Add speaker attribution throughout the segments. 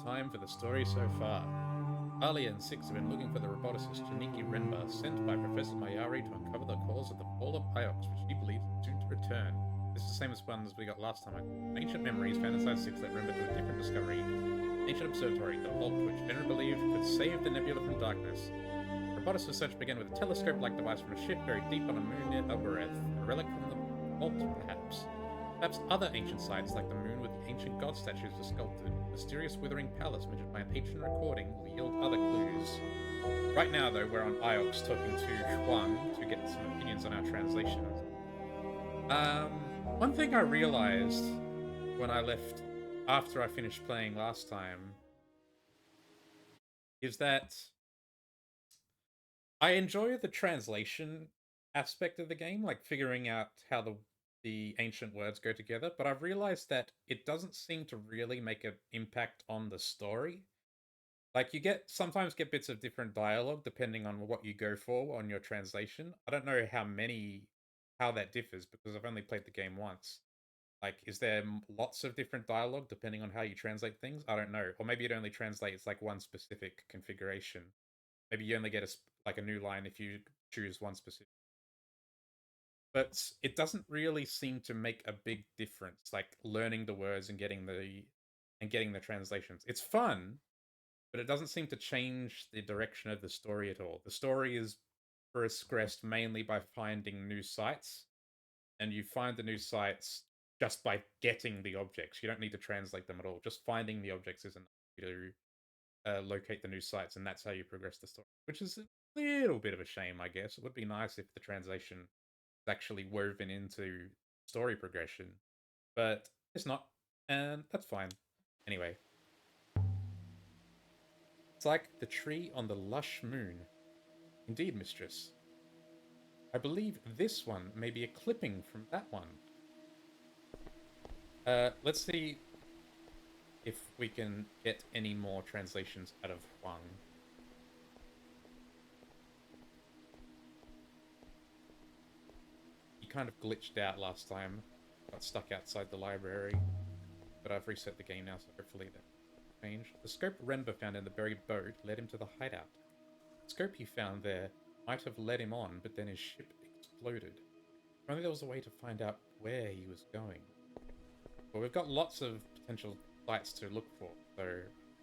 Speaker 1: time for the story so far. Alia and Six have been looking for the roboticist Janiki Renba, sent by Professor Mayari to uncover the cause of the fall of Iox, which she believes is soon to return. This is the same as ones we got last time. Ancient memories found inside Six led Renba to a different discovery. Ancient observatory, the vault, which Fenrir believed could save the nebula from darkness. Roboticist research began with a telescope-like device from a ship buried deep on a moon near Elbereth, a relic from the vault, perhaps. Perhaps other ancient sites, like the moon with the ancient god statues, were sculpted. A mysterious withering palace mentioned by an ancient recording will yield other clues. Right now, though, we're on Iox talking to Huang to get some opinions on our translations. One thing I realized when I left after I finished playing last time is that I enjoy the translation aspect of the game, like figuring out how the ancient words go together, but I've realized that it doesn't seem to really make an impact on the story. Like you sometimes get bits of different dialogue depending on what you go for on your translation. I don't know how that differs because I've only played the game once. Like, is there lots of different dialogue depending on how you translate things? I don't know. Or maybe it only translates like one specific configuration. Maybe you only get like a new line if you choose one specific. But it doesn't really seem to make a big difference. Like learning the words and getting the translations. It's fun, but it doesn't seem to change the direction of the story at all. The story is progressed mainly by finding new sites, and you find the new sites just by getting the objects. You don't need to translate them at all. Just finding the objects is enough to locate the new sites, and that's how you progress the story. Which is a little bit of a shame, I guess. It would be nice if the translation was actually woven into story progression, but it's not, and that's fine. Anyway, it's like the tree on the lush moon. Indeed, mistress. I believe this one may be a clipping from that one. Let's see if we can get any more translations out of Huang. He kind of glitched out last time, got stuck outside the library, but I've reset the game now, so hopefully that changed. The scope Renba found in the buried boat led him to the hideout. The scope he found there might have led him on, but then his ship exploded. If only there was a way to find out where he was going. Well, we've got lots of potential sites to look for, so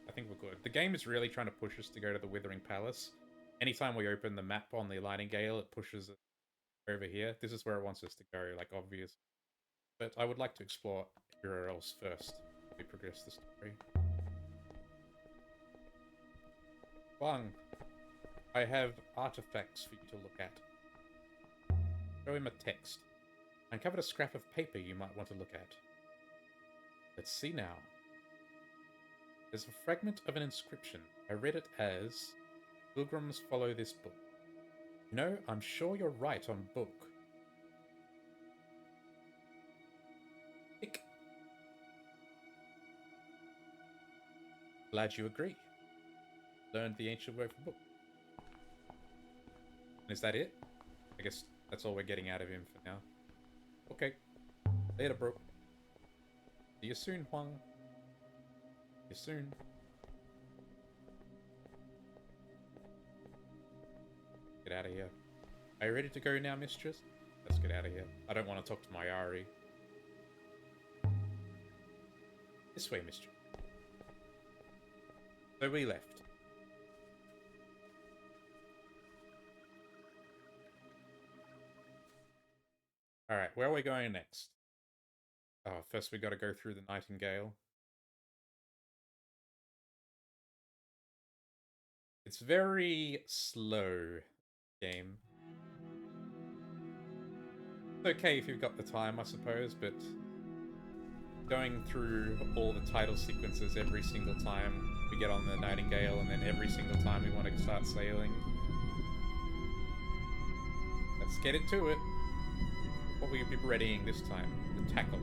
Speaker 1: I think we're good. The game is really trying to push us to go to the Withering Palace. Anytime we open the map on the Nightingale, it pushes it over here. This is where it wants us to go, like obvious. But I would like to explore everywhere else first as we progress the story. Huang, I have artifacts for you to look at. Show him a text. I uncovered a scrap of paper you might want to look at. Let's see now. There's a fragment of an inscription. I read it as, Pilgrims follow this book. You know, I'm sure you're right on book. Tick. Glad you agree. Learned the ancient word for book. And is that it? I guess that's all we're getting out of him for now. Okay. Later, bro. See you soon, Huang. See you soon. Get out of here. Are you ready to go now, mistress? Let's get out of here. I don't want to talk to Mayari. This way, mistress. So we left. Alright, where are we going next? Oh, first we gotta go through the Nightingale. It's very slow game. It's okay if you've got the time, I suppose, but going through all the title sequences every single time we get on the Nightingale, and then every single time we want to start sailing. Let's get into it. What will you be readying this time? The tackle.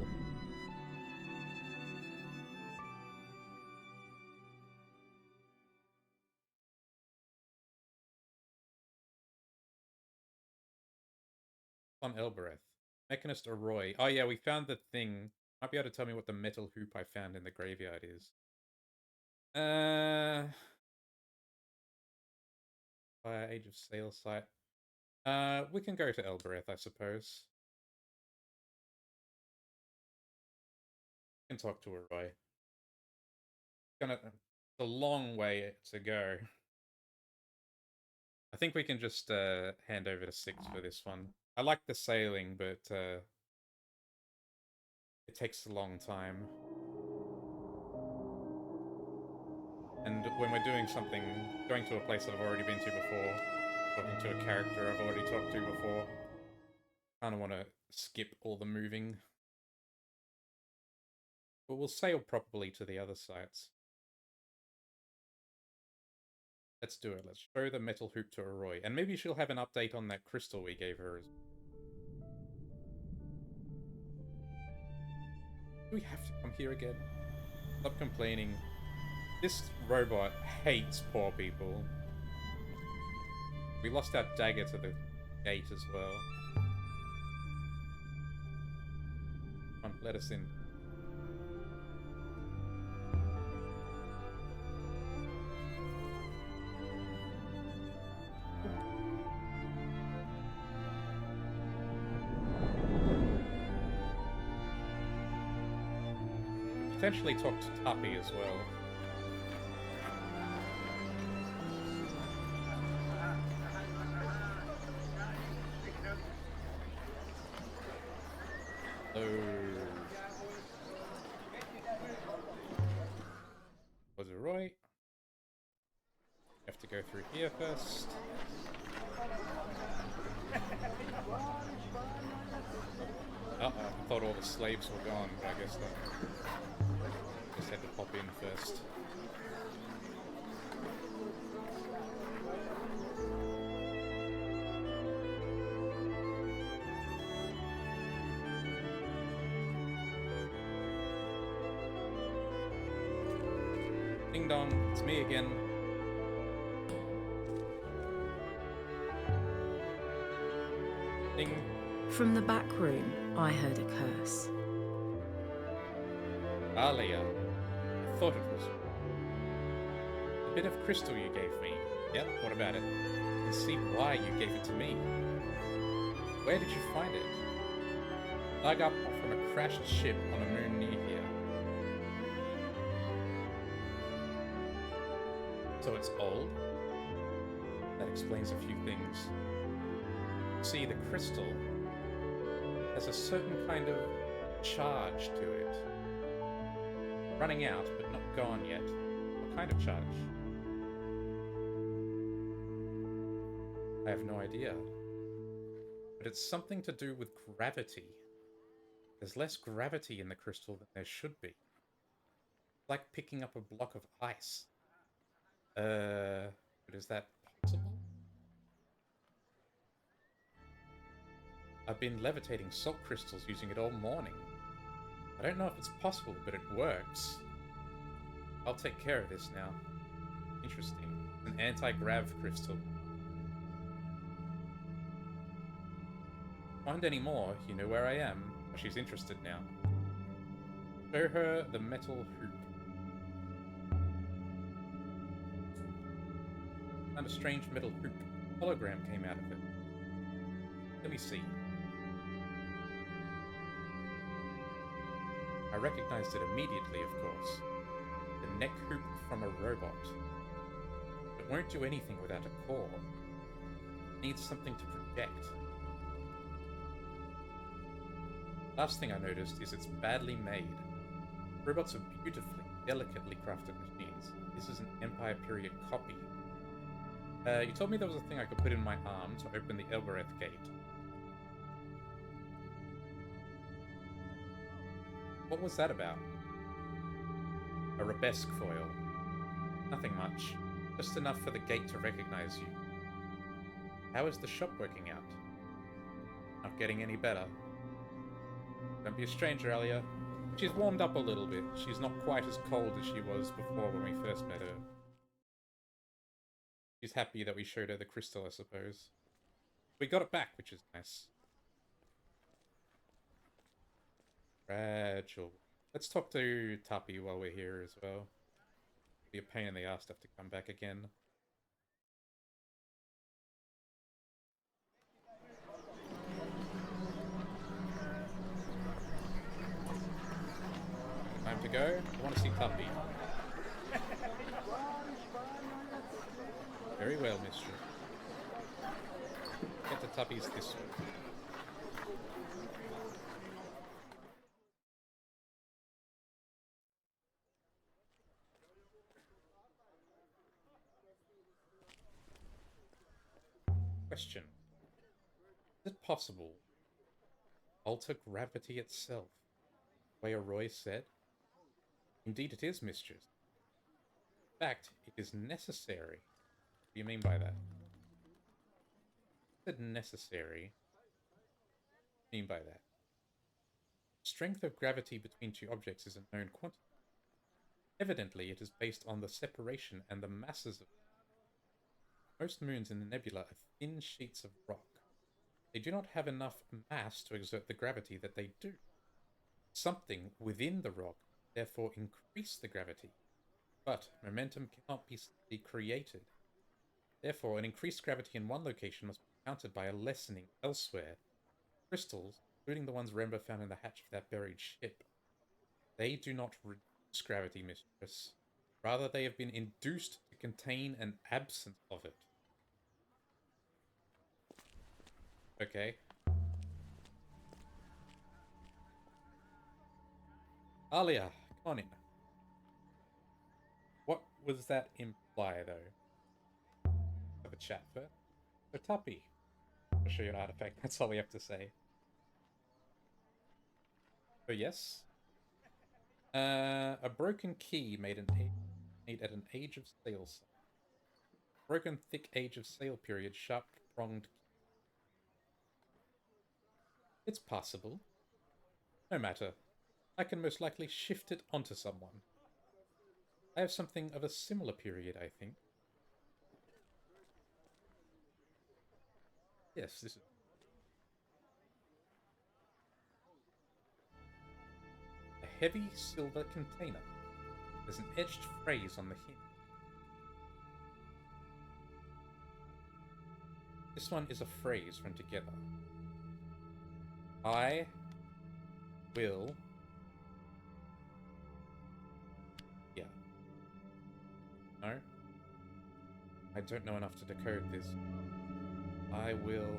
Speaker 1: On Elbereth. Mechanist Arroy. Oh yeah, we found the thing. Might be able to tell me what the metal hoop I found in the graveyard is. Uh, by Age of Sail site. We can go to Elbereth, I suppose. We can talk to Roy. It's a long way to go. I think we can just hand over to Six for this one. I like the sailing, but it takes a long time. And when we're doing something, going to a place that I've already been to before, talking to a character I've already talked to before, kind of want to skip all the moving. But we'll sail properly to the other sites. Let's do it. Let's show the metal hoop to Arroy. And maybe she'll have an update on that crystal we gave her. Do we have to come here again? Stop complaining. This robot hates poor people. We lost our dagger to the gate as well. Come on, let us in. Potentially talk to Tuppy as well. Oh. Was it right? Have to go through here first. Uh-oh, I thought all the slaves were gone, but I guess that... Just had to pop in first. Ding dong, it's me again. Ding.
Speaker 2: From the back room, I heard a curse.
Speaker 1: Alia, I thought it was a bit of crystal you gave me. Yep, what about it? And see why you gave it to me. Where did you find it? Dug up from a crashed ship on a moon near here. So it's old? That explains a few things. See, the crystal has a certain kind of charge to it. Running out, but not gone yet. What kind of charge? I have no idea. But it's something to do with gravity. There's less gravity in the crystal than there should be. Like picking up a block of ice. But is that possible? I've been levitating salt crystals using it all morning. I don't know if it's possible, but it works. I'll take care of this now. Interesting. An anti-grav crystal. Find any more, you know where I am. She's interested now. Show her the metal hoop. And a strange metal hoop. Hologram came out of it. Let me see. I recognized it immediately, of course. The neck hoop from a robot. It won't do anything without a core. It needs something to project. Last thing I noticed is it's badly made. Robots are beautifully, delicately crafted machines. This is an Empire period copy. You told me there was a thing I could put in my arm to open the Elbereth gate. What was that about? A Rebesque foil. Nothing much. Just enough for the gate to recognize you. How is the shop working out? Not getting any better. Don't be a stranger, Alia. She's warmed up a little bit. She's not quite as cold as she was before when we first met her. She's happy that we showed her the crystal, I suppose. We got it back, which is nice. Fragile. Let's talk to Tuppy while we're here as well. Be a pain in the ass to have to come back again. Time to go. I want to see Tuppy. Very well, mistress. Get the Tuppies this way. Question. Is it possible to alter gravity itself? The way Roy said? Indeed it is, mistress. In fact, it is necessary. What do you mean by that? I said necessary. What do you mean by that? Strength of gravity between two objects is a known quantity. Evidently, it is based on the separation and the masses of... Most moons in the nebula are thin sheets of rock. They do not have enough mass to exert the gravity that they do. Something within the rock therefore increase the gravity, but momentum cannot be created. Therefore, an increased gravity in one location must be countered by a lessening elsewhere. Crystals, including the ones Remba found in the hatch of that buried ship, they do not reduce gravity, mistress. Rather, they have been induced to contain an absence of it. Okay. Alia, come on in. What was that imply, though? Have a chat first. So, Tuppy. I'll show you an artifact. That's all we have to say. So, yes. A broken key made at an age of sail. Broken thick age of sail period, sharp-pronged. It's possible. No matter. I can most likely shift it onto someone. I have something of a similar period, I think. Yes, this is... a heavy silver container. There's an etched phrase on the hinge. This one is a phrase from together. I will... Yeah. No? I don't know enough to decode this. I will...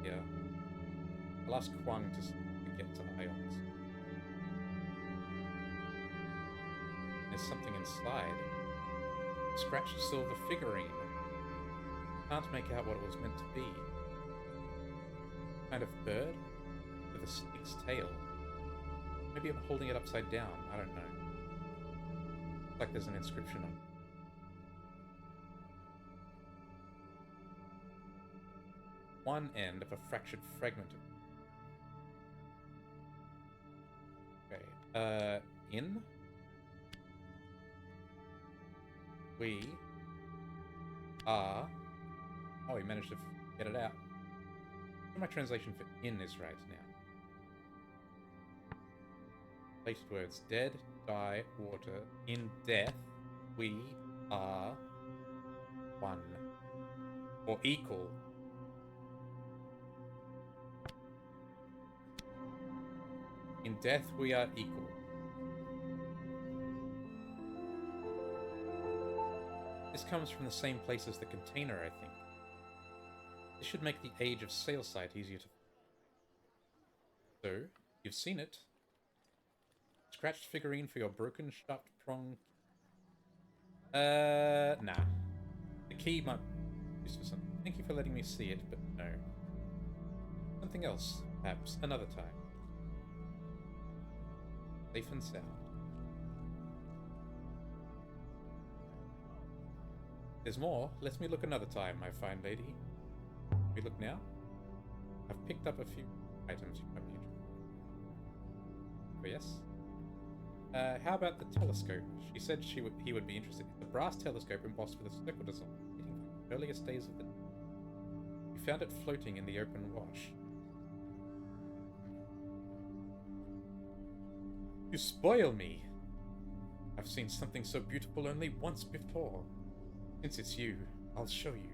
Speaker 1: Yeah. I'll ask Kwang to get to Ions. There's something inside. A scratched silver figurine. Can't make out what it was meant to be. Kind of bird with a snake's tail. Maybe I'm holding it upside down. I don't know. Looks like there's an inscription on it. One end of a fractured fragment of... Okay. In... We... are... Oh, we managed to get it out. My translation for in is right now. Related words. Dead, die, water. In death, we are one. Or equal. In death, we are equal. This comes from the same place as the container, I think. This should make the age of sail site easier to... So, you've seen it. Scratched figurine for your broken sharp prong. Nah. The key might be used for something. Thank you for letting me see it, but no. Something else, perhaps, another time. Safe and sound. There's more. Let me look another time, my fine lady. We look now? I've picked up a few items you might be interested in. Oh, yes? How about the telescope? She said he would be interested in the brass telescope embossed with a circle design, dating from the earliest days of the... We found it floating in the open wash. You spoil me! I've seen something so beautiful only once before. Since it's you, I'll show you.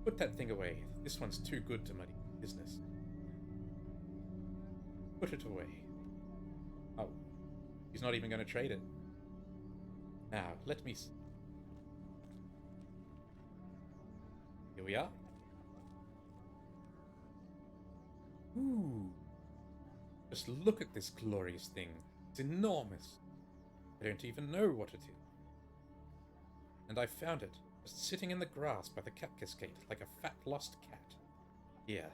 Speaker 1: Put that thing away. This one's too good to muddy business. Put it away. Oh, he's not even going to trade it. Now, let me see. Here we are. Ooh. Just look at this glorious thing. It's enormous. I don't even know what it is. And I found it, just sitting in the grass by the cat cascade, like a fat lost cat. Here.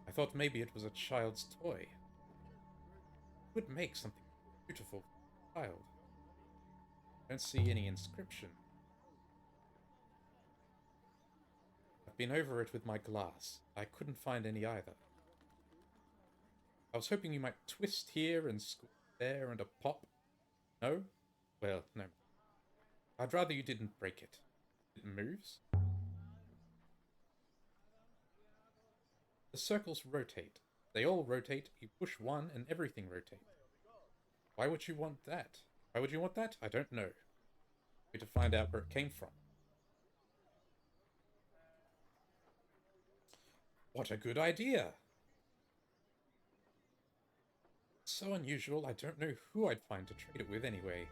Speaker 1: I thought maybe it was a child's toy. It would make something beautiful for a child. I don't see any inscription. I've been over it with my glass. I couldn't find any either. I was hoping you might twist here and squeeze there and a pop. No? Well, no. I'd rather you didn't break it. It moves. The circles rotate. They all rotate. You push one and everything rotates. Why would you want that? Why would you want that? I don't know. Need to find out where it came from. What a good idea! It's so unusual, I don't know who I'd find to trade it with anyway.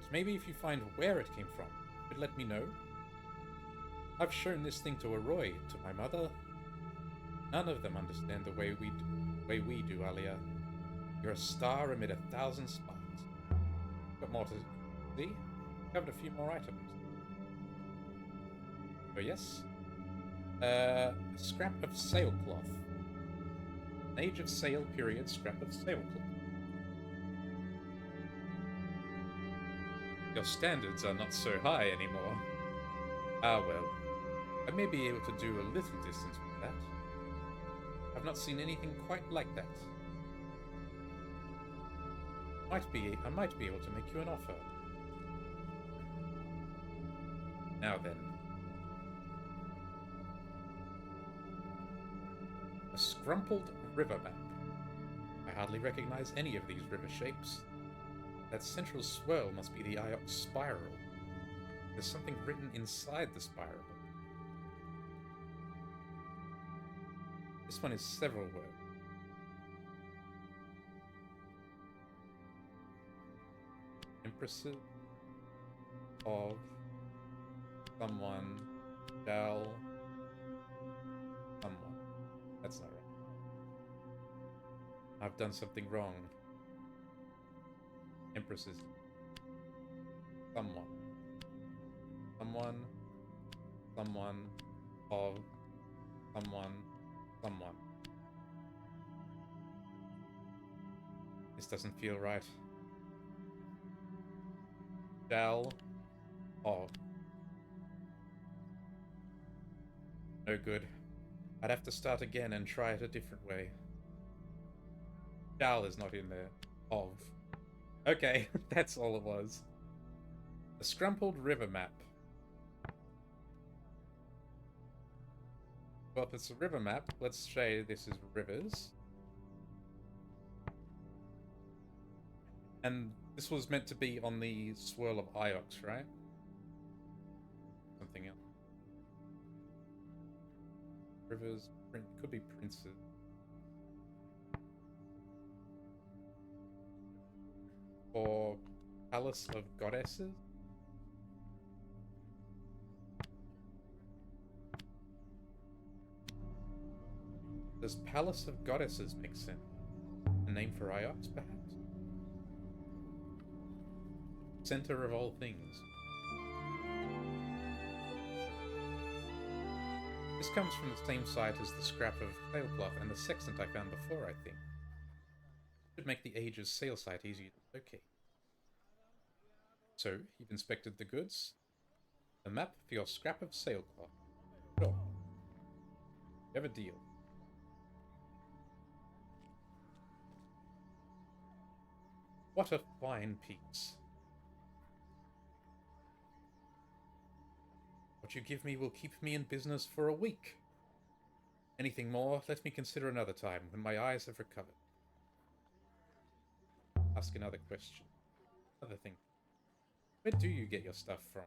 Speaker 1: But maybe if you find where it came from, you could let me know. I've shown this thing to Arroy, to my mother. None of them understand the way we do, Alia. You're a star amid 1,000 sparks. Got more to see? Covered a few more items. Oh yes? A scrap of sailcloth. An age of sail period scrap of sailcloth. Your standards are not so high anymore. Ah well, I may be able to do a little distance with that. I've not seen anything quite like that. I might be able to make you an offer. Now then. A scrumpled river map. I hardly recognize any of these river shapes. That central swirl must be the Iox spiral. There's something written inside the spiral. This one is several words. Empresses of someone shall someone. That's not right. I've done something wrong. Empresses. Someone. Someone. Someone. Of. Someone. Someone. This doesn't feel right. Shall. Of. No good. I'd have to start again and try it a different way. Shall is not in there. Of. Okay, that's all it was. A scrumpled river map. Well, if it's a river map, let's say this is rivers. And this was meant to be on the swirl of Iox, right? Something else. Rivers, could be princes. Or Palace of Goddesses? Does Palace of Goddesses make sense? A name for Iox, perhaps? Center of all things. This comes from the same site as the scrap of sailcloth and the sextant I found before, I think. Should make the Age's sail site easier to locate. So, you've inspected the goods? A map for your scrap of sailcloth. Sure. You have a deal. What a fine piece. What you give me will keep me in business for a week. Anything more, let me consider another time, when my eyes have recovered. Our ask another question. Another thing. Where do you get your stuff from?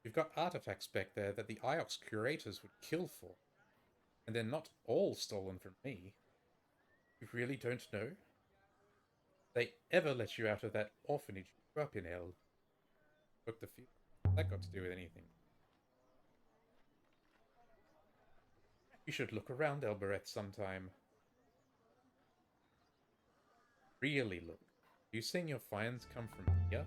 Speaker 1: You've got artifacts back there that the Iox curators would kill for. And they're not all stolen from me. You really don't know? They ever let you out of that orphanage you grew up in, El? Look, the field. That got to do with anything? You should look around Elbereth sometime. Really look. You seen your finds come from here?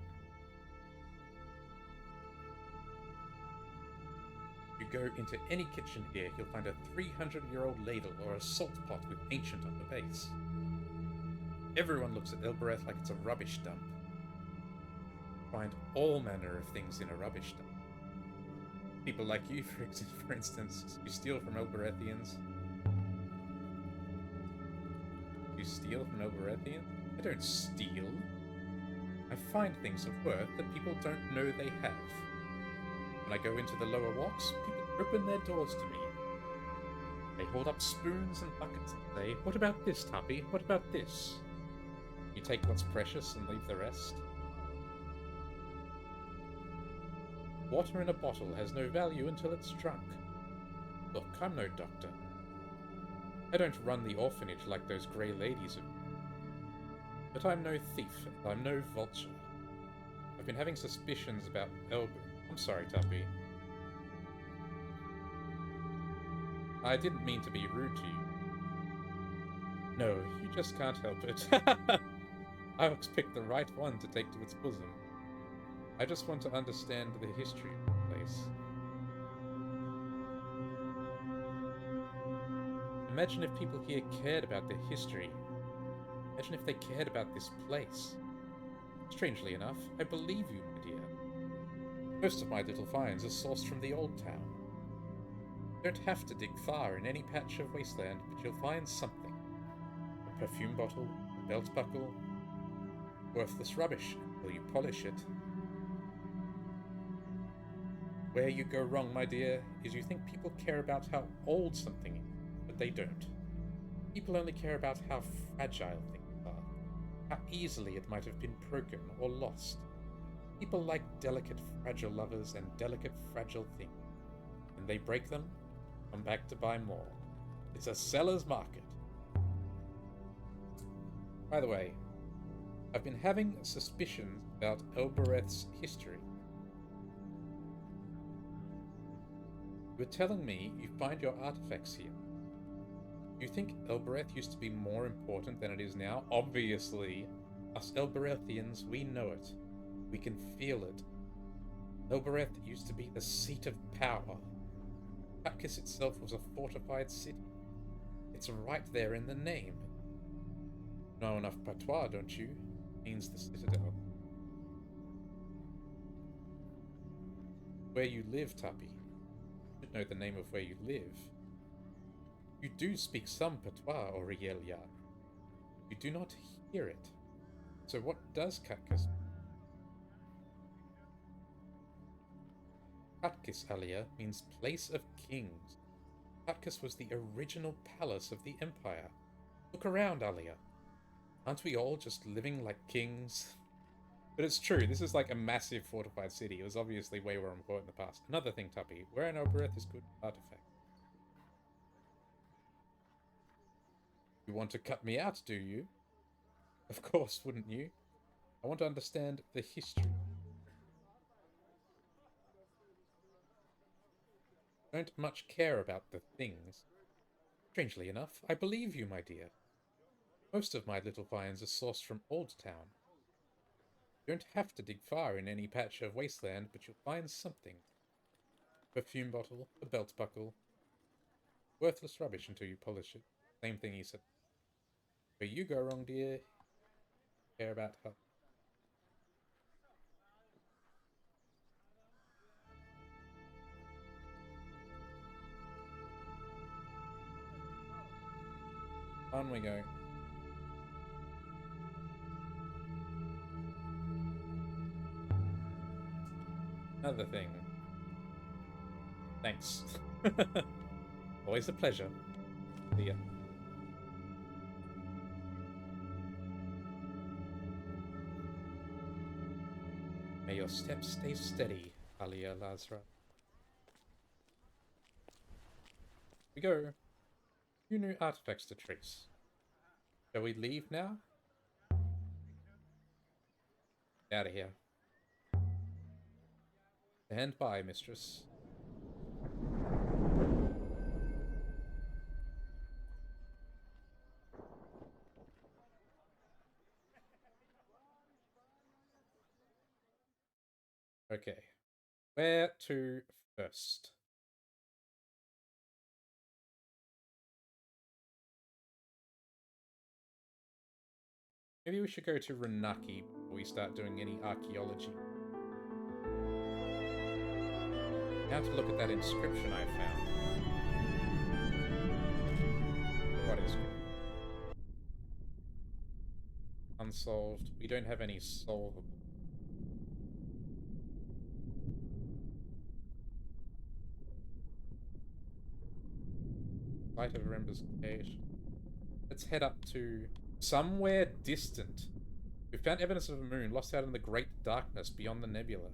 Speaker 1: You go into any kitchen here, you'll find a 300-year-old ladle or a salt pot with ancient on the base. Everyone looks at Elbereth like it's a rubbish dump. Find all manner of things in a rubbish dump. People like you, for instance, you steal from Elberethians. You steal from Elberethians? I don't steal. I find things of worth that people don't know they have. When I go into the lower walks, people open their doors to me. They hold up spoons and buckets and say, "What about this, Tuppy? What about this?" You take what's precious and leave the rest. Water in a bottle has no value until it's drunk. Look, I'm no doctor. I don't run the orphanage like those grey ladies of. But I'm no thief, and I'm no vulture. I've been having suspicions about I'm sorry, Tuppy. I didn't mean to be rude to you. No, you just can't help it. Iox picked the right one to take to its bosom. I just want to understand the history of the place. Imagine if people here cared about their history. Imagine if they cared about this place. Strangely enough, I believe you, my dear. Most of my little finds are sourced from the old town. You don't have to dig far in any patch of wasteland, but you'll find something. A perfume bottle, a belt buckle. Worthless rubbish until you polish it. Where you go wrong, my dear, is you think people care about how old something is, but they don't. People only care about how fragile things are, how easily it might have been broken or lost. People like delicate, fragile lovers and delicate, fragile things. When they break them, come back to buy more. It's a seller's market. By the way, I've been having suspicions about Elbereth's history. You were telling me you find your artifacts here. You think Elbereth used to be more important than it is now? Obviously. Us Elberethians, we know it. We can feel it. Elbereth used to be the seat of power. Katkiss itself was a fortified city. It's right there in the name. Know enough patois, don't you? Means the citadel. Where you live, Tuppy. You should know the name of where you live. You do speak some patois, Aurielia. You do not hear it. So what does Katkiss mean? Katkiss, Alia, means place of kings. Katkiss was the original palace of the Empire. Look around, Alia. Aren't we all just living like kings? But it's true, this is like a massive fortified city. It was obviously way more important in the past. Another thing, Tuppy, where in Elbereth is good artifact? You want to cut me out, do you? Of course, wouldn't you? I want to understand the history. Don't much care about the things. Strangely enough, I believe you, my dear. Most of my little finds are sourced from Old Town. You don't have to dig far in any patch of wasteland, but you'll find something. A perfume bottle, a belt buckle. Worthless rubbish until you polish it. Same thing he said. Where you go wrong, dear, care about her. On we go. Another thing. Thanks. Always a pleasure. See ya. May your steps stay steady, Alia Lazra. We go. Few new artifacts to trace. Shall we leave now? Out of here. Stand by, mistress. Okay. Where to first? Maybe we should go to Renaki before we start doing any archaeology. Now to look at that inscription I found. What is it? Unsolved. We don't have any solvable. Site of Rember's Cage. Let's head up to somewhere distant. We found evidence of a moon lost out in the great darkness beyond the nebula.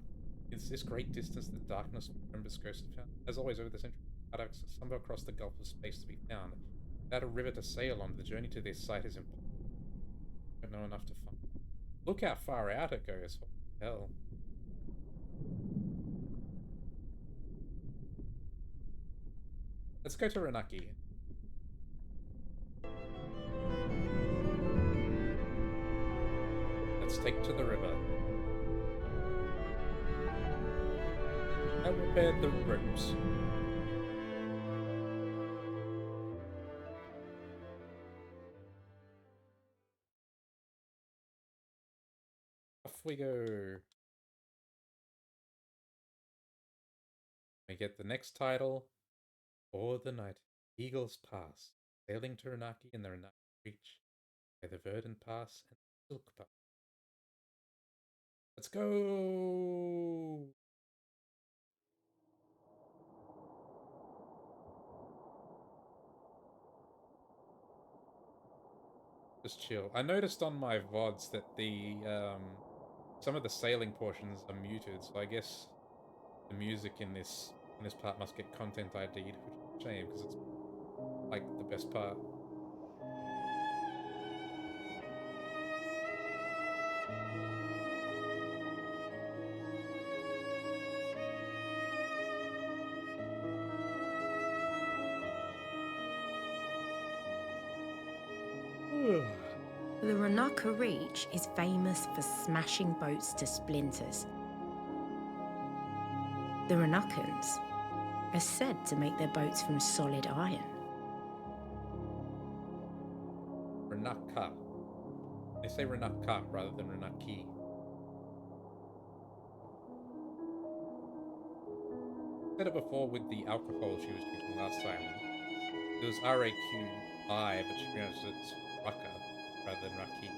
Speaker 1: Is this great distance the darkness Rember's ghost had found? As always, over the century, products somewhere across the gulf of space to be found. Without a river to sail on, the journey to this site is impossible. Don't know enough to find. Look how far out it goes. What the hell? Let's go to Renaki. Let's take to the river. I repaired the ropes. Off we go. We get the next title. For the night, Eagles Pass. Sailing to Renaki in the Renaki Reach. By the Verdant Pass and Silk Pass. Let's go! Just chill. I noticed on my VODs that the some of the sailing portions are muted, so I guess the music in this part must get content ID'd, which is a shame because it's like the best part.
Speaker 2: The Renaka Reach is famous for smashing boats to splinters. The Renakans are said to make their boats from solid iron.
Speaker 1: Renaka. They say Renaka rather than Renaki. I said it before with the alcohol she was drinking last time. It was R-A-Q-I, but she pronounced it Raka rather than Raki.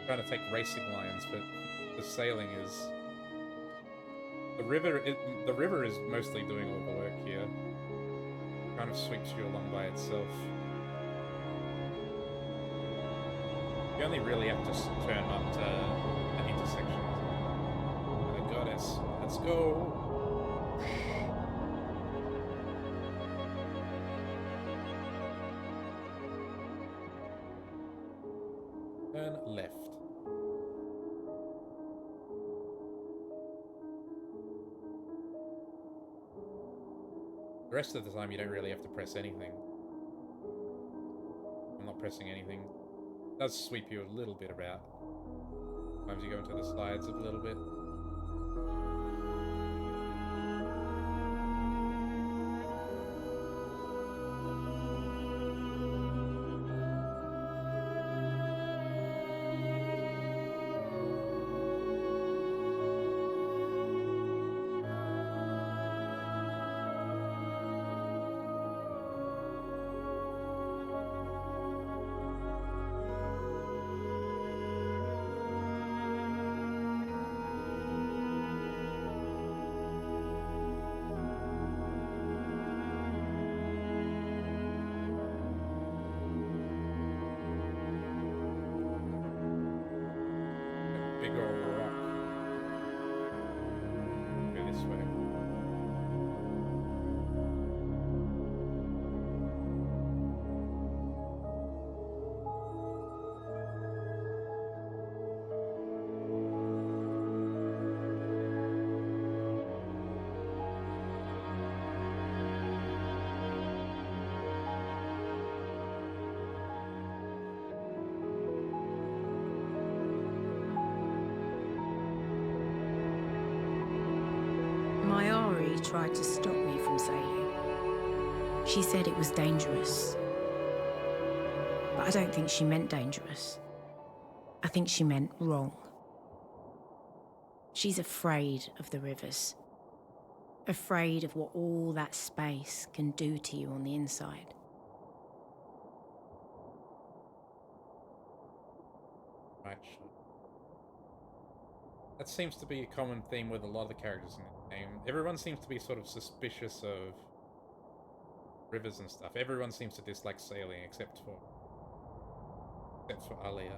Speaker 1: Trying to take racing lines, but the sailing is the river is mostly doing all the work here. Kind of sweeps you along by itself. You only really have to turn up to an intersection. Oh my goddess, let's go. Turn left. The rest of the time you don't really have to press anything. I'm not pressing anything. It does sweep you a little bit about. Sometimes you go into the sides a little bit. go on the rock. Go this way.
Speaker 2: Mayari tried to stop me from sailing. She said it was dangerous. But I don't think she meant dangerous. I think she meant wrong. She's afraid of the rivers. Afraid of what all that space can do to you on the inside.
Speaker 1: Right. That seems to be a common theme with a lot of the characters in the game. Everyone seems to be sort of suspicious of rivers and stuff. Everyone seems to dislike sailing except for Alia.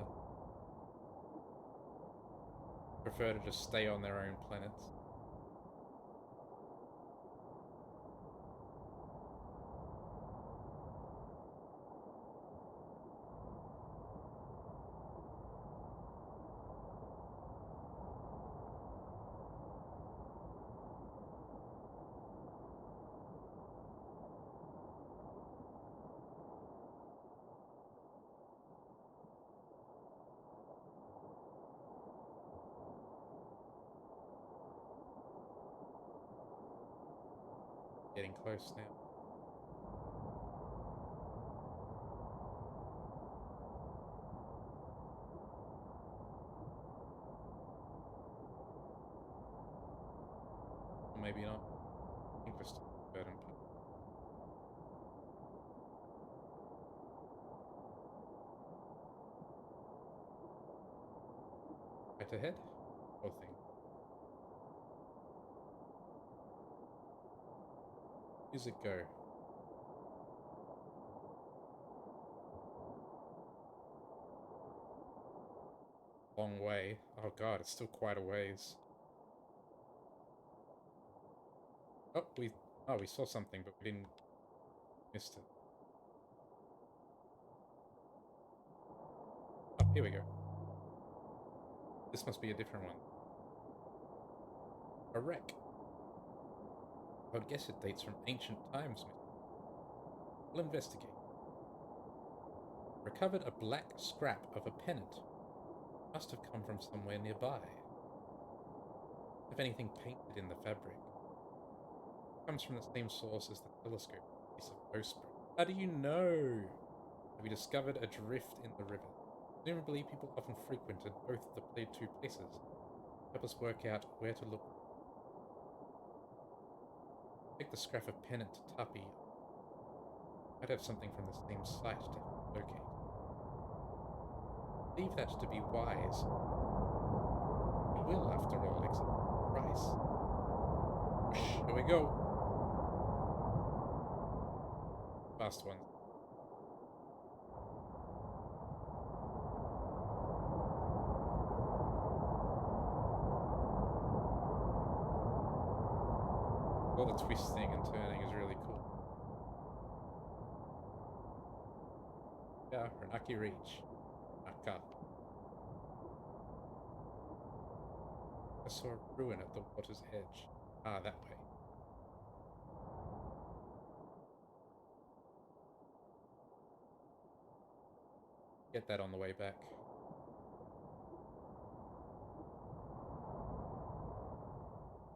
Speaker 1: Prefer to just stay on their own planets. Getting close now. Or maybe not. Interesting. Burden. Right ahead? Whole thing. Music go. Long way. Oh god, it's still quite a ways. Oh, we saw something, but we didn't missed it. Oh, here we go. This must be a different one. A wreck. I would guess it dates from ancient times. We'll investigate. Recovered a black scrap of a pennant. Must have come from somewhere nearby. If anything painted in the fabric. Comes from the same source as the telescope piece of bowsprit. How do you know? Have you discovered a drift in the river? Presumably people often frequented both the two places. Help us work out where to look. Take the scrap of pennant to Tapi. Might have something from the same site to locate. Leave that to be wise. We will, after all, accept the price. Whoosh, here we go. Fast one. All the twisting and turning is really cool. Yeah, Renaki Reach. Naka. I saw a ruin at the water's edge. Ah, that way. Get that on the way back.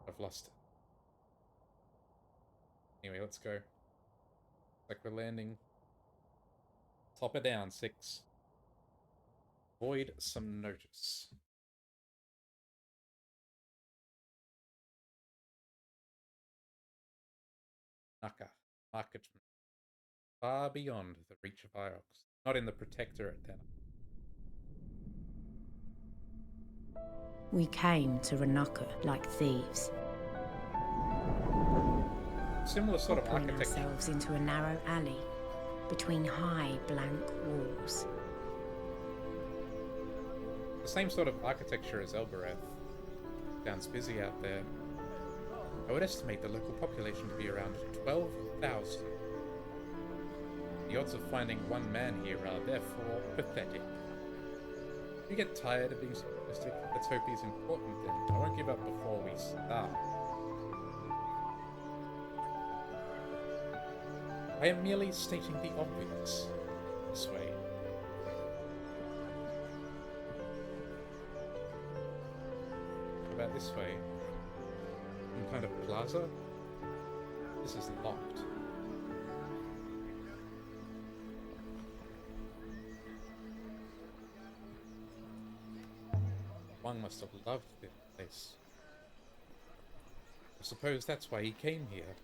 Speaker 1: I've lost it. Anyway, let's go. Like we're landing. Top it down, 6. Avoid some notice. Naka. Market far beyond the reach of Iox. Not in the Protectorate, then.
Speaker 2: We came to Renaka like thieves.
Speaker 1: Similar sort of
Speaker 2: Hopping
Speaker 1: architecture.
Speaker 2: ourselves into a narrow alley between high, blank walls.
Speaker 1: The same sort of architecture as Elbereth. Sounds busy out there. I would estimate the local population to be around 12,000. The odds of finding one man here are therefore pathetic. If you get tired of being simplistic, let's hope he's important then. I won't give up before we start. I am merely stating the obvious. This way. What about this way? Some kind of plaza? This is locked. Wang must have loved this place. I suppose that's why he came here.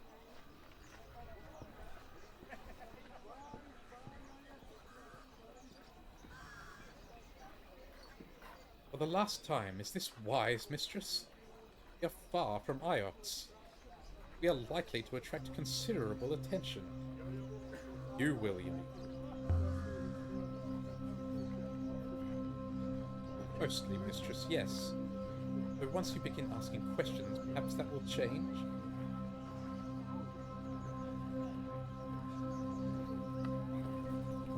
Speaker 1: For the last time, is this wise, mistress? We are far from Iots. We are likely to attract considerable attention. You, William. Mostly, mistress, yes. But once you begin asking questions, perhaps that will change.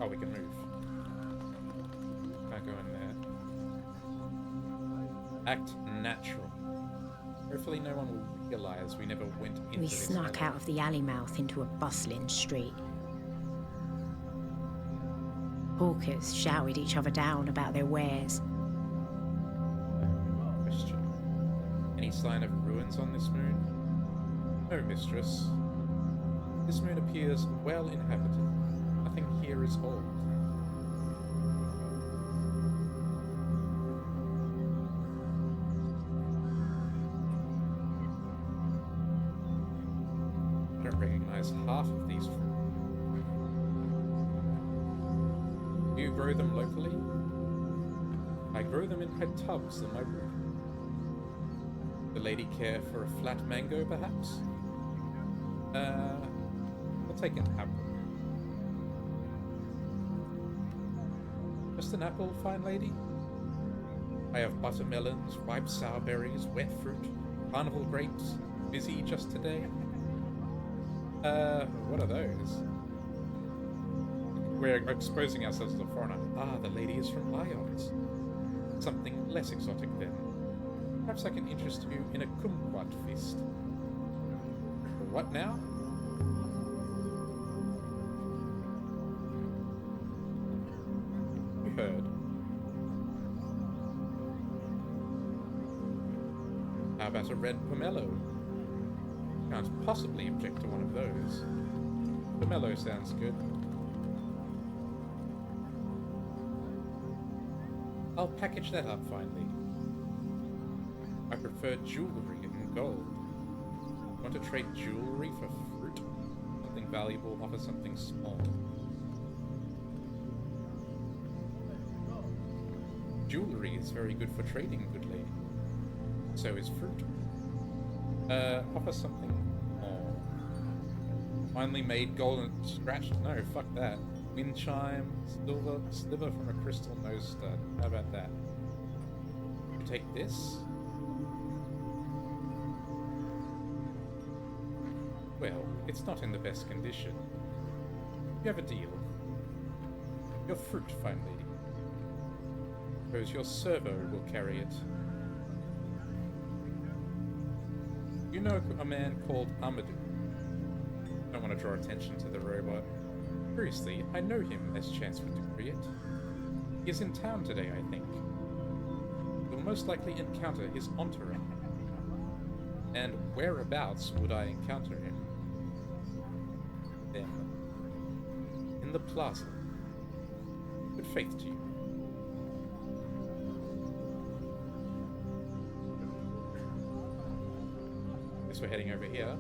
Speaker 1: Oh, we can move. Can't go in there. Act natural. Hopefully no one will realize we never went into
Speaker 2: We
Speaker 1: this
Speaker 2: snuck
Speaker 1: alley.
Speaker 2: out of the alley mouth into a bustling street. Hawkers shouted each other down about their wares.
Speaker 1: Question. Any sign of ruins on this moon? No, mistress. This moon appears well inhabited. Nothing here is old. I don't recognize half of these fruit. Do you grow them locally? I grow them in red tubs in my room. The lady care for a flat mango, perhaps? I'll take an apple. Just an apple, fine lady? I have buttermelons, ripe sour berries, wet fruit, carnival grapes, busy just today. What are those? We're exposing ourselves as a foreigner. Ah, the lady is from Ions. Something less exotic then. Perhaps I can interest you in a kumquat feast. What now? You heard. How about a red pomelo? Can't possibly object to one of those. Pomelo sounds good. I'll package that up finally. I prefer jewelry in gold. Want to trade jewelry for fruit? Something valuable offers something small. Jewelry is very good for trading, good lady. So is fruit. Offer something more. Finely made golden scratched? No, fuck that. Wind chime, sliver from a crystal nose stud. How about that? You take this? Well, it's not in the best condition. You have a deal. Your fruit, fine lady. Suppose your servo will carry it. You know a man called Amadou. Don't want to draw attention to the robot. Curiously, I know him as Chancellor Decreate. He is in town today, I think. You'll most likely encounter his entourage. And whereabouts would I encounter him? Them. In the plaza. Good faith to you. Guess we're heading over here.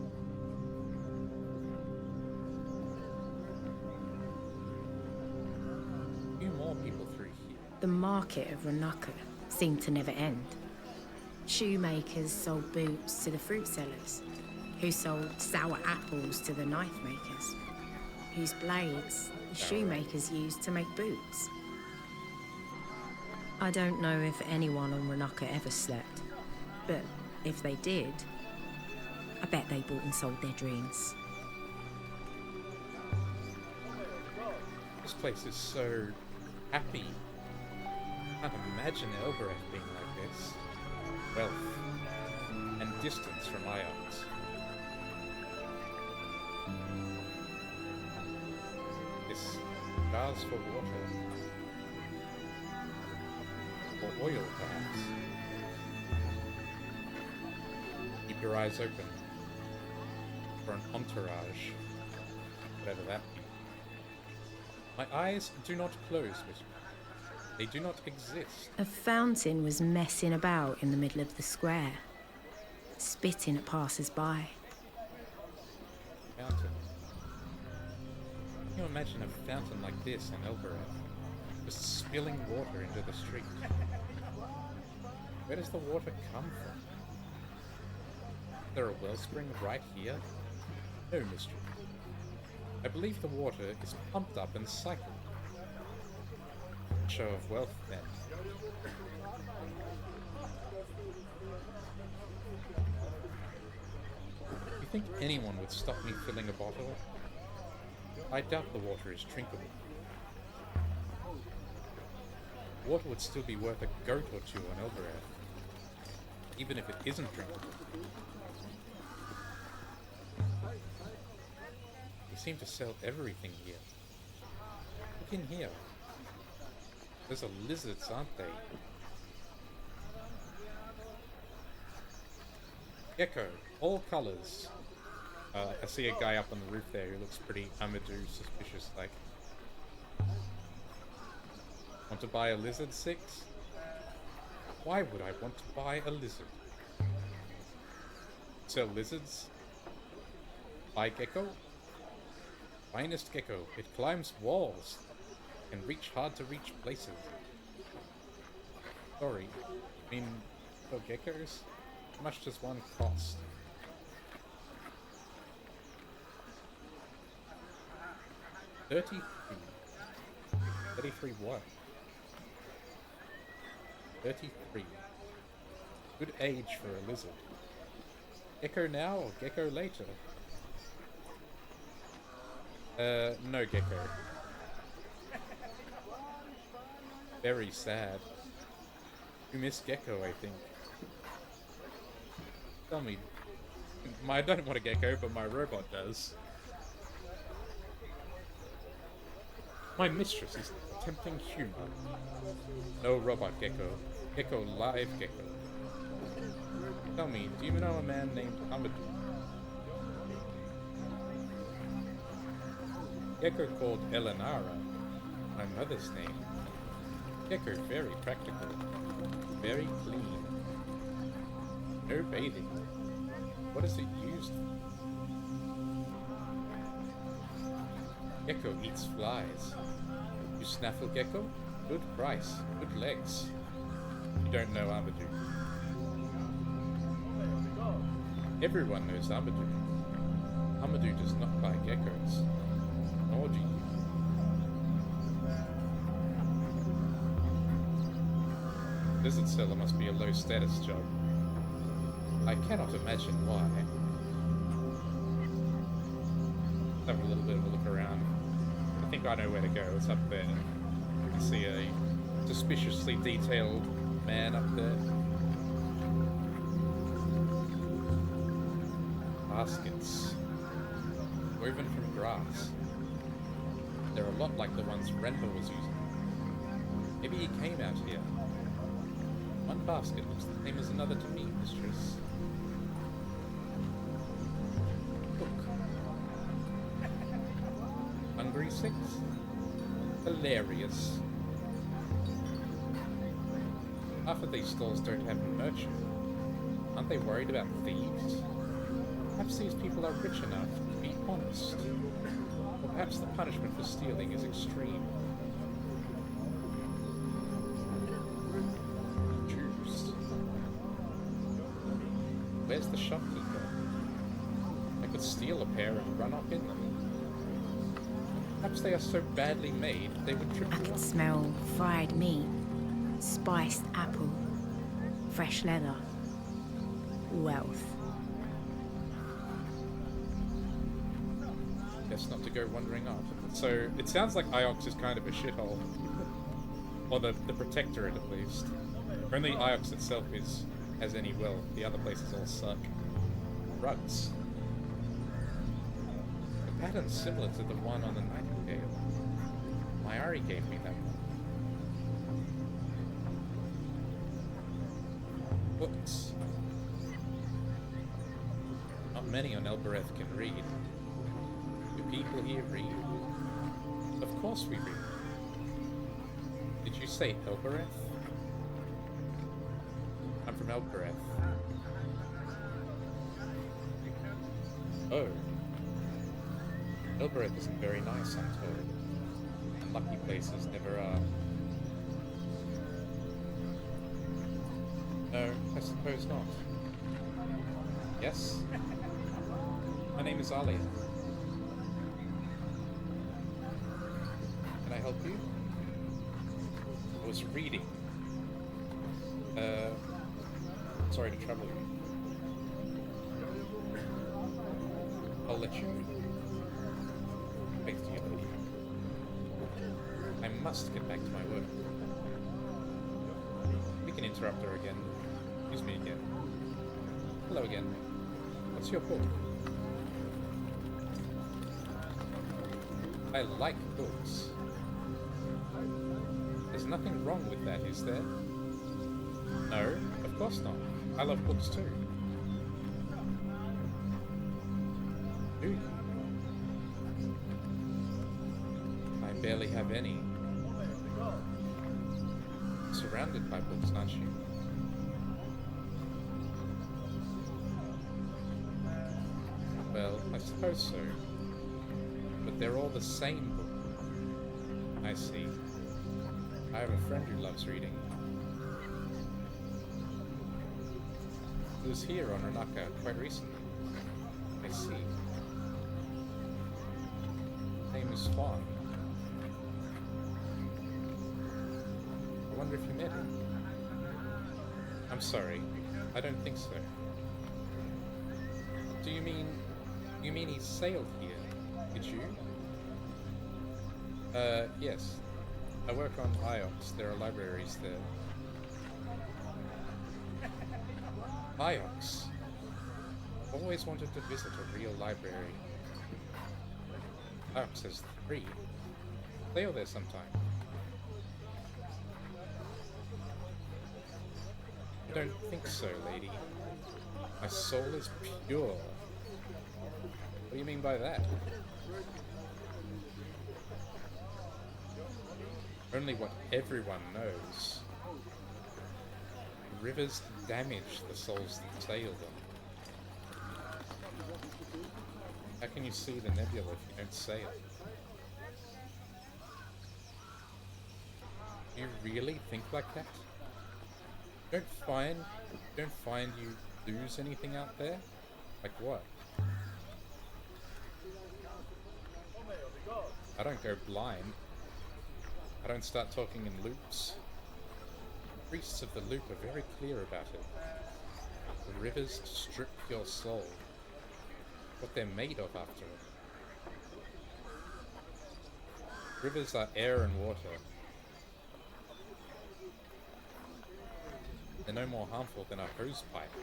Speaker 1: A few more people through here.
Speaker 2: The market of Renaka seemed to never end. Shoemakers sold boots to the fruit sellers, who sold sour apples to the knife makers, whose blades the shoemakers used to make boots. I don't know if anyone on Ranaka ever slept, but if they did, I bet they bought and sold their dreams.
Speaker 1: This place is so happy. I can't imagine Elbereth being like this. Wealth and distance from Ions. This jars for water. Or oil, perhaps. Keep your eyes open for an entourage, whatever that be. My eyes do not close, Miss. They do not exist.
Speaker 2: A fountain was messing about in the middle of the square, spitting at passers-by.
Speaker 1: Fountain. Can you imagine a fountain like this in Elbereth? Just spilling water into the street. Where does the water come from? Is there a wellspring right here? No, mistress. I believe the water is pumped up and cycled. Show of wealth, then. You think anyone would stop me filling a bottle? I doubt the water is drinkable. Water would still be worth a goat or two on Elbereth, even if it isn't drinkable. They seem to sell everything here. Look in here. Those are lizards, aren't they? Gecko, all colours. I see a guy up on the roof there who looks pretty Amadou suspicious like. Want to buy a lizard, Six? Why would I want to buy a lizard? Sell lizards? Buy gecko? Finest gecko. It climbs walls and reach hard to reach places. Sorry, I mean, for geckos? How much does one cost? $33 what? 33. Good age for a lizard. Gecko now or gecko later? No gecko. Very sad. You miss gecko, I think. Tell me. I don't want a gecko, but my robot does. My mistress is tempting humor. No robot gecko. Gecko live gecko. Tell me, do you know a man named Amadou? Gecko called Elenara, my mother's name. Gecko very practical, very clean. No bathing. What is it used for? Gecko eats flies. You snaffle gecko? Good price, good legs. You don't know Amadou. Everyone knows Amadou. Amadou does not buy geckos. Nor do you. Lizard seller must be a low status job. I cannot imagine why. Have a little bit of a look around. I think I know where to go. It's up there. You can see a suspiciously detailed man up there. Baskets. Woven from grass. They're a lot like the ones Renva was using. Maybe he came out here. One basket looks the same as another to me, mistress. Look. Hungry Six? Hilarious. Half of these stalls don't have a merchant. Aren't they worried about thieves? Perhaps these people are rich enough to be honest. Or perhaps the punishment for stealing is extreme. Choose. Where's the shopkeeper? I could steal a pair and run up in them. Perhaps they are so badly made they would trip
Speaker 2: I
Speaker 1: you
Speaker 2: could
Speaker 1: up.
Speaker 2: smell fried meat. Spiced apple. Fresh leather. Wealth.
Speaker 1: Best not to go wandering off. So, it sounds like Iox is kind of a shithole. Or the Protectorate, at least. Only Iox itself has any will. The other places all suck. Rugs. The pattern's similar to the one on the Nightingale. Mayari gave me that one. Books. Not many on Elbereth can read. Do people here read? Of course we read. Did you say Elbereth? I'm from Elbereth. Oh. Elbereth isn't very nice, I'm told. Lucky places never are. No, I suppose not. Yes? My name is Alia. Can I help you? I was reading. Sorry to trouble you. I'll let you read. Thanks to you, lady. I must get back to my work. We can interrupt her again. Excuse me again. Hello again. What's your book? I like books. There's nothing wrong with that, is there? No, of course not. I love books too. Do you? I barely have any. Surrounded by books, aren't you? Well, I suppose so. But they're all the same book. I see. I have a friend who loves reading. He was here on Ranaka quite recently. I see. His name is Swan. I wonder if you met him. I'm sorry. I don't think so. Do you mean he sailed here? Did you? Yes. I work on Iox. There are libraries there. Iox. Always wanted to visit a real library. Iox has 3. Sail there sometime. I don't think so, lady. My soul is pure. What do you mean by that? Only what everyone knows. Rivers damage the souls that sail them. How can you see the nebula if you don't sail? Do you really think like that? Don't find you lose anything out there? Like what? I don't go blind. I don't start talking in loops. The priests of the loop are very clear about it. The rivers strip your soul. What they're made of, after all. Rivers are air and water. They're no more harmful than a hose pipe.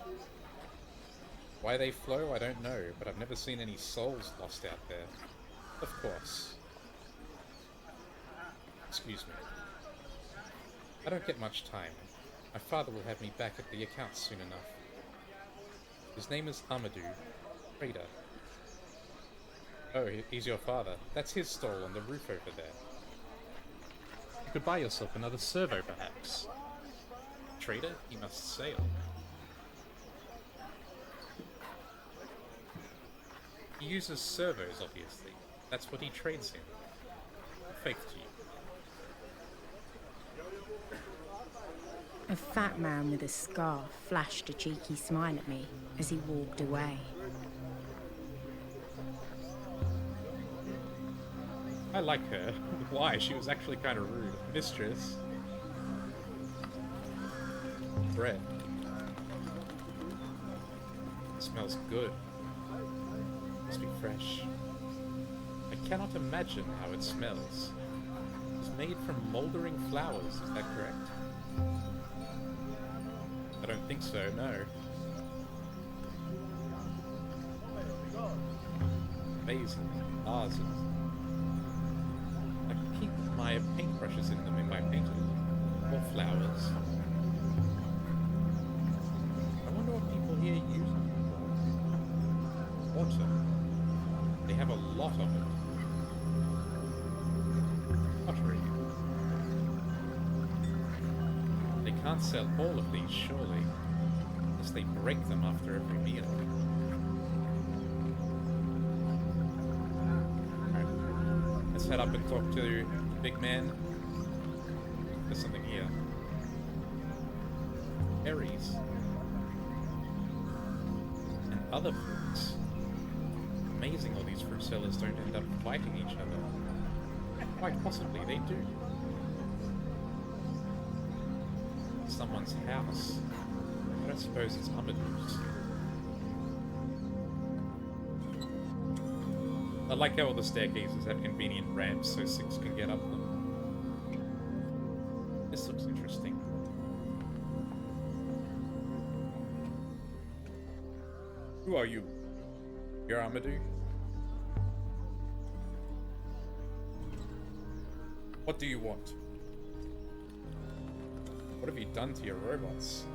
Speaker 1: Why they flow, I don't know, but I've never seen any souls lost out there. Of course. Excuse me. I don't get much time. My father will have me back at the accounts soon enough. His name is Amadou. Trader. Oh, he's your father. That's his stall on the roof over there. You could buy yourself another servo, perhaps. Trader, he must sail. He uses servos, obviously. That's what he trades in. Faith to you.
Speaker 2: A fat man with a scarf flashed a cheeky smile at me as he walked away.
Speaker 1: I like her. Why? She was actually kind of rude. Mistress. bread. It smells good. Must be fresh. I cannot imagine how it smells. It's made from mouldering flowers, is that correct? I don't think so, no. Amazing vases. I can keep my paintbrushes in them if I painted more flowers. I wonder what people here use them for. Water. They have a lot of it. Pottery. They can't sell all of these, surely, unless they break them after every meal. Alright, let's head up and talk to the big man. There's something here. Berries. And other fruits. Amazing all these fruit sellers don't end up fighting each other. Quite possibly they do. Someone's house. I don't suppose it's Amadou's. I like how all the staircases have convenient ramps so Six can get up them. This looks interesting. Who are you? You're Amadou? What do you want? What have you done to your robots?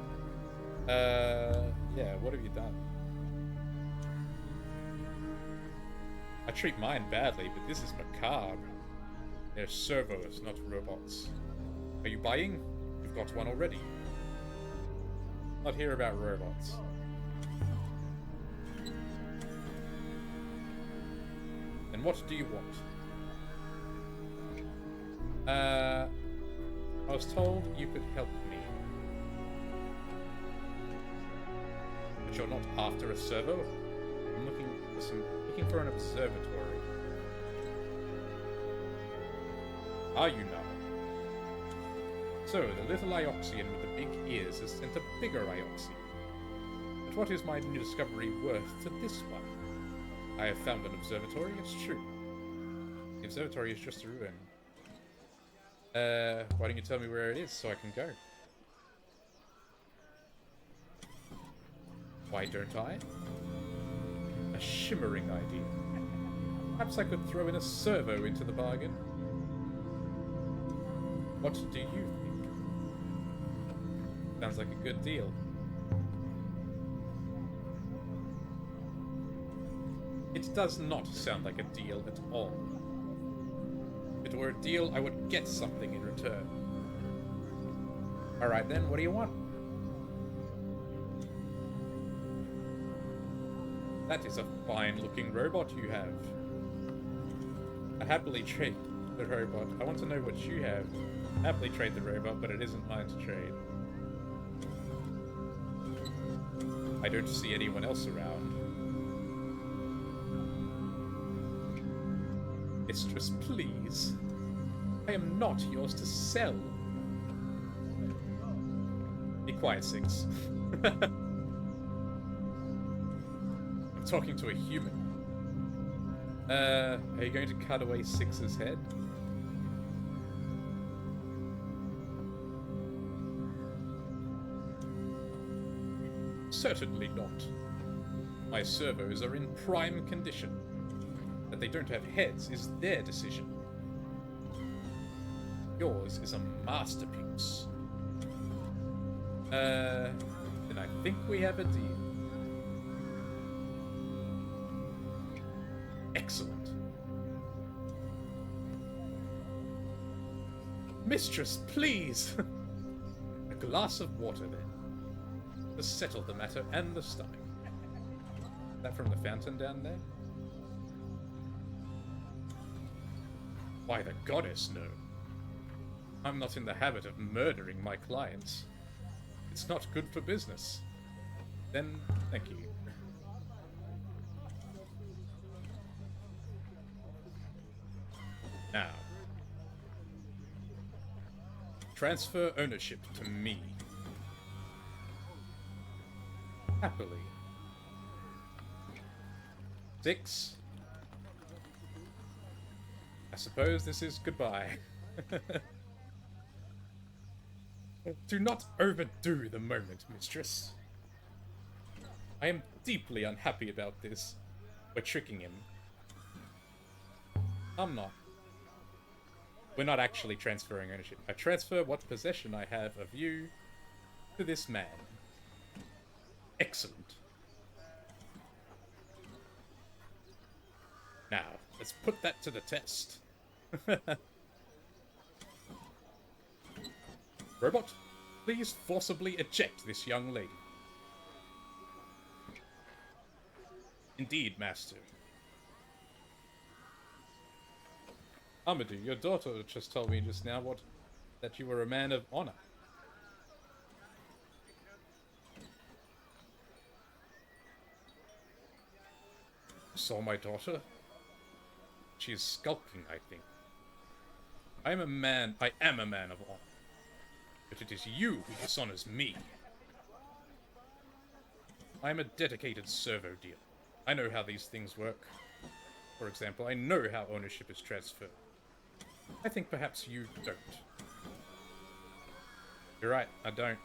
Speaker 1: Yeah, what have you done? I treat mine badly, but this is macabre. They're servos, not robots. Are you buying? You've got one already. Not here about robots. And what do you want? I was told you could help me. But you're not after a servo? I'm looking for an observatory. Are you now? So, the little Ioxian with the big ears has sent a bigger Ioxian. But what is my new discovery worth to this one? I have found an observatory, it's true. The observatory is just a ruin. Why don't you tell me where it is so I can go? Why don't I? A shimmering idea. Perhaps I could throw in a servo into the bargain. What do you think? Sounds like a good deal. It does not sound like a deal at all. If it were a deal, I would get something in return. Alright then, what do you want? That is a fine-looking robot you have. I happily trade the robot. I want to know what you have. Happily trade the robot, but it isn't mine to trade. I don't see anyone else around. Mistress, please. I am not yours to sell. Be quiet, Six. I'm talking to a human. Are you going to cut away Six's head? Certainly not. My servos are in prime condition. That they don't have heads is their decision. Yours is a masterpiece. Then I think we have a deal. Excellent. Mistress, please! A glass of water, then. To settle the matter and the stomach. That from the fountain down there? Why, the goddess, no. I'm not in the habit of murdering my clients. It's not good for business. Then, thank you. Now. Transfer ownership to me. Happily. 6. I suppose this is goodbye. Do not overdo the moment, mistress. I am deeply unhappy about this. We're tricking him. I'm not. We're not actually transferring ownership. I transfer what possession I have of you to this man. Excellent. Now, let's put that to the test. Robot, please forcibly eject this young lady. Indeed, master. Amadou, your daughter just told me just now that you were a man of honor. Saw my daughter? She is skulking, I think. I am a man of honor. But it is you who dishonors me. I am a dedicated servo dealer. I know how these things work. For example, I know how ownership is transferred. I think perhaps you don't. You're right, I don't.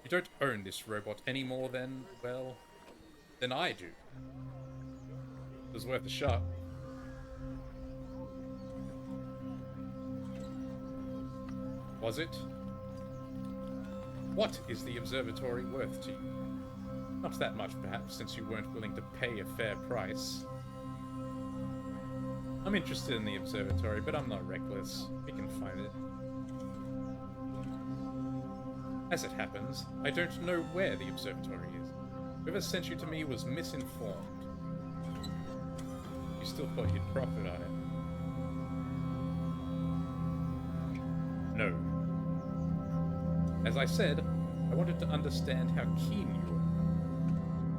Speaker 1: You don't own this robot any more than, well, than I do. It was worth a shot. Was it? What is the observatory worth to you? Not that much, perhaps, since you weren't willing to pay a fair price. I'm interested in the observatory, but I'm not reckless. We can find it. As it happens, I don't know where the observatory is. Whoever sent you to me was misinformed. You still thought you'd profit on it? No. As I said, I wanted to understand how keen you were.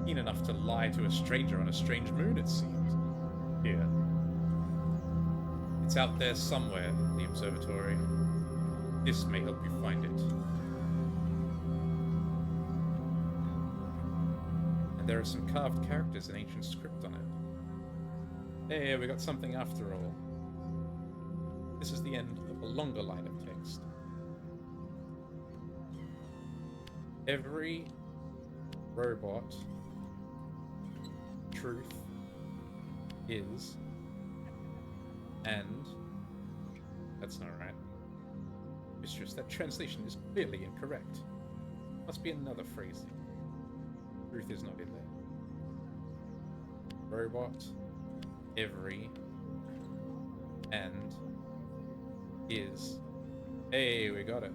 Speaker 1: Keen enough to lie to a stranger on a strange moon, it seems. Here. It's out there somewhere, the observatory. This may help you find it. And there are some carved characters in ancient script on it. Hey, we got something after all. This is the end of a longer line of text. Every robot truth is, and that's not right. Mistress, that translation is clearly incorrect. Must be another phrase. Truth is not in there. Robot, every, and is. Hey, we got it.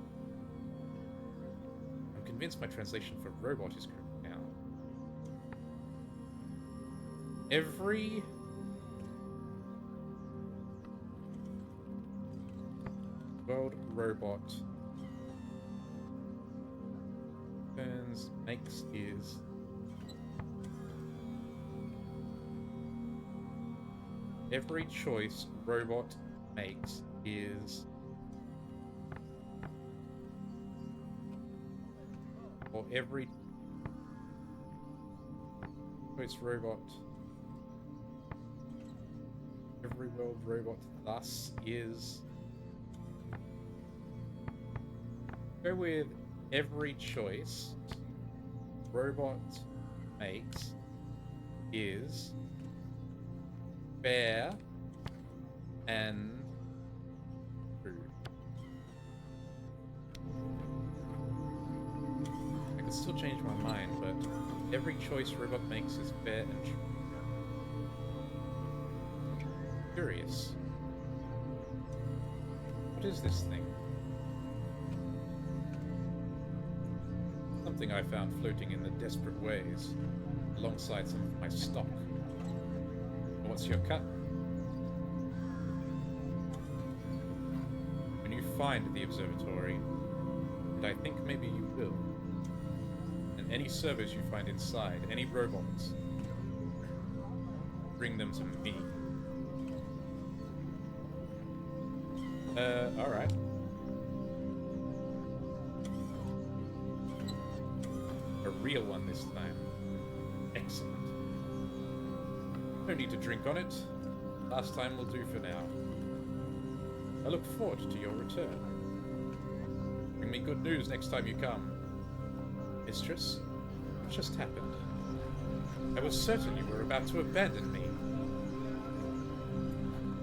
Speaker 1: I'm convinced my translation for robot is correct now. Every world robot turns, makes, is. Every choice robot makes is. Or every choice robot. Every world robot thus is. Go with every choice robot makes is fair and true. I could still change my mind, but every choice robot makes is fair and true. Curious. What is this thing? Something I found floating in the desperate ways, alongside some of my stock. What's your cut? When you find the observatory, and I think maybe you will, and any servers you find inside, any robots, bring them to me. Alright. real one this time. Excellent. No need to drink on it. Last time will do for now. I look forward to your return. Bring me good news next time you come. Mistress, what just happened? I was certain you were about to abandon me.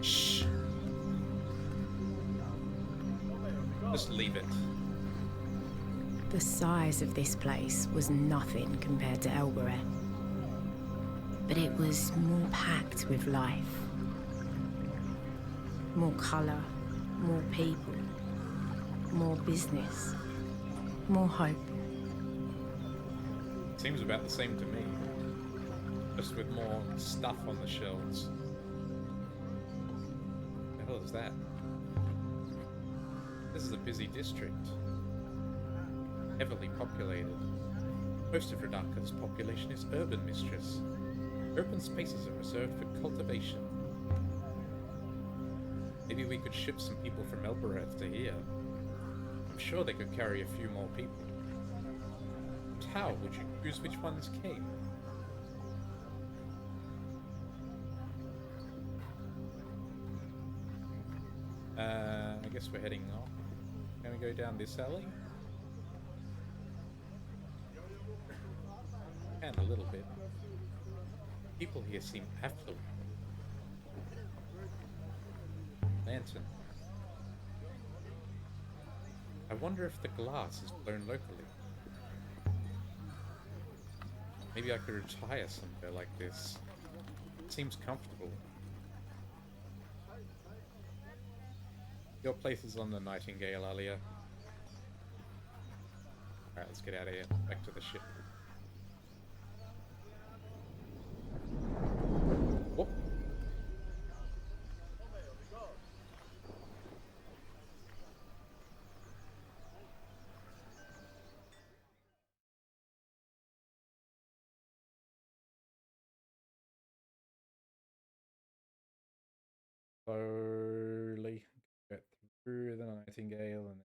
Speaker 1: Shh. Just leave it.
Speaker 2: The size of this place was nothing compared to Elbereth. But it was more packed with life. More colour, more people, more business, more hope.
Speaker 1: Seems about the same to me. Just with more stuff on the shelves. What the hell is that? This is a busy district. Heavily populated. Most of Renaka's population is urban, mistress. Open spaces are reserved for cultivation. Maybe we could ship some people from Elbereth to here. I'm sure they could carry a few more people. But how would you choose which ones came? I guess we're heading off. Can we go down this alley? And a little bit. People here seem affluent. Lantern. I wonder if the glass is blown locally. Maybe I could retire somewhere like this. It seems comfortable. Your place is on the Nightingale, Alia. Alright, let's get out of here. Back to the ship. Whoop. Slowly get through the Nightingale and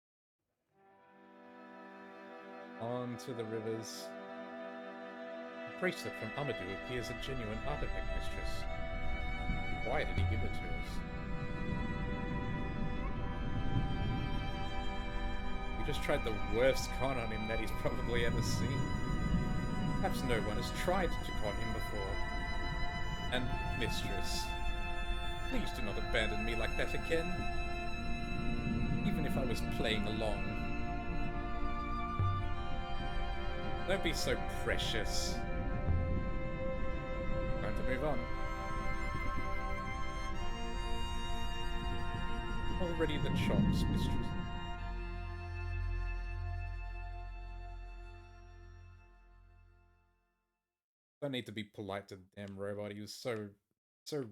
Speaker 1: onto the rivers. The bracelet from Amadou appears a genuine artifact, mistress. Why did he give it to us? We just tried the worst con on him that he's probably ever seen. Perhaps no one has tried to con him before. And, mistress, please do not abandon me like that again. Even if I was playing along. Don't be so precious. Time to move on. Already the chops, mistress. Don't need to be polite to the damn robot. He was so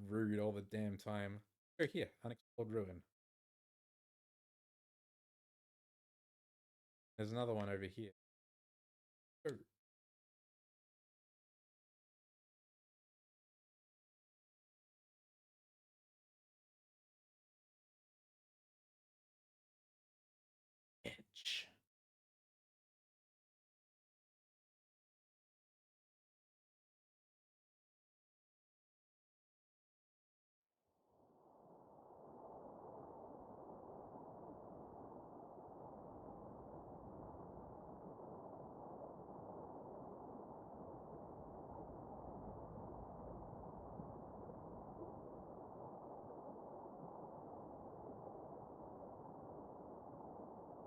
Speaker 1: rude all the damn time. Go here, unexplored ruin. There's another one over here. Oh. Edge.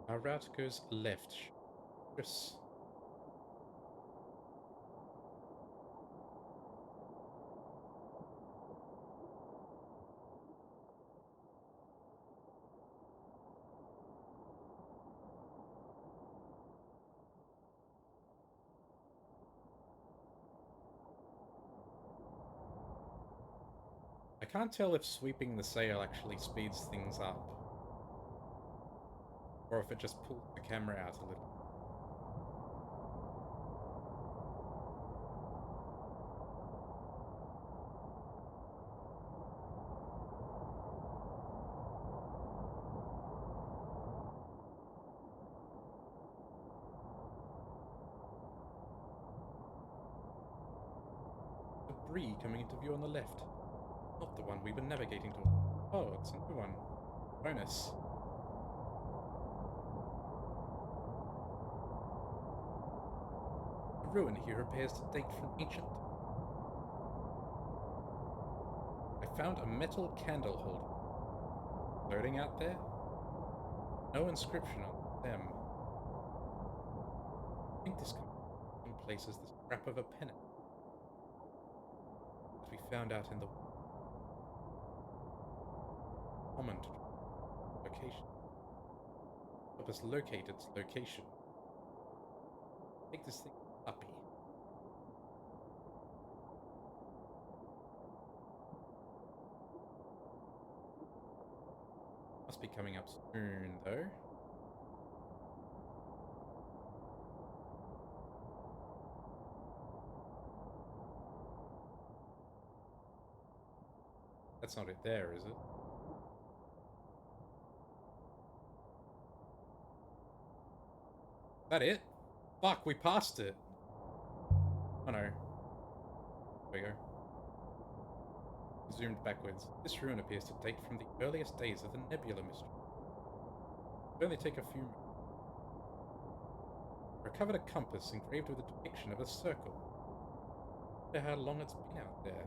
Speaker 1: Our route goes left. Yes. I can't tell if sweeping the sail actually speeds things up. Or if it just pulls the camera out a little. 3 coming into view on the left. Not the one we were navigating to. Oh, it's a new one. Bonus. The ruin here appears to date from ancient. I found a metal candle holder. Floating out there? No inscription on the stem. I think this places the scrap of a pennant that we found out in the common location. Help us locate its location. Take this thing uppy. Must be coming up soon, though. That's not it there, is it? Is that it? Fuck, we passed it. Oh no. There we go. Zoomed backwards. This ruin appears to date from the earliest days of the Nebula Mystery. It'll only take a few minutes. Recovered a compass engraved with a depiction of a circle. I wonder how long it's been out there.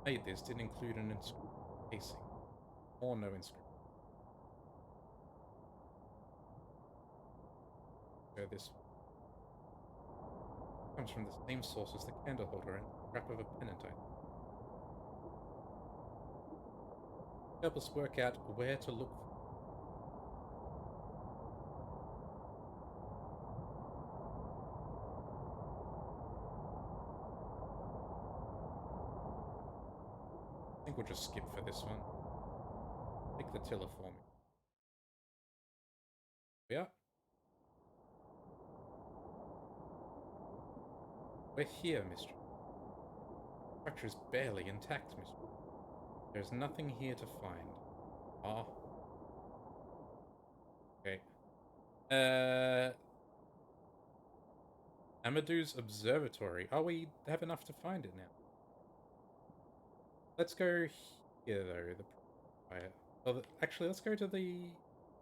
Speaker 1: Made this didn't include an inscription casing. Or no inscription. Go this way. Comes from the same source as the candle holder and scrap of a pennant. Help us work out where to look for. I think we'll just skip for this one. Take the tiller for me. Yeah. We're here, mistress. The structure is barely intact, mistress. There's nothing here to find. Ah. Okay. Amadu's Observatory. Oh, we have enough to find it now. Let's go here, though. Actually, let's go to the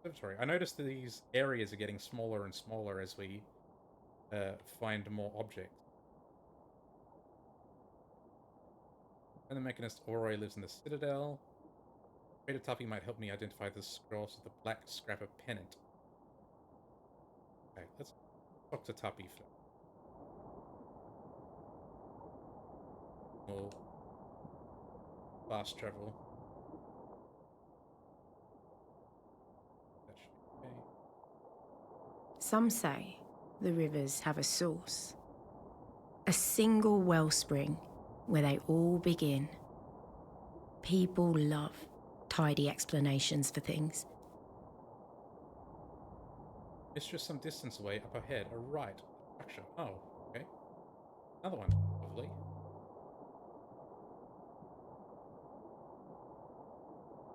Speaker 1: observatory. I noticed that these areas are getting smaller and smaller as we find more objects. And the mechanist Oroi lives in the Citadel. Trader Tuppy might help me identify the scrolls of the black scrap of pennant. Okay, let's talk to Tuppy first. We'll fast travel. That should be okay.
Speaker 2: Some say the rivers have a source, a single wellspring where they all begin. People love tidy explanations for things.
Speaker 1: It's just some distance away up ahead, a right structure. Oh, okay. Another one. Lovely.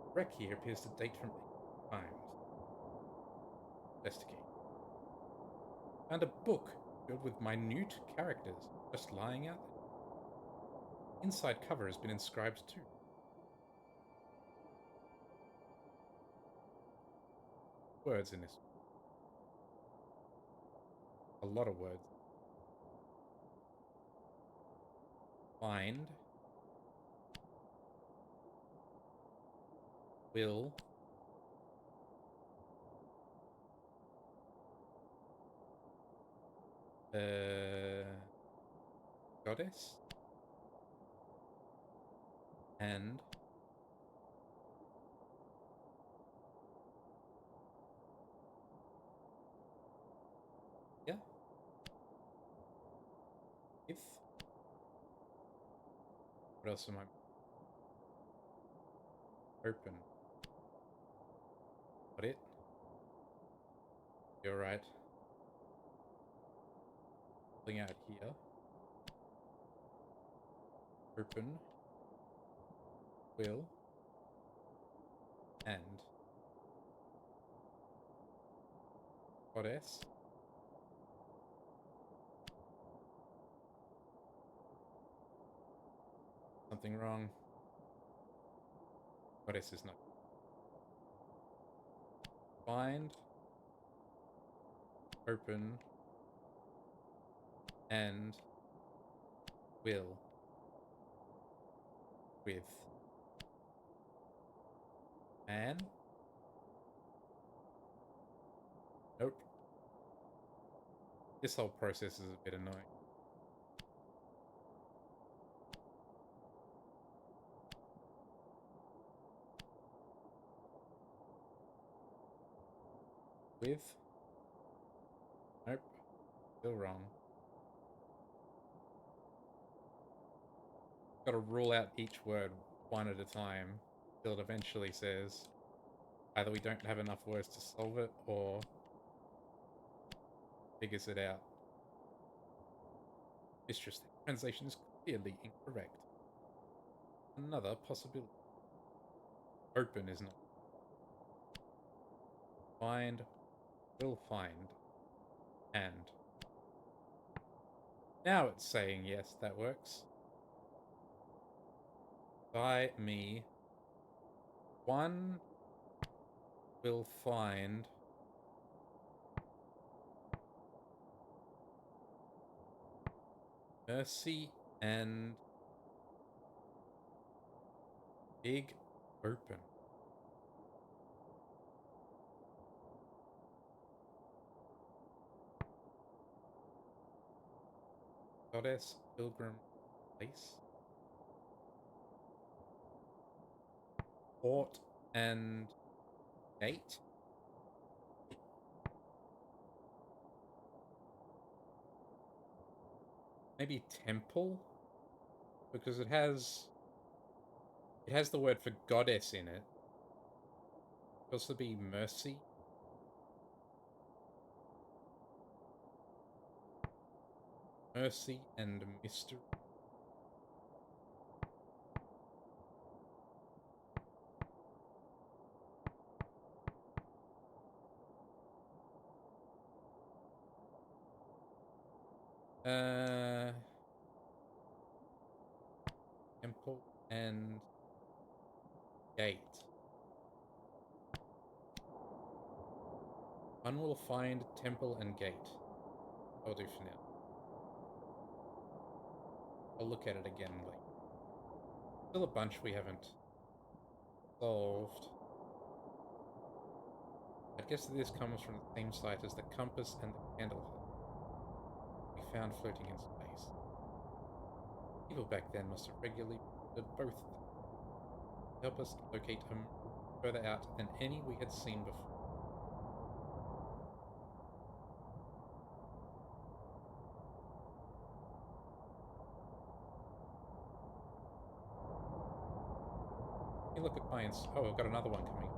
Speaker 1: The wreck here appears to date from ancient times. Investigate. Found a book filled with minute characters just lying out there. Inside cover has been inscribed too. Words in this. A lot of words. Find. Will. Goddess. And yeah. If what else am I open? Got it? You're right. Something out here. Open. Will. And goddess. something wrong. What else is not? Find, open, and will with man. Nope. This whole process is a bit annoying. With. Nope. Still wrong. Got to rule out each word one at a time till it eventually says either we don't have enough words to solve it or figures it out. Mistress, the translation is clearly incorrect. Another possibility. Open is not. Find, will find, and. Now it's saying yes, that works. By me. One will find Mercy and Big Open. Goddess Pilgrim Place. Port and Gate. Maybe temple? Because it has the word for goddess in it. Could also be mercy. Mercy and mystery. Temple and gate. One will find temple and gate. I'll do for now. I'll look at it again later. Still a bunch we haven't solved. I guess this comes from the same site as the compass and the candle we found floating in space. People back then must have regularly did both of them to help us locate them further out than any we had seen before. Let me look at mine. Oh, I've got another one coming.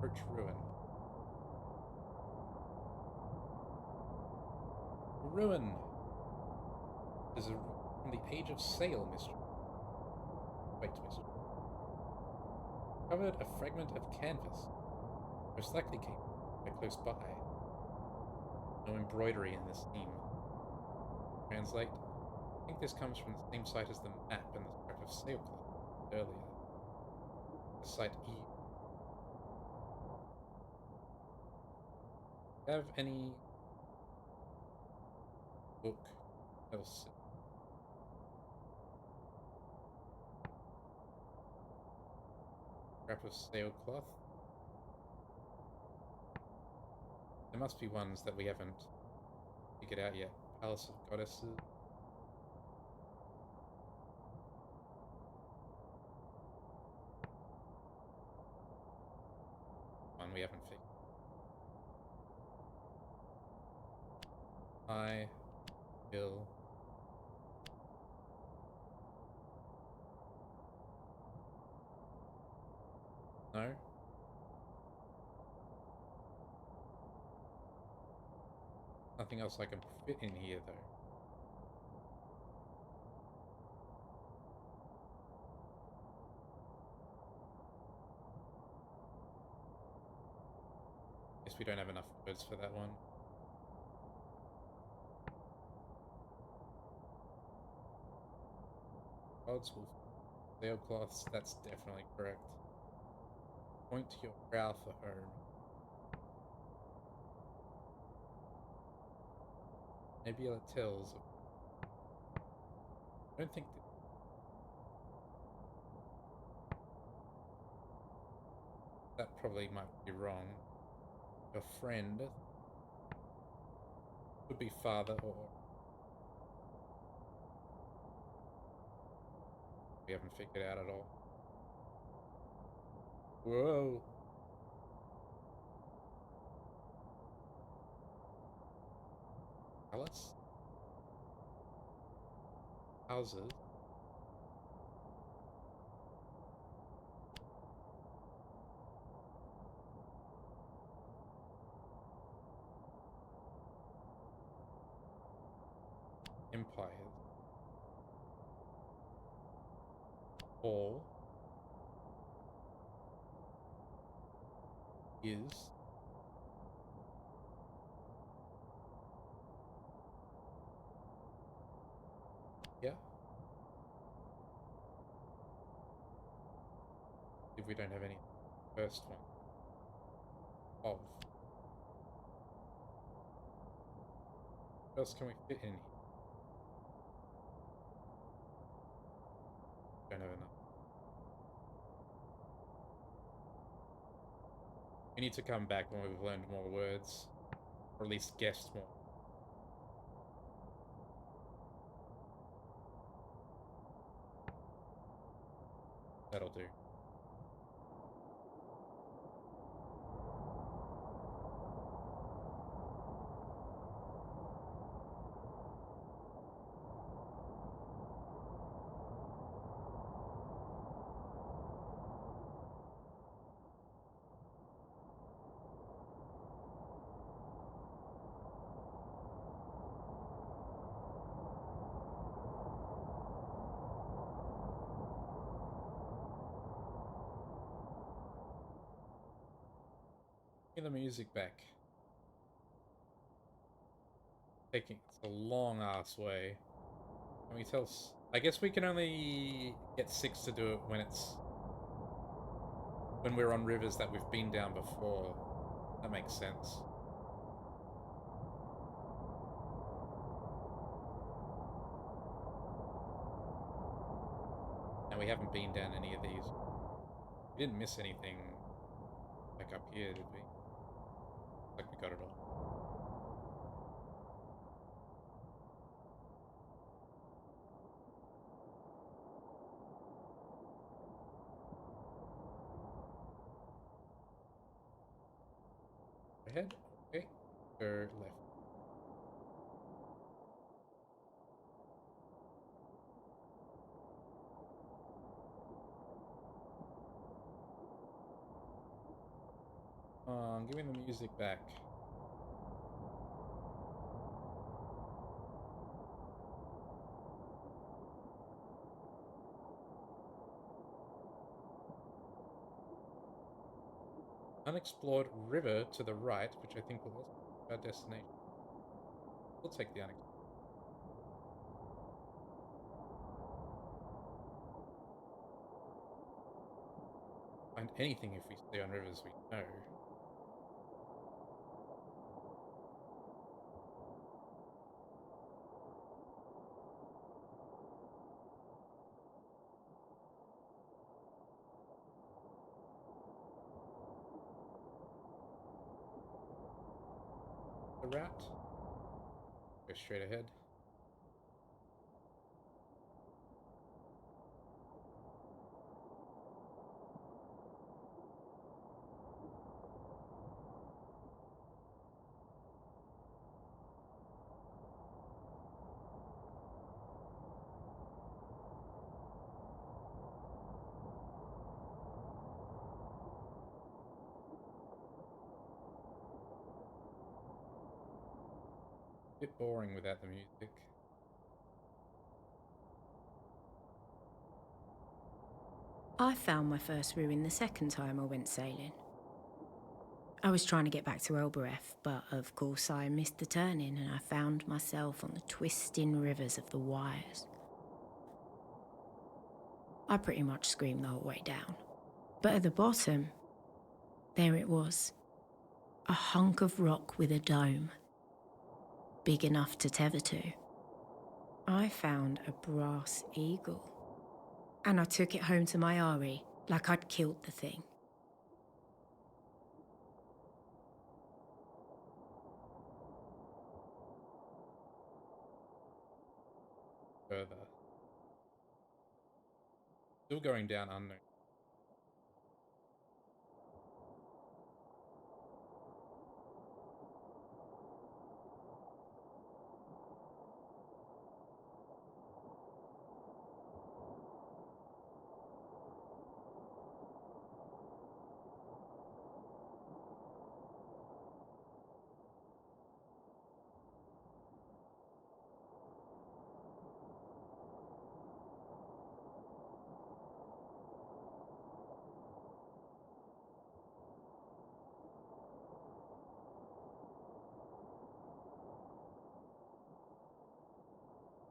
Speaker 1: Birch Ruin. Ruin is from the Age of Sail, mister. Wait, mister. Covered a fragment of canvas. Most likely came from close by. No embroidery in this theme. Translate. I think this comes from the same site as the map and the scrap of sailcloth earlier. The site E. Do you have any book else? Scrap of sailcloth. There must be ones that we haven't figured out yet. Palace of Goddesses. One we haven't figured. I will no. Nothing else I can fit in here though. Guess we don't have enough words for that one. Odds will sailcloths, that's definitely correct. Point to your prow for home. Nebula tells. I don't think that probably might be wrong. Your friend could be father or we haven't figured out at all. Whoa. Palace? Houses? Empires? All is yeah. If we don't have any first one of. What else can we fit in here? Don't have enough. We need to come back when we've learned more words, or at least guessed more. That'll do. Give the music back. It's a long ass way. Can we tell? I guess we can only get 6 to do it when we're on rivers that we've been down before. That makes sense. And we haven't been down any of these. We didn't miss anything like up here, did we? Like we got it all. Ahead. Okay. Go left. Give me the music back. Unexplored river to the right, which I think will also be our destination. We'll take the unexplored. Find anything if we stay on rivers we know. The route. Go straight ahead. Bit boring without the music.
Speaker 2: I found my first ruin the second time I went sailing. I was trying to get back to Elbereth, but of course I missed the turning and I found myself on the twisting rivers of the Wires. I pretty much screamed the whole way down. But at the bottom, there it was. A hunk of rock with a dome. Big enough to tether to. I found a brass eagle. And I took it home to my Ari like I'd killed the thing.
Speaker 1: Further. Still going down unknown.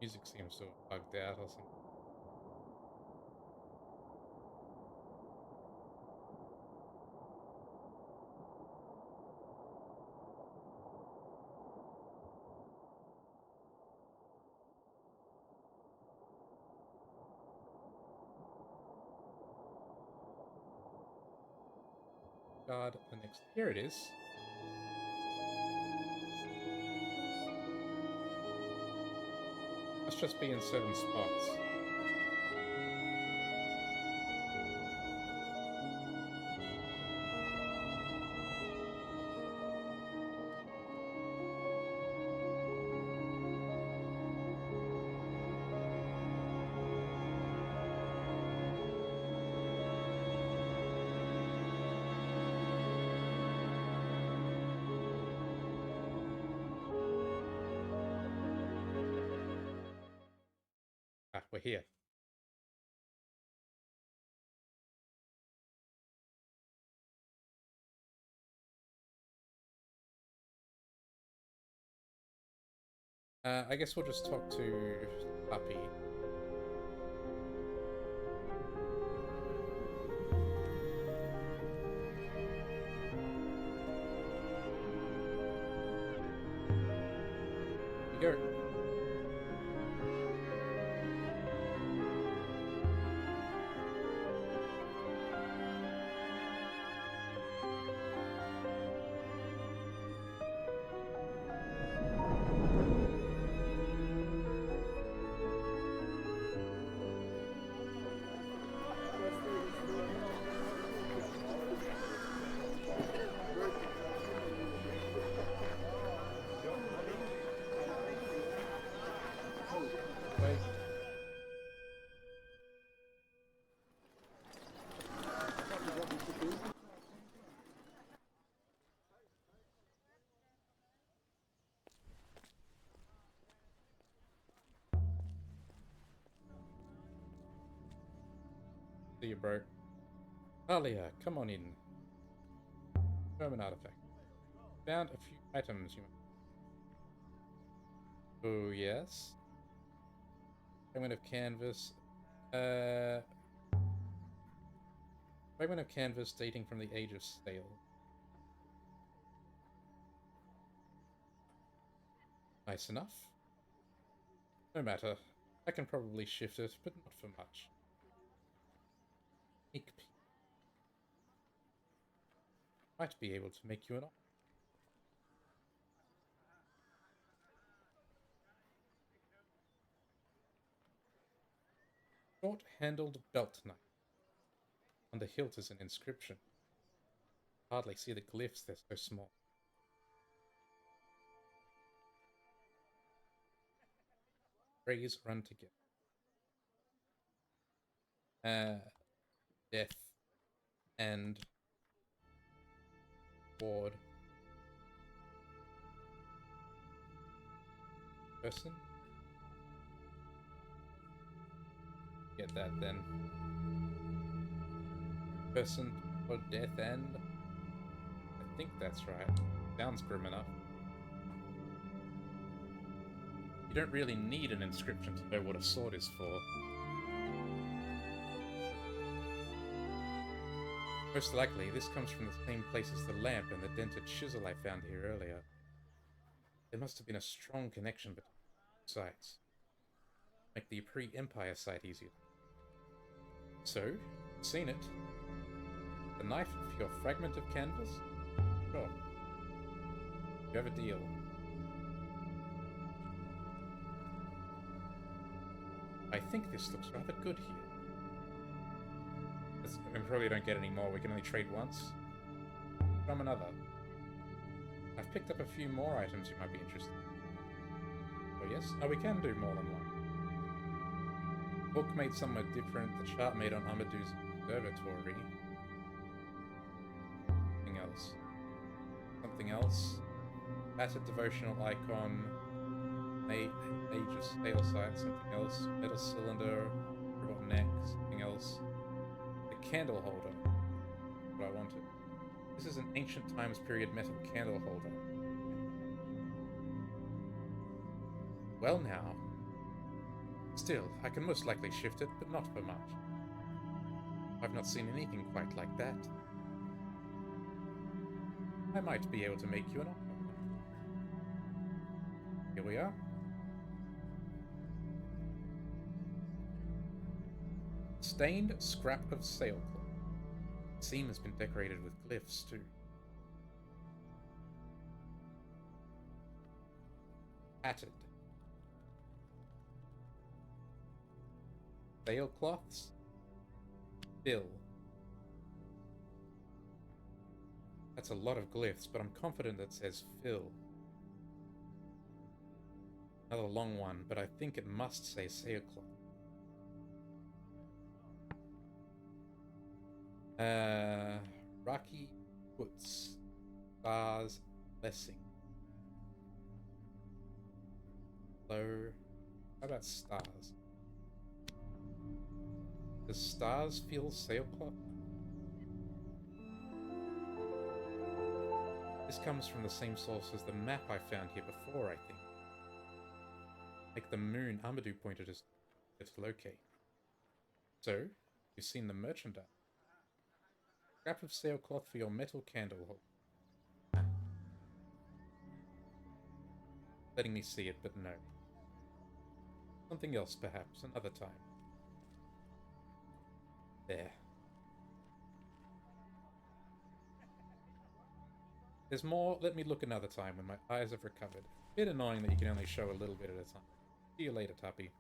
Speaker 1: Music seems to have bugged out or something. God, the next. Here it is. Must just be in certain spots. Ah, we're here. I guess we'll just talk to Puppy. You go. Wait. See you, bro. Alia, come on in. Confirm an artifact. Found a few items you. Oh, yes. Fragment of canvas. Fragment of canvas dating from the Age of Sail. Nice enough. No matter. I can probably shift it, but not for much. Sneak peek. Might be able to make you an offer. Short-handled belt knife. On the hilt is an inscription. Hardly see the glyphs, they're so small. Phrase run together. Death and ward. Person. Get that then. Person for death and. I think that's right. Sounds grim enough. You don't really need an inscription to know what a sword is for. Most likely, this comes from the same place as the lamp and the dented chisel I found here earlier. There must have been a strong connection between the sites. Make the pre-Empire site easier. So, seen it. The knife for your fragment of canvas? Sure. You have a deal. I think this looks rather good here. We probably don't get any more. We can only trade once. From another. I've picked up a few more items you might be interested in. Oh yes? Oh, we can do more than one. Book made somewhere different. The chart made on Amadou's observatory. Something else. Something else. Battered devotional icon. Age of Stale Site. Something else. Metal cylinder. Robot neck. Something else. A candle holder. What I wanted. This is an ancient times period metal candle holder. Well now. Still, I can most likely shift it, but not for much. I've not seen anything quite like that. I might be able to make you an offer. Here we are. Stained scrap of sailcloth. The seam has been decorated with glyphs, too. Hatted. Sailcloths. Bill. That's a lot of glyphs, but I'm confident that says Phil. Another long one, but I think it must say sailcloth. Rocky Puts. Stars Blessing. Hello. How about stars? Does stars feel sailcloth? This comes from the same source as the map I found here before, I think. Like the moon Amadou pointed us to locate. So, you've seen the merchandise. Scrap of sailcloth for your metal candle holder. Letting me see it, but no. Something else, perhaps, another time. There. There's more. Let me look another time when my eyes have recovered. Bit annoying that you can only show a little bit at a time. See you later, Tuppy.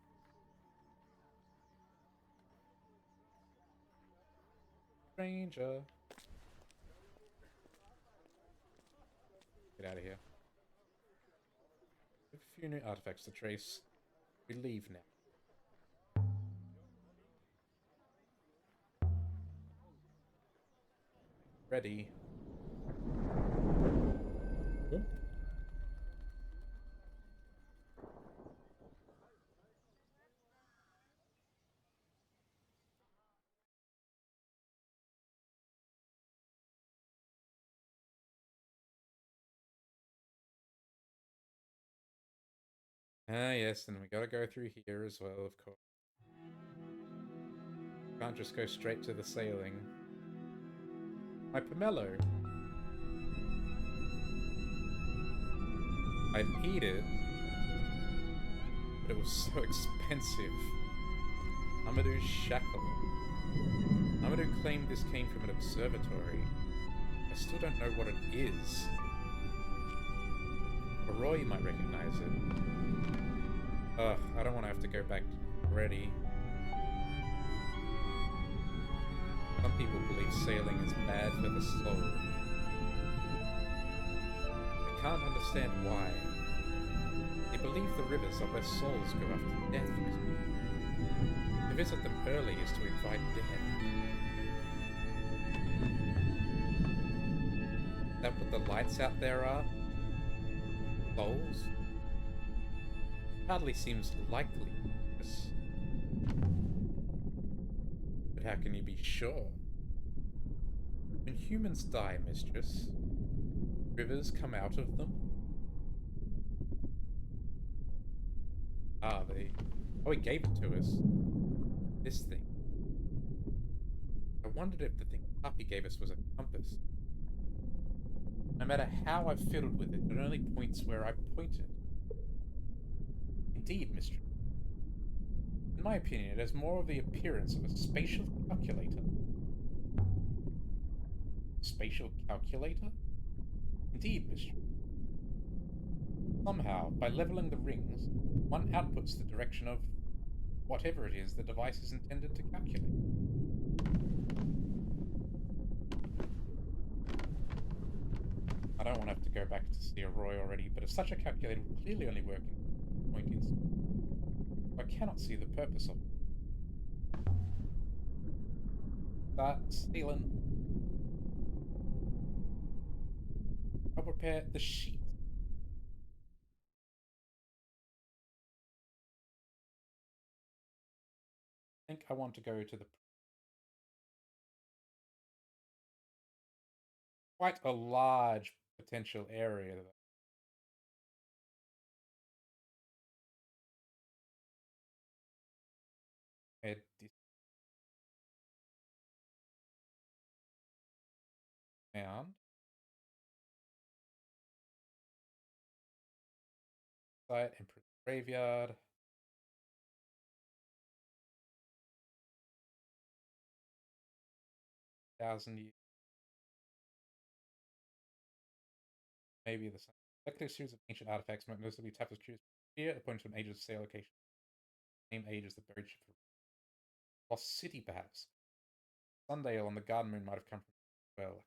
Speaker 1: Stranger. Get out of here. A few new artifacts to trace. We leave now. Ready. Oh. Ah, yes, and we gotta go through here as well, of course. Can't just go straight to the sailing. My pomelo. I'd eat it, but it was so expensive. Amadou's shackle. Amadou claimed this came from an observatory. I still don't know what it is. Roy might recognize it. Ugh, I don't want to have to go back already. Some people believe sailing is bad for the soul. I can't understand why. They believe the rivers are where souls go after death. To visit them early is to invite death. Is that what the lights out there are? Souls? Hardly seems likely. But how can you be sure? When humans die, mistress, rivers come out of them? Ah, oh, he gave it to us. This thing. I wondered if the thing puppy gave us was a compass. No matter how I've fiddled with it, it only points where I pointed. Indeed, Mr. In my opinion, it has more of the appearance of a spatial calculator. Spatial calculator? Indeed, Mr. Somehow, by leveling the rings, one outputs the direction of whatever it is the device is intended to calculate. I don't want to have to go back to see a Roy already, but if such a calculator would clearly only work in point instance, I cannot see the purpose of it. Start stealing. I'll prepare the sheet. I think I want to go to the quite a large potential area. Head down. Site, Emperor's Graveyard. Thousand years. Maybe the same. Collective series of ancient artifacts, most notably tapestries here, appointed to an age of sale location. Same age as the buried ship. Lost City, perhaps. Sundale on the Garden Moon might have come from well.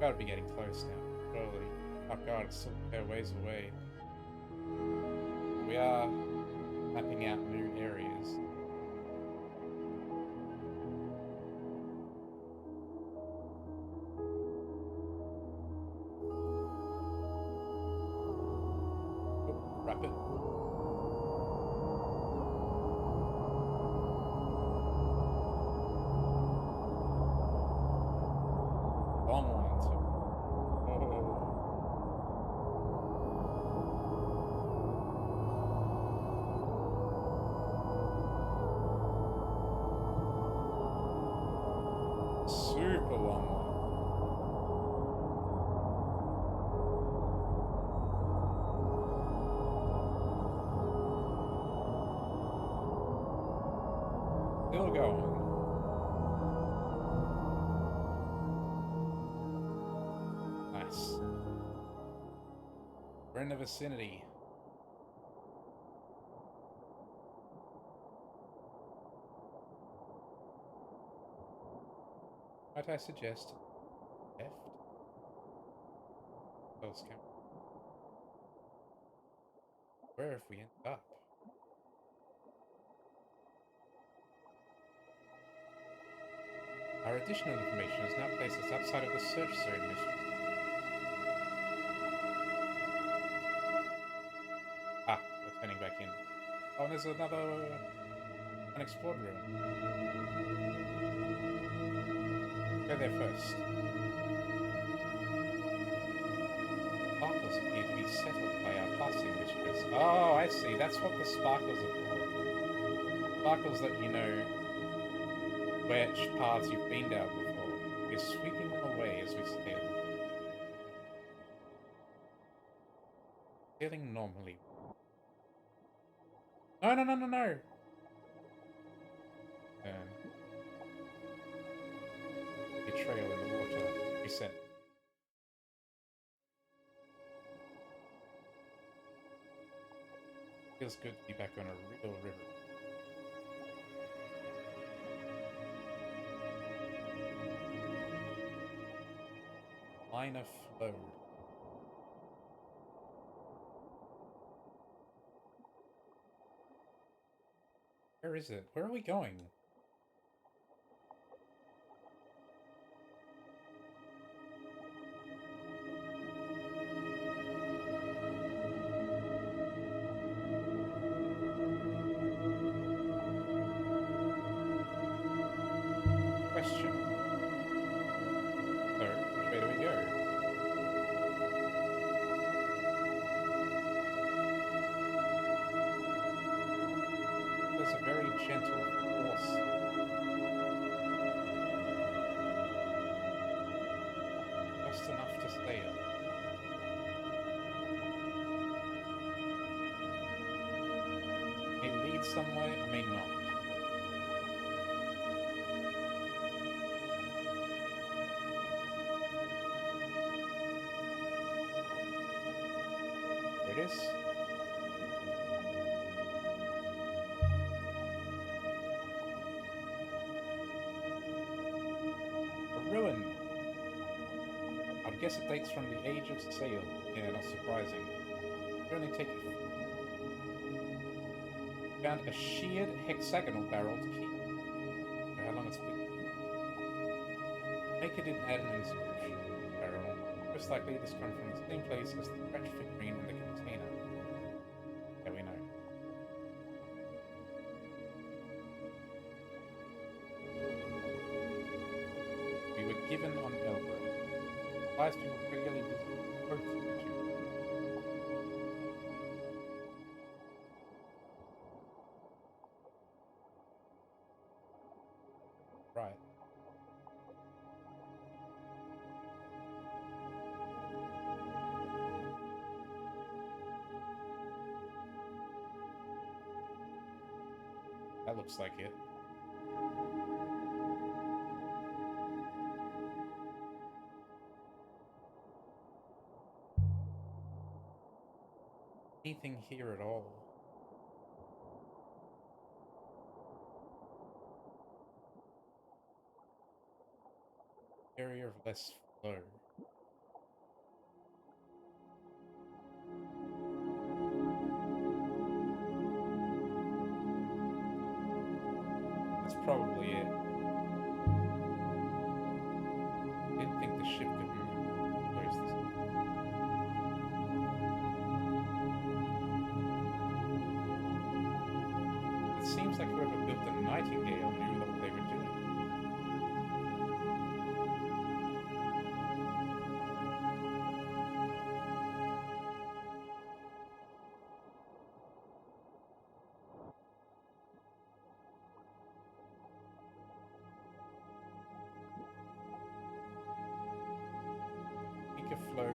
Speaker 1: Gotta be getting close now, surely. Oh god, it's still a fair ways away. We are mapping out new areas. Oh, rapid. Long one, too. Oh. Super long one. Still going. Nice. We're in the vicinity. Might I suggest left? Else can where if we end up? Our additional information has now placed us outside of the search zone mission. Ah, we're turning back in. Oh, and there's another unexplored room. Go there first. Sparkles appear to be settled by our passing visitors. Oh, I see. That's what the sparkles are for. Sparkles let you know which paths you've been down before. We're sweeping them away as we sail. Sailing normally. No, no, no, no, no! A trail in the water. Reset. Feels good to be back on a real river. Line of flow. Where is it? Where are we going? Question. So, which way do we go? There's a very gentle force. Just enough to sail. May lead somewhere, it may not. There it is. A ruin. I'd guess it dates from the age of sail. Yeah, not surprising. We only take found a sheared hexagonal barreled key. For how long it's been. Maker didn't add an inscription to the barrel. Most likely this comes from the same place as the scratch figurine in the container. Yeah, we know. We were given on Elbra. Supplies people regularly visit both of the two. Right. That looks like it. Anything here at all? Area of less flow. probably it. Didn't think the ship could move. Where is this? It seems like whoever built the Nightingale knew what they were doing. Think a flow.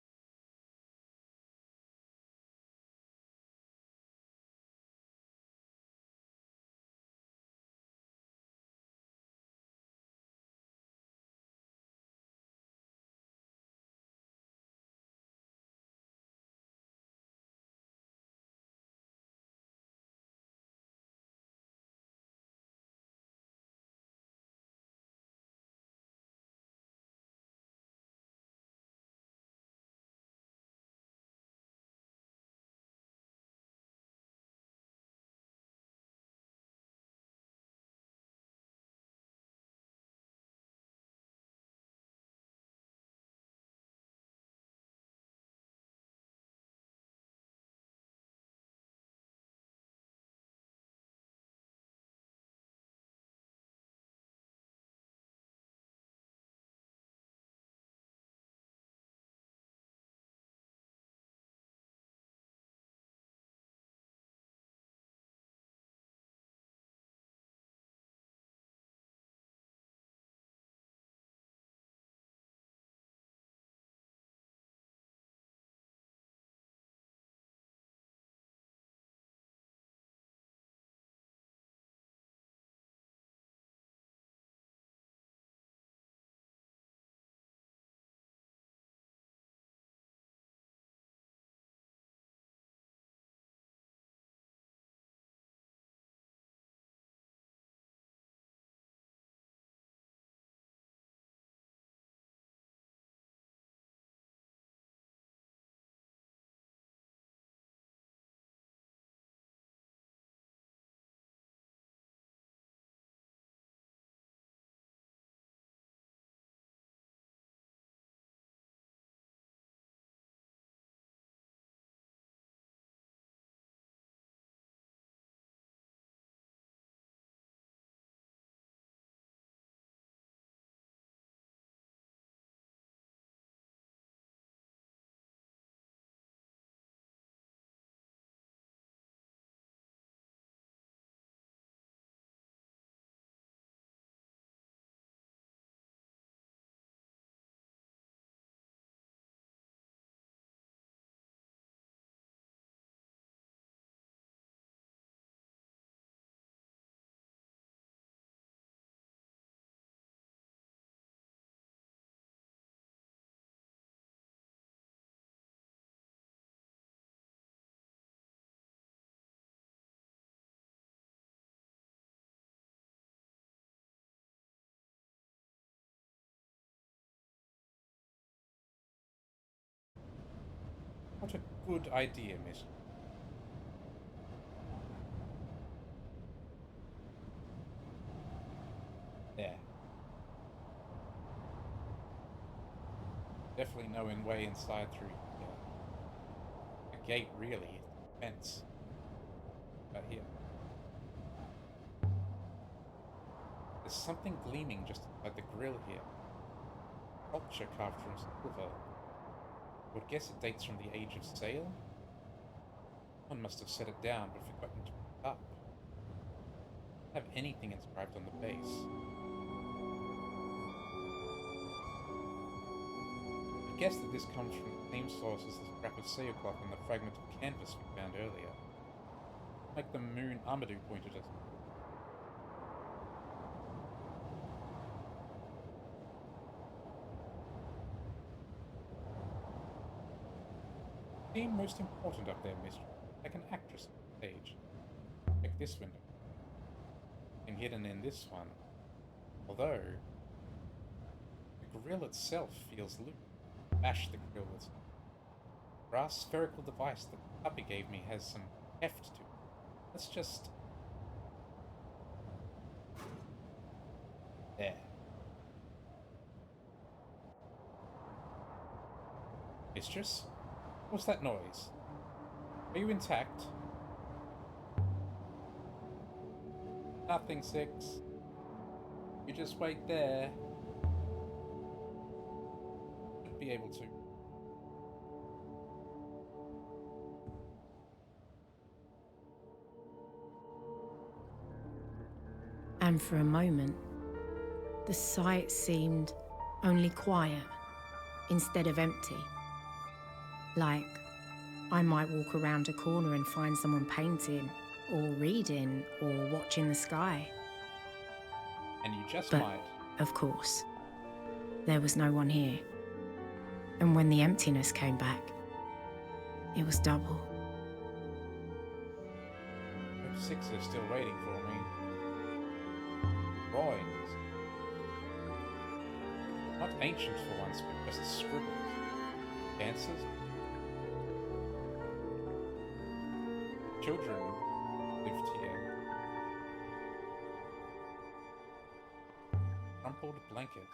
Speaker 1: What a good idea, miss. There. Definitely no way inside through here. A gate, really. It's a fence. Right here. There's something gleaming just inside the grill here. Sculpture carved from silver. I would guess it dates from the age of sail. Someone must have set it down but forgotten to put it up. Don't have anything inscribed on the base. I guess that this comes from the same source as the scrap of sailcloth and the fragment of canvas we found earlier. Like the moon Amadou pointed us. Seem most important up there, mistress. Like an actress on stage. Like this window. And hidden in this one. Although the grill itself feels loose. Bash the grill with the brass spherical device that the puppy gave me has some heft to it. Let's just... There. Mistress? What's that noise? Are you intact? Nothing, Six. You just wait there. Should be able to.
Speaker 2: And for a moment, the sight seemed only quiet instead of empty. Like I might walk around a corner and find someone painting, or reading, or watching the sky.
Speaker 1: And you just
Speaker 2: But,
Speaker 1: might.
Speaker 2: of course, there was no one here. And when the emptiness came back, it was double.
Speaker 1: Hope Six is still waiting for me. Drawings. Not ancient for once, but just scribbles. Dances. Children lived here. Crumpled blanket.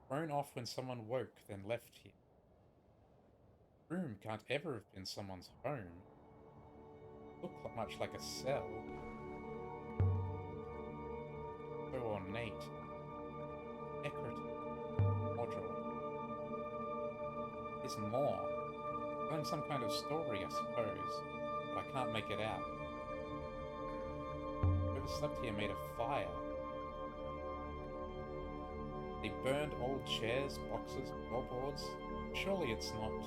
Speaker 1: Thrown off when someone woke, then left here. Room can't ever have been someone's home. Look much like a cell. So ornate. Decorative. Module. There's more. Telling some kind of story, I suppose, but I can't make it out. Whoever slept here made a fire. They burned old chairs, boxes, floorboards. Surely it's not.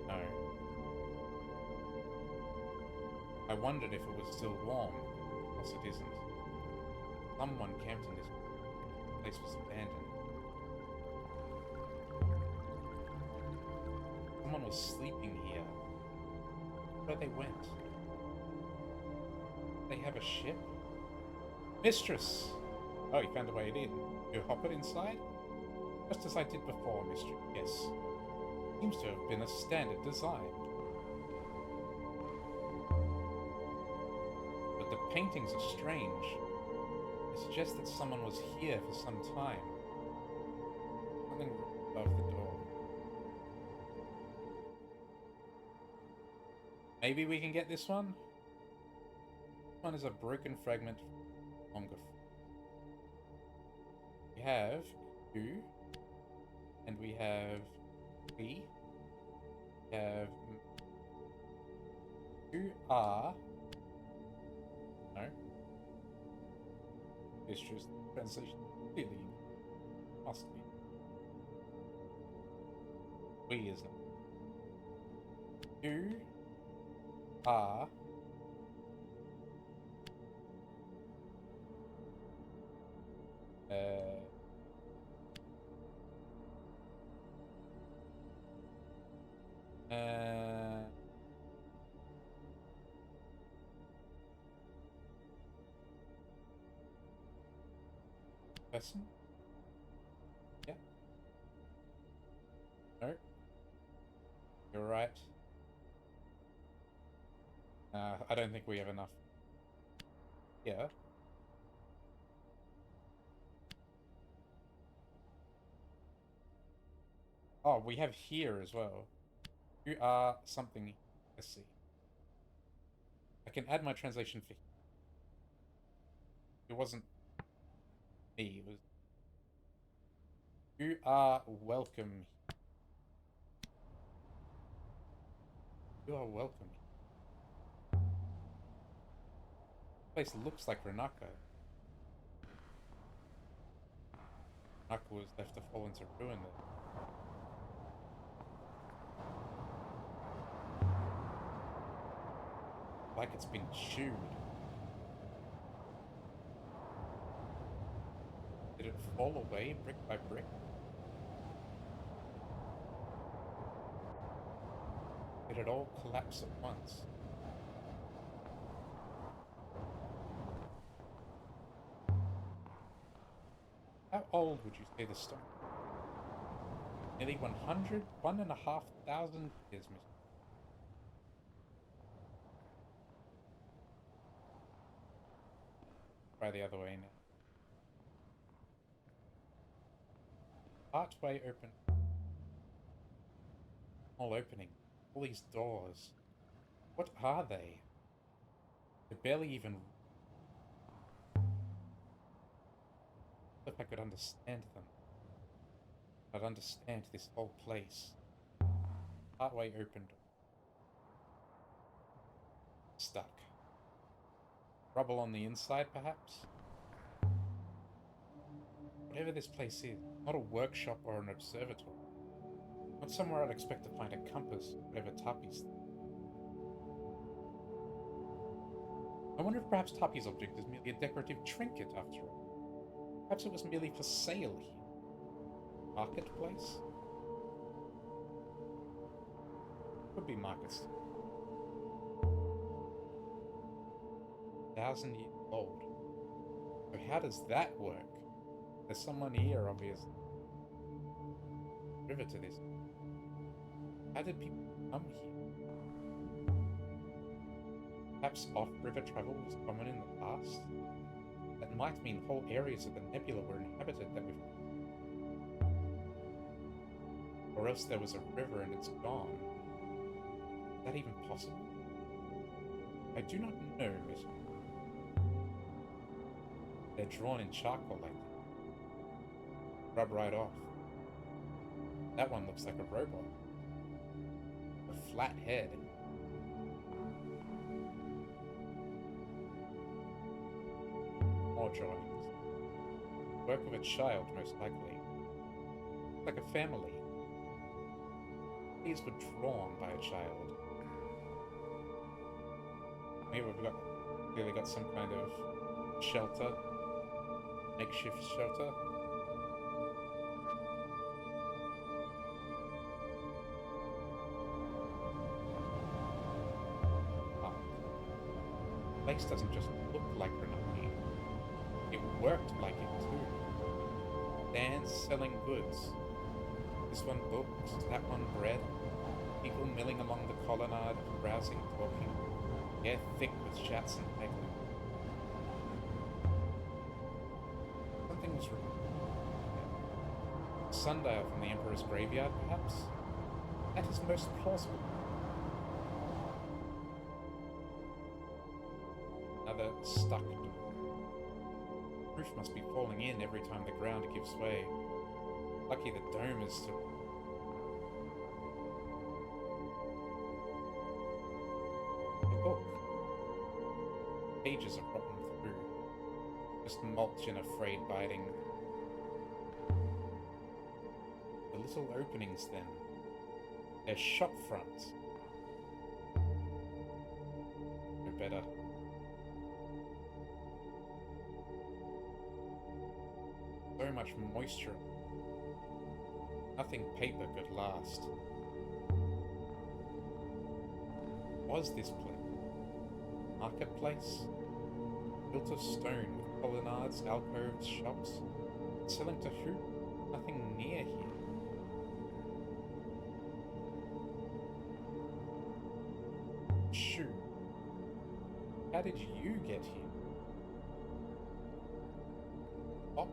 Speaker 1: No. I wondered if it was still warm. Of course it isn't. Someone camped in this place was abandoned. Someone was sleeping here. Where they went? They have a ship? Mistress! Oh, you found a way in. You hop it inside? Just as I did before, mistress. Yes. Seems to have been a standard design. But the paintings are strange. They suggest that someone was here for some time. Something above the door. Maybe we can get this one? This one is a broken fragment longer. We have Q, and we have P. We have Q R. No. It's just translation. Clearly, must be. We is not. Q R. Person? Yeah. No. You're right. I don't think we have enough. Yeah. Oh, we have here as well. You are something. Let's see. I can add my translation for. It wasn't me. It was. You are welcome. You are welcome. This place looks like Renaka. Renaka was left to fall into ruin there. Like it's been chewed. Did it fall away brick by brick? Did it all collapse at once? How old would you say the stone? Nearly 1,500 years, miss. Try the other way now. Archway open. All opening. All these doors. What are they? They're barely even... If I could understand them. I'd understand this whole place. Archway opened. Stuck. Rubble on the inside, perhaps? Whatever this place is, not a workshop or an observatory. Not somewhere I'd expect to find a compass, whatever Tapi's. I wonder if perhaps Tapi's object is merely a decorative trinket after all. Perhaps it was merely for sale here. Marketplace? Could be markets. 1,000 years old. So how does that work? There's someone here, obviously. River to this. How did people come here? Perhaps off-river travel was common in the past? That might mean whole areas of the nebula were inhabited that we've... Or else there was a river and it's gone. Is that even possible? I do not know, Miss. They're drawn in charcoal like that. Rub right off. That one looks like a robot. A flat head. More drawings. Work of a child, most likely. Like a family. These were drawn by a child. Here we've clearly got some kind of shelter. Makeshift shelter. The place doesn't just look like Renaki. It worked like it too. Stands selling goods. This one books, that one bread. People milling along the colonnade, browsing, talking. Air thick with shouts and haggling. Something was wrong. A sundial from the Emperor's graveyard, perhaps? That is most plausible. Another stuck door. Roof must be falling in every time the ground gives way. Lucky the dome is still... A book. Pages are rotten through. Just mulch and afraid biting. The little openings then. They're shop fronts. No better. So much moisture. Nothing paper could last. Was this place? Marketplace? Built of stone with colonnades, alcoves, shops. Selling to who? Nothing near here. Shoo. How did you get here? Op?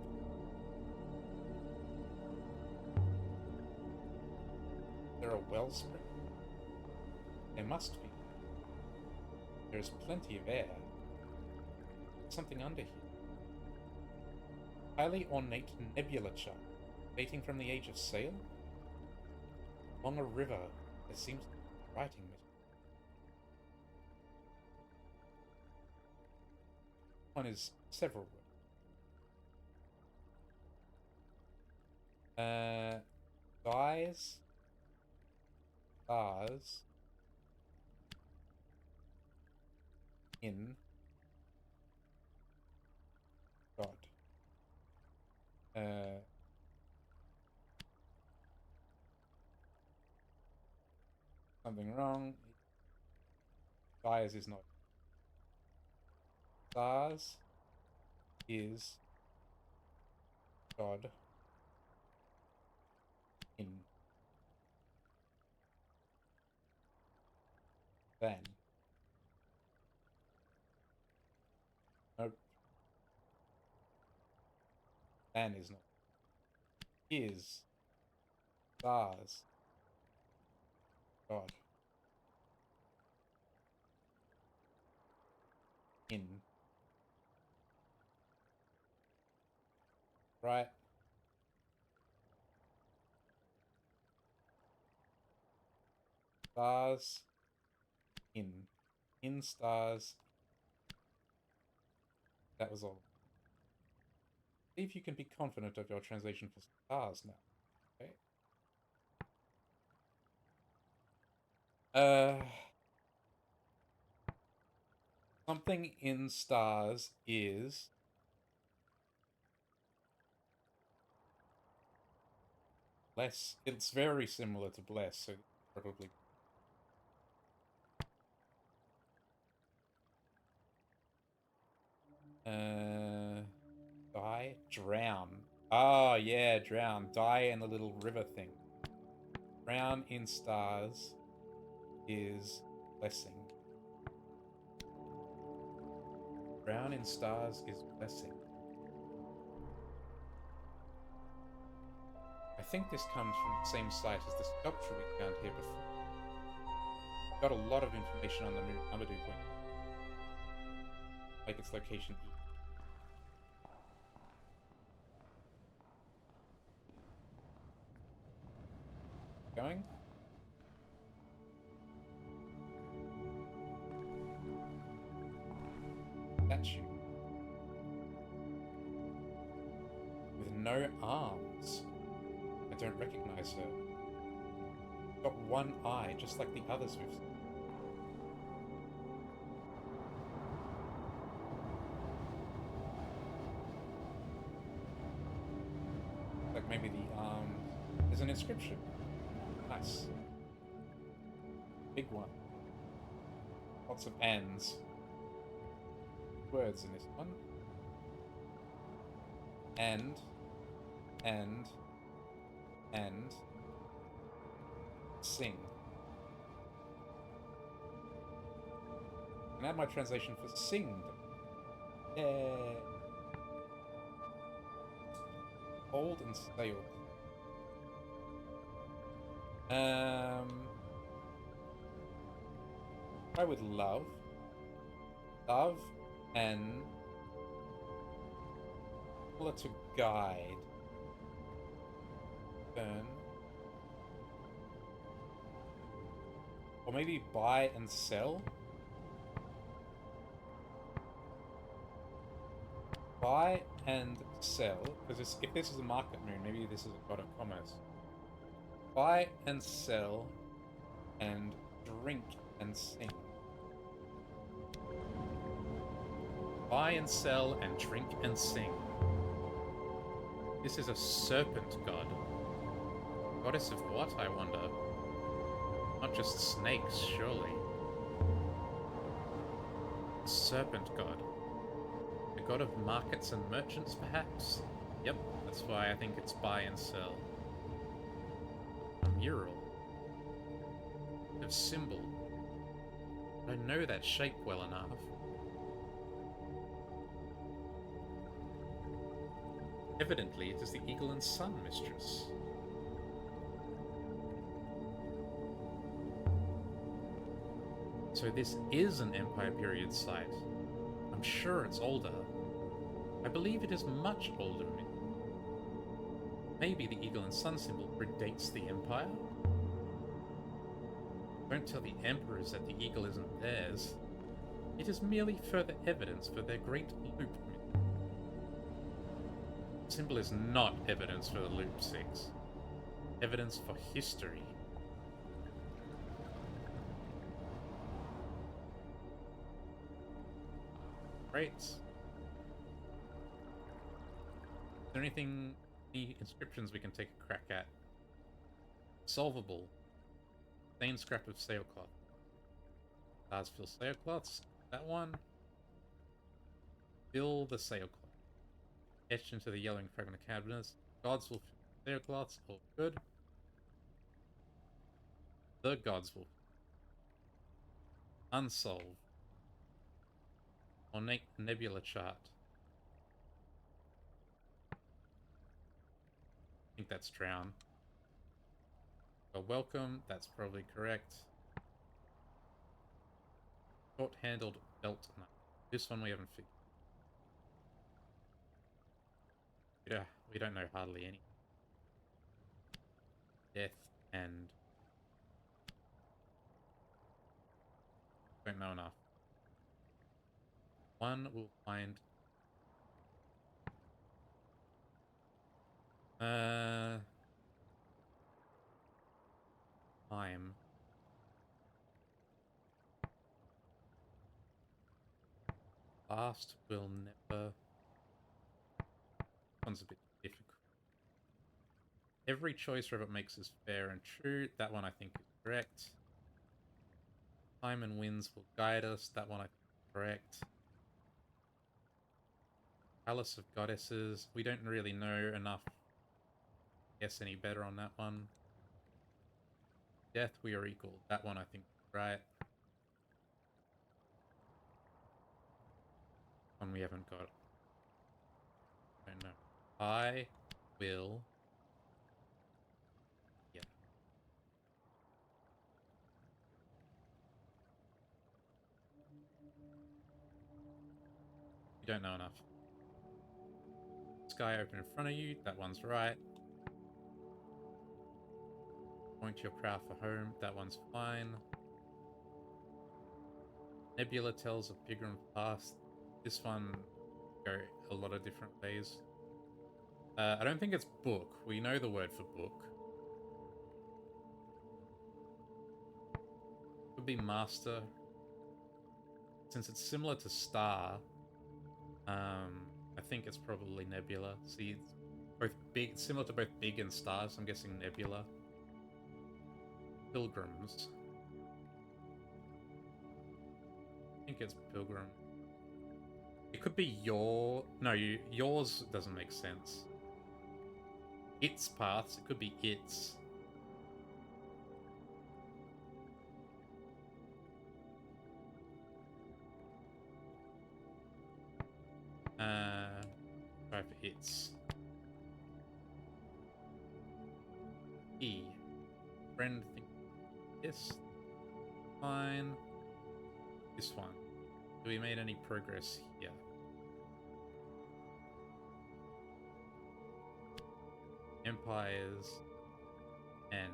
Speaker 1: There a wellspring? There must be. There's plenty of air. Something under here. Highly ornate nebula chart, dating from the age of sail? Along a river, there seems to be writing. One is several words. Guys. Stars. In. God. Something wrong. Stars is not. Stars is God in then. Nope. Than is not. Is. Stars. God. In. Right. Stars. In. In stars. That was all. See if you can be confident of your translation for stars now. Okay. Something in stars is bless. It's very similar to bless, so probably. Die? Drown. Oh, yeah, drown. Die in the little river thing. Drown in stars is blessing. Drown in stars is blessing. I think this comes from the same site as the sculpture we found here before. Got a lot of information on the Amadou point. Like its location E. Going? Statue. With no arms. I don't recognize her. Got one eye, just like the others we've seen. Like maybe the there's an inscription. Nice. Big one. Lots of ands. Words in this one. And. Sing. And add my translation for sing. Yeah. Hold and sail. I would love and similar to guide. Turn. Or maybe buy and sell. Buy and sell, because if this is a market moon, maybe this is a god of commerce. Buy and sell, and drink and sing. Buy and sell and drink and sing. This is a serpent god. Goddess of what, I wonder? Not just snakes, surely. Serpent god. The god of markets and merchants, perhaps? Yep, that's why I think it's buy and sell. A mural. Of symbol. I know that shape well enough. Evidently, it is the Eagle and Sun mistress. So this is an Empire period site. I'm sure it's older. I believe it is much older. Maybe the Eagle and Sun symbol predates the Empire? Don't tell the Emperors that the Eagle isn't theirs. It is merely further evidence for their great loop myth. The symbol is not evidence for the Loop 6. Evidence for history. Great. Is there any inscriptions we can take a crack at? Solvable. Stained scrap of sailcloth. Starsville sailcloths. That one. Fill the sailcloth. Etched into the yellowing fragment of cabinets. Gods will fill sailcloths. All good. The gods will. Unsolved. Ornate nebula chart. think that's drown. Well, welcome. That's probably correct. Short-handled belt knife. This one we haven't figured. Yeah, we don't know hardly any. Death and don't know enough. One will find. Time. Last will never. One's a bit difficult. Every choice Rabbit makes is fair and true. That one I think is correct. Time and winds will guide us. That one I think is correct. Palace of Goddesses. We don't really know enough to guess any better on that one. Death, we are equal. That one I think is right. One we haven't got. Don't know. I will. Yeah. You don't know enough. Sky open in front of you. That one's right. Point your prow for home. That one's fine. Nebula tells of Pilgrim's Past. This one go a lot of different ways. I don't think it's book. We know the word for book. Could be master. Since it's similar to star, I think it's probably nebula. See, it's both big, similar to both big and stars. So I'm guessing nebula. Pilgrims. I think it's pilgrim. It could be your. No, yours doesn't make sense. Its paths. It could be its. Try for its. E. Friend think this. Fine. This one. Do we made any progress here? Empires and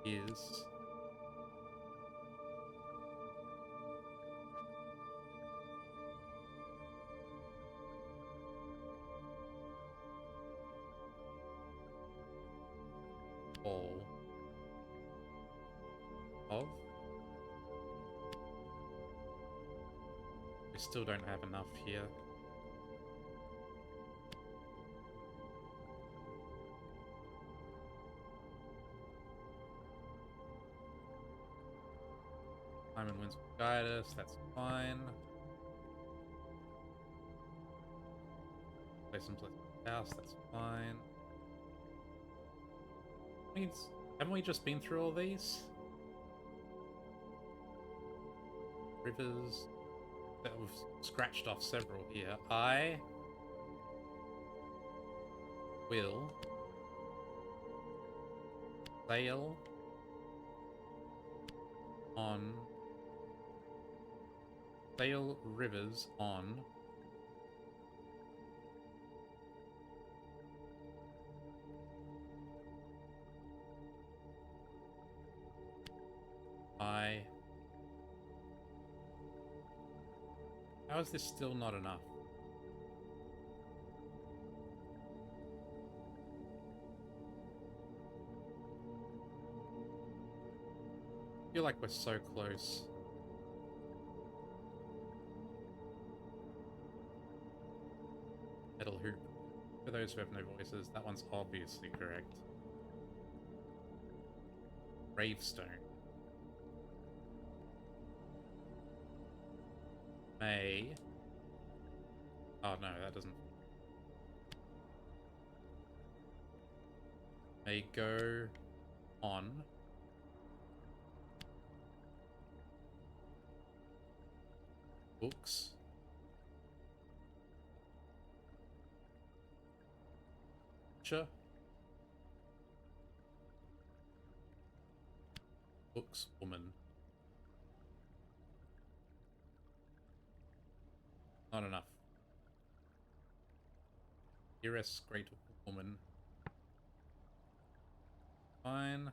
Speaker 1: is all of. We still don't have enough here. Time and winds will guide us, that's fine. Place and place house, that's fine. Haven't we just been through all these? Rivers. That we've scratched off several here. I will sail rivers on How is this still not enough? I feel like we're so close. Metal hoop. For those who have no voices, that one's obviously correct. Gravestone. May. Oh no, that doesn't. May go on. Books. Sure. Books woman. Not enough. Heiress, great woman. Fine.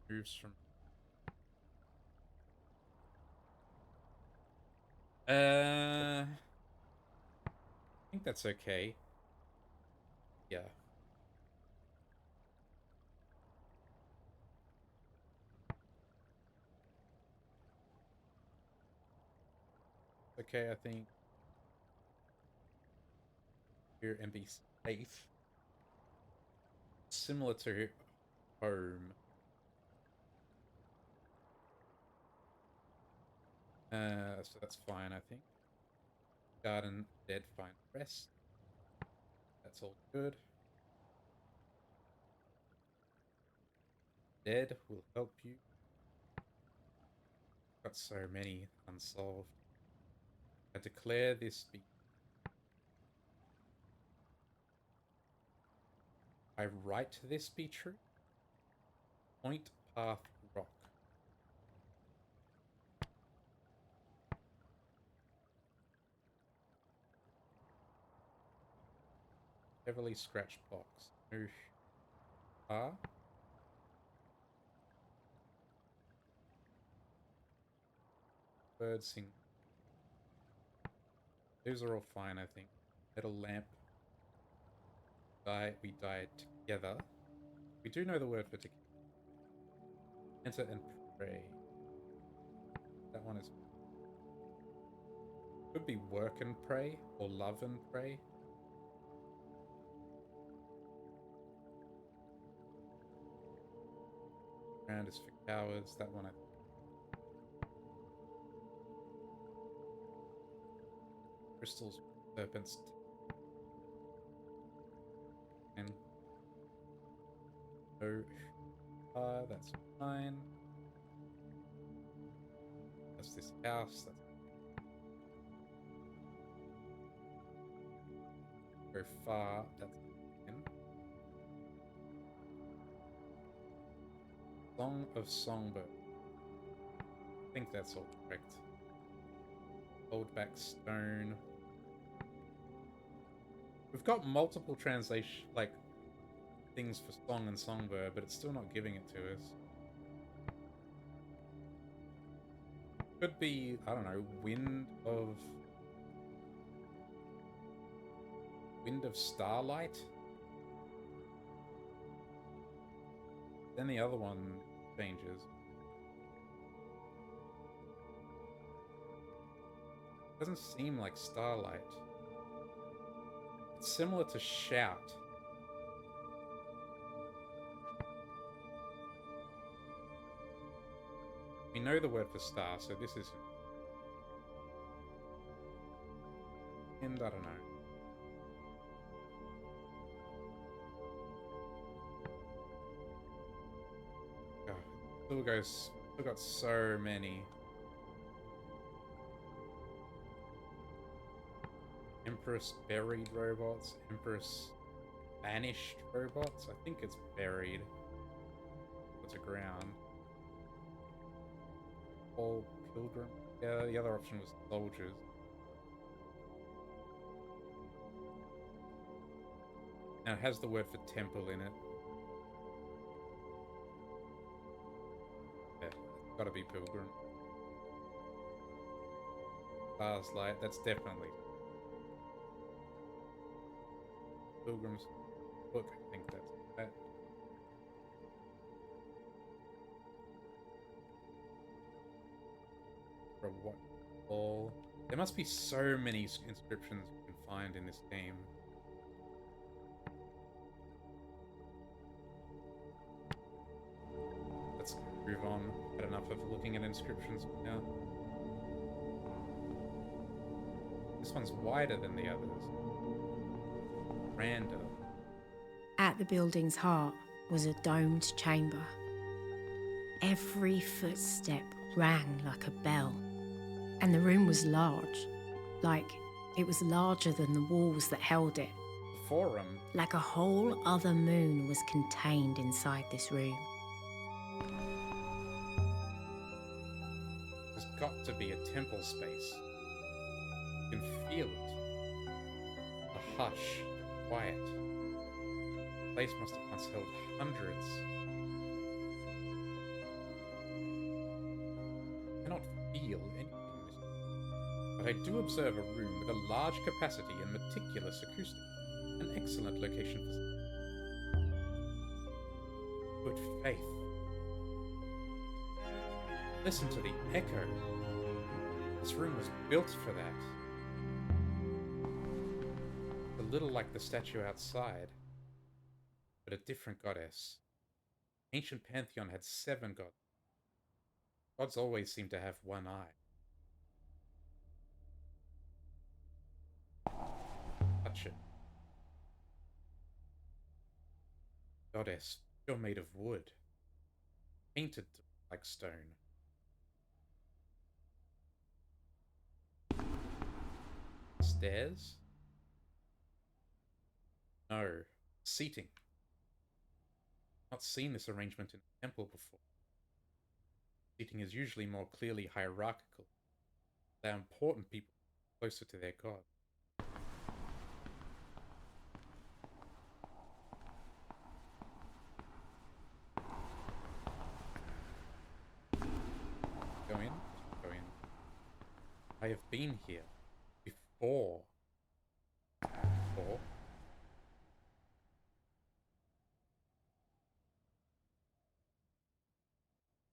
Speaker 1: Moves from. I think that's okay. Yeah. Okay, I think. Here and be safe. Similar to home. So that's fine, I think. Garden, dead, fine. Rest. That's all good. Dead will help you. Got so many unsolved. I declare this be. I write this be true. Point, path, rock. Heavily scratched box. Move. Ah. Bird sing. Those are all fine, I think. Metal lamp. Die. We died together. We do know the word for together. Enter and pray. That one is. Could be work and pray or love and pray. Ground is for cowards. That one I. Crystals, serpents. And no, that's fine. That's this house. That's go far. That's in. Song of Songbird. I think that's all correct. Hold back stone. We've got multiple translation, like, things for song and songbird, but it's still not giving it to us. Could be, I don't know, wind of starlight? Then the other one changes. Doesn't seem like starlight. It's similar to shout. We know the word for star, so this is. And I don't know. God, still got so many. Empress buried robots, Empress banished robots. I think it's buried. What's a ground? All pilgrim. Yeah, the other option was soldiers. Now it has the word for temple in it. Yeah, it's gotta be pilgrim. Stars light, that's definitely Pilgrim's Book. I think that's that. For what all? There must be so many inscriptions you can find in this game. Let's move on. Had enough of looking at inscriptions now. This one's wider than the others. Random.
Speaker 2: At the building's heart was a domed chamber. Every footstep rang like a bell, and the room was large, like It was larger than the walls that held it.
Speaker 1: The forum.
Speaker 2: Like a whole other moon was contained inside this room.
Speaker 1: There's got to be a temple space. You can feel it. The hush, the quiet. The place must have once held hundreds. I cannot feel anything, but I do observe a room with a large capacity and meticulous acoustics. An excellent location for good faith. Listen to the echo. This room was built for that. A little like the statue outside, but a different goddess. Ancient pantheon had 7 gods. Gods always seem to have one eye. Touch it. Goddess, you're made of wood, painted like stone. Stairs? No. Seating. Not seen this arrangement in a temple before. Seating is usually more clearly hierarchical. They are important people closer to their god. Go in. Go in. I have been here before. Before?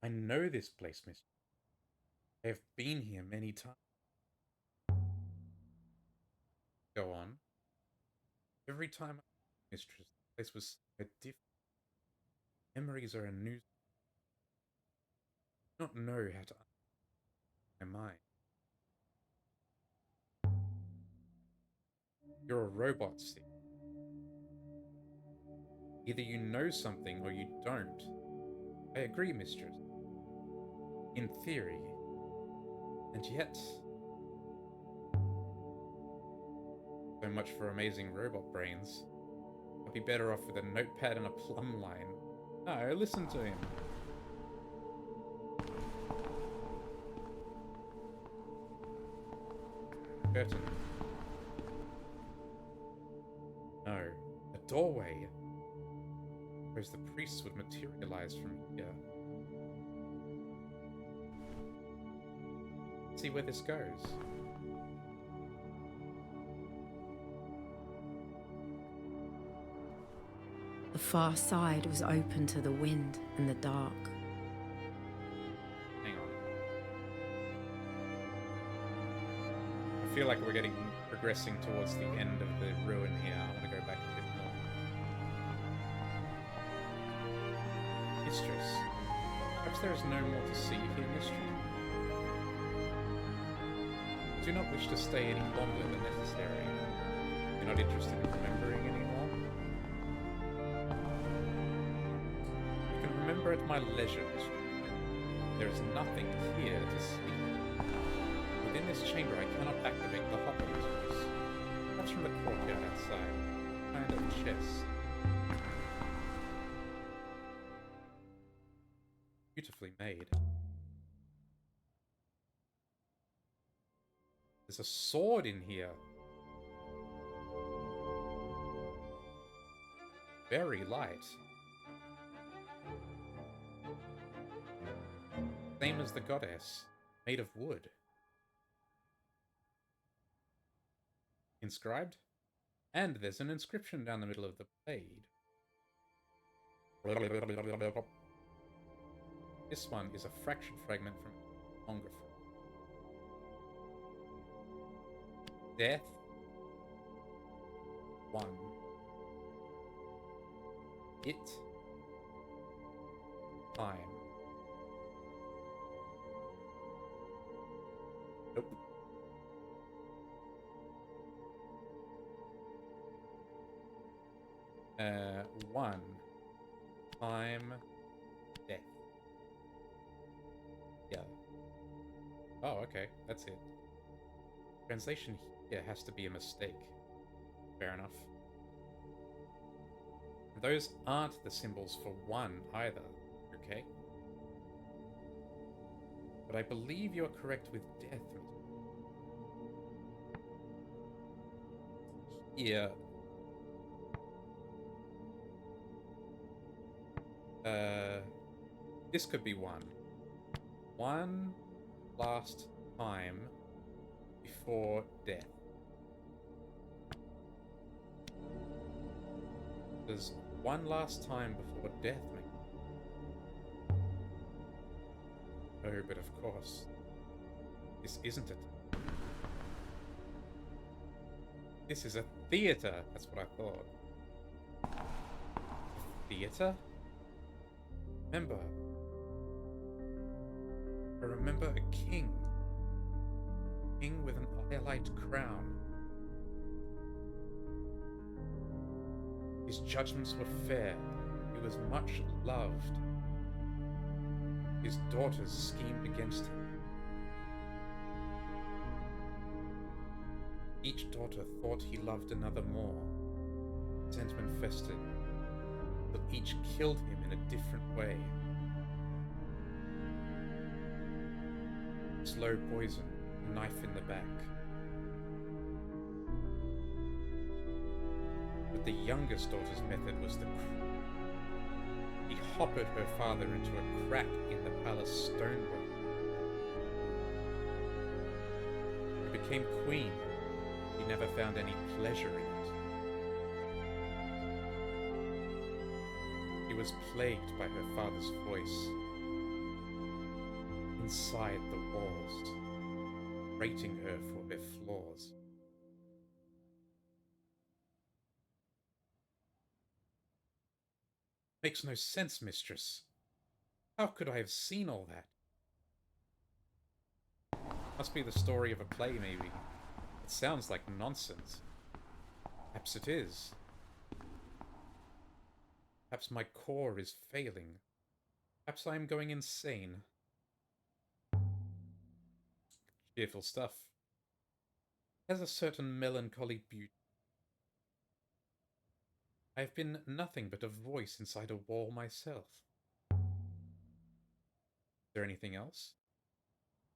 Speaker 1: I know this place, mistress. I have been here many times. Go on. Every time I mistress, the place was a different. Memories are a new. I do not know how to my mind. You're a robot, Steve. Either you know something or you don't. I agree, mistress. In theory. And yet... So much for amazing robot brains. I'd be better off with a notepad and a plumb line. No, listen to him. Curtain. No. A doorway. Suppose the priests would materialize from here. See where this goes.
Speaker 2: The far side was open to the wind and the dark.
Speaker 1: Hang on. I feel like we're progressing towards the end of the ruin here. I want to go back a bit more. Mistress. Perhaps there is no more to see here, mistress. I do not wish to stay any longer than necessary. You're not interested in remembering anymore? Remember at my leisure, there is nothing here to see. Within this chamber I cannot activate the Hopper. That's from the courtyard outside. Kind of chess. Beautifully made. There's a sword in here. Very light. Same as the goddess, made of wood. Inscribed? And there's an inscription down the middle of the blade. This one is a fractured fragment from Longriff. Death. 1. It. Time. Nope. One. Time. Death. Yeah. Oh, okay. That's it. Translation Yeah, it has to be a mistake. Fair enough. Those aren't the symbols for one either, okay? But I believe you're correct with death. Yeah. This could be one. One last time before death. There's one last time before death, mate. Oh, but of course, this isn't it. This is a theater. That's what I thought. A theater? Remember. I remember a king. King with an iolite crown. His judgments were fair. He was much loved. His daughters schemed against him. Each daughter thought he loved another more. Resentment festered, but each killed him in a different way. Slow poison, a knife in the back. But the youngest daughter's method was he hoppered her father into a crack in the palace stonework. She became queen. He never found any pleasure in it. He was plagued by her father's voice inside the walls, rating her for her flaws. Makes no sense, mistress. How could I have seen all that? Must be the story of a play, maybe. It sounds like nonsense. Perhaps it is. Perhaps my core is failing. Perhaps I am going insane. Cheerful stuff. It has a certain melancholy beauty. I have been nothing but a voice inside a wall myself. Is there anything else?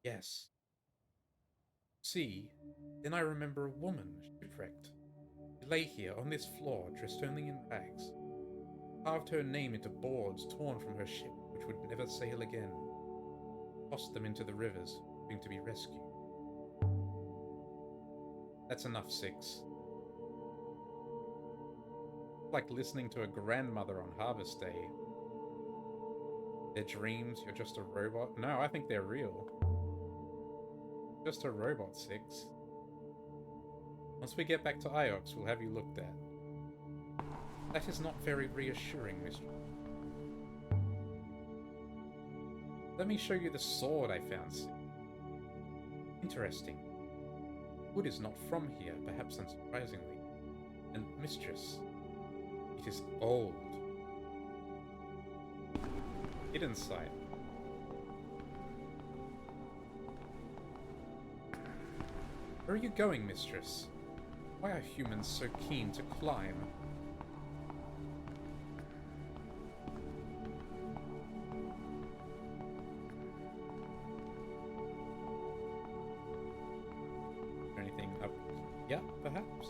Speaker 1: Yes. See, then I remember a woman, shipwrecked. She lay here on this floor, dressed only in rags. Carved her name into boards torn from her ship, which would never sail again. Tossed them into the rivers, hoping to be rescued. That's enough, Six. Like listening to a grandmother on Harvest Day. Their dreams, you're just a robot? No, I think they're real. Just a robot, Six. Once we get back to Iox, we'll have you looked at. That is not very reassuring, mistress. Let me show you the sword I found, Six. Interesting. Wood is not from here, perhaps unsurprisingly. And mistress, it is old. Hidden sight. Where are you going, mistress? Why are humans so keen to climb? Anything up? Yeah, perhaps?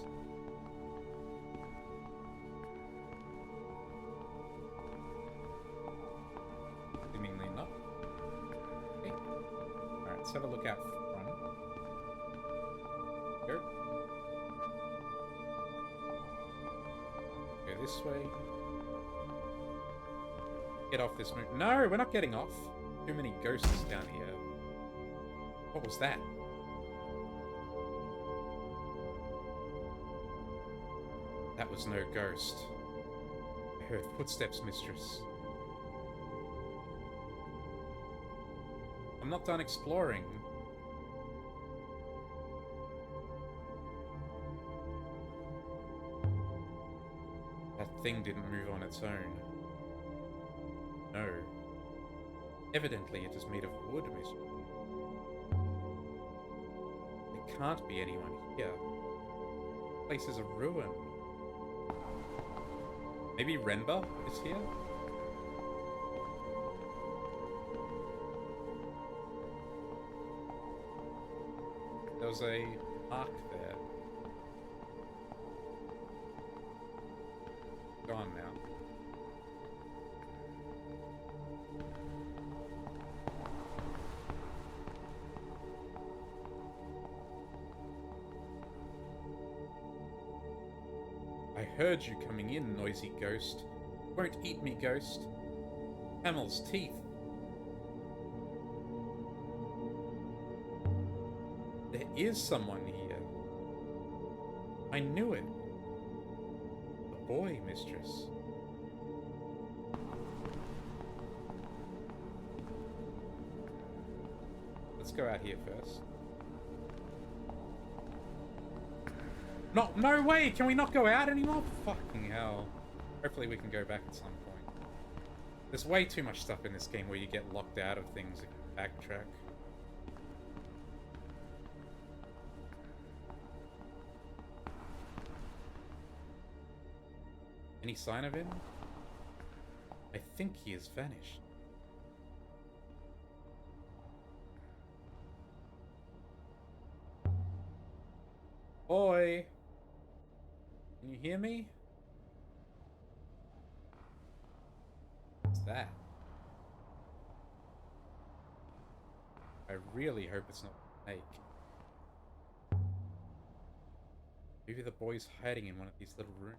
Speaker 1: Seemingly not. Okay. Alright, let's have a look out front. Go. Go this way. Get off this move. No, we're not getting off. Too many ghosts down here. What was that? That was no ghost. I heard footsteps, mistress. I'm not done exploring. That thing didn't move on its own. No. Evidently it is made of wood, mistress. There can't be anyone here. Place is a ruin. Maybe Renba is here? There was a mark there. Gone now. I heard you coming in, noisy ghost. Won't eat me, ghost. Camel's teeth. There is someone here. I knew it. A boy, mistress. Let's go out here first. No way! Can we not go out anymore? Fucking hell. Hopefully we can go back at some point. There's way too much stuff in this game where you get locked out of things if you backtrack. Any sign of him? I think he has vanished. Boy! Can you hear me? What's that? I really hope it's not a snake. Maybe the boy's hiding in one of these little rooms.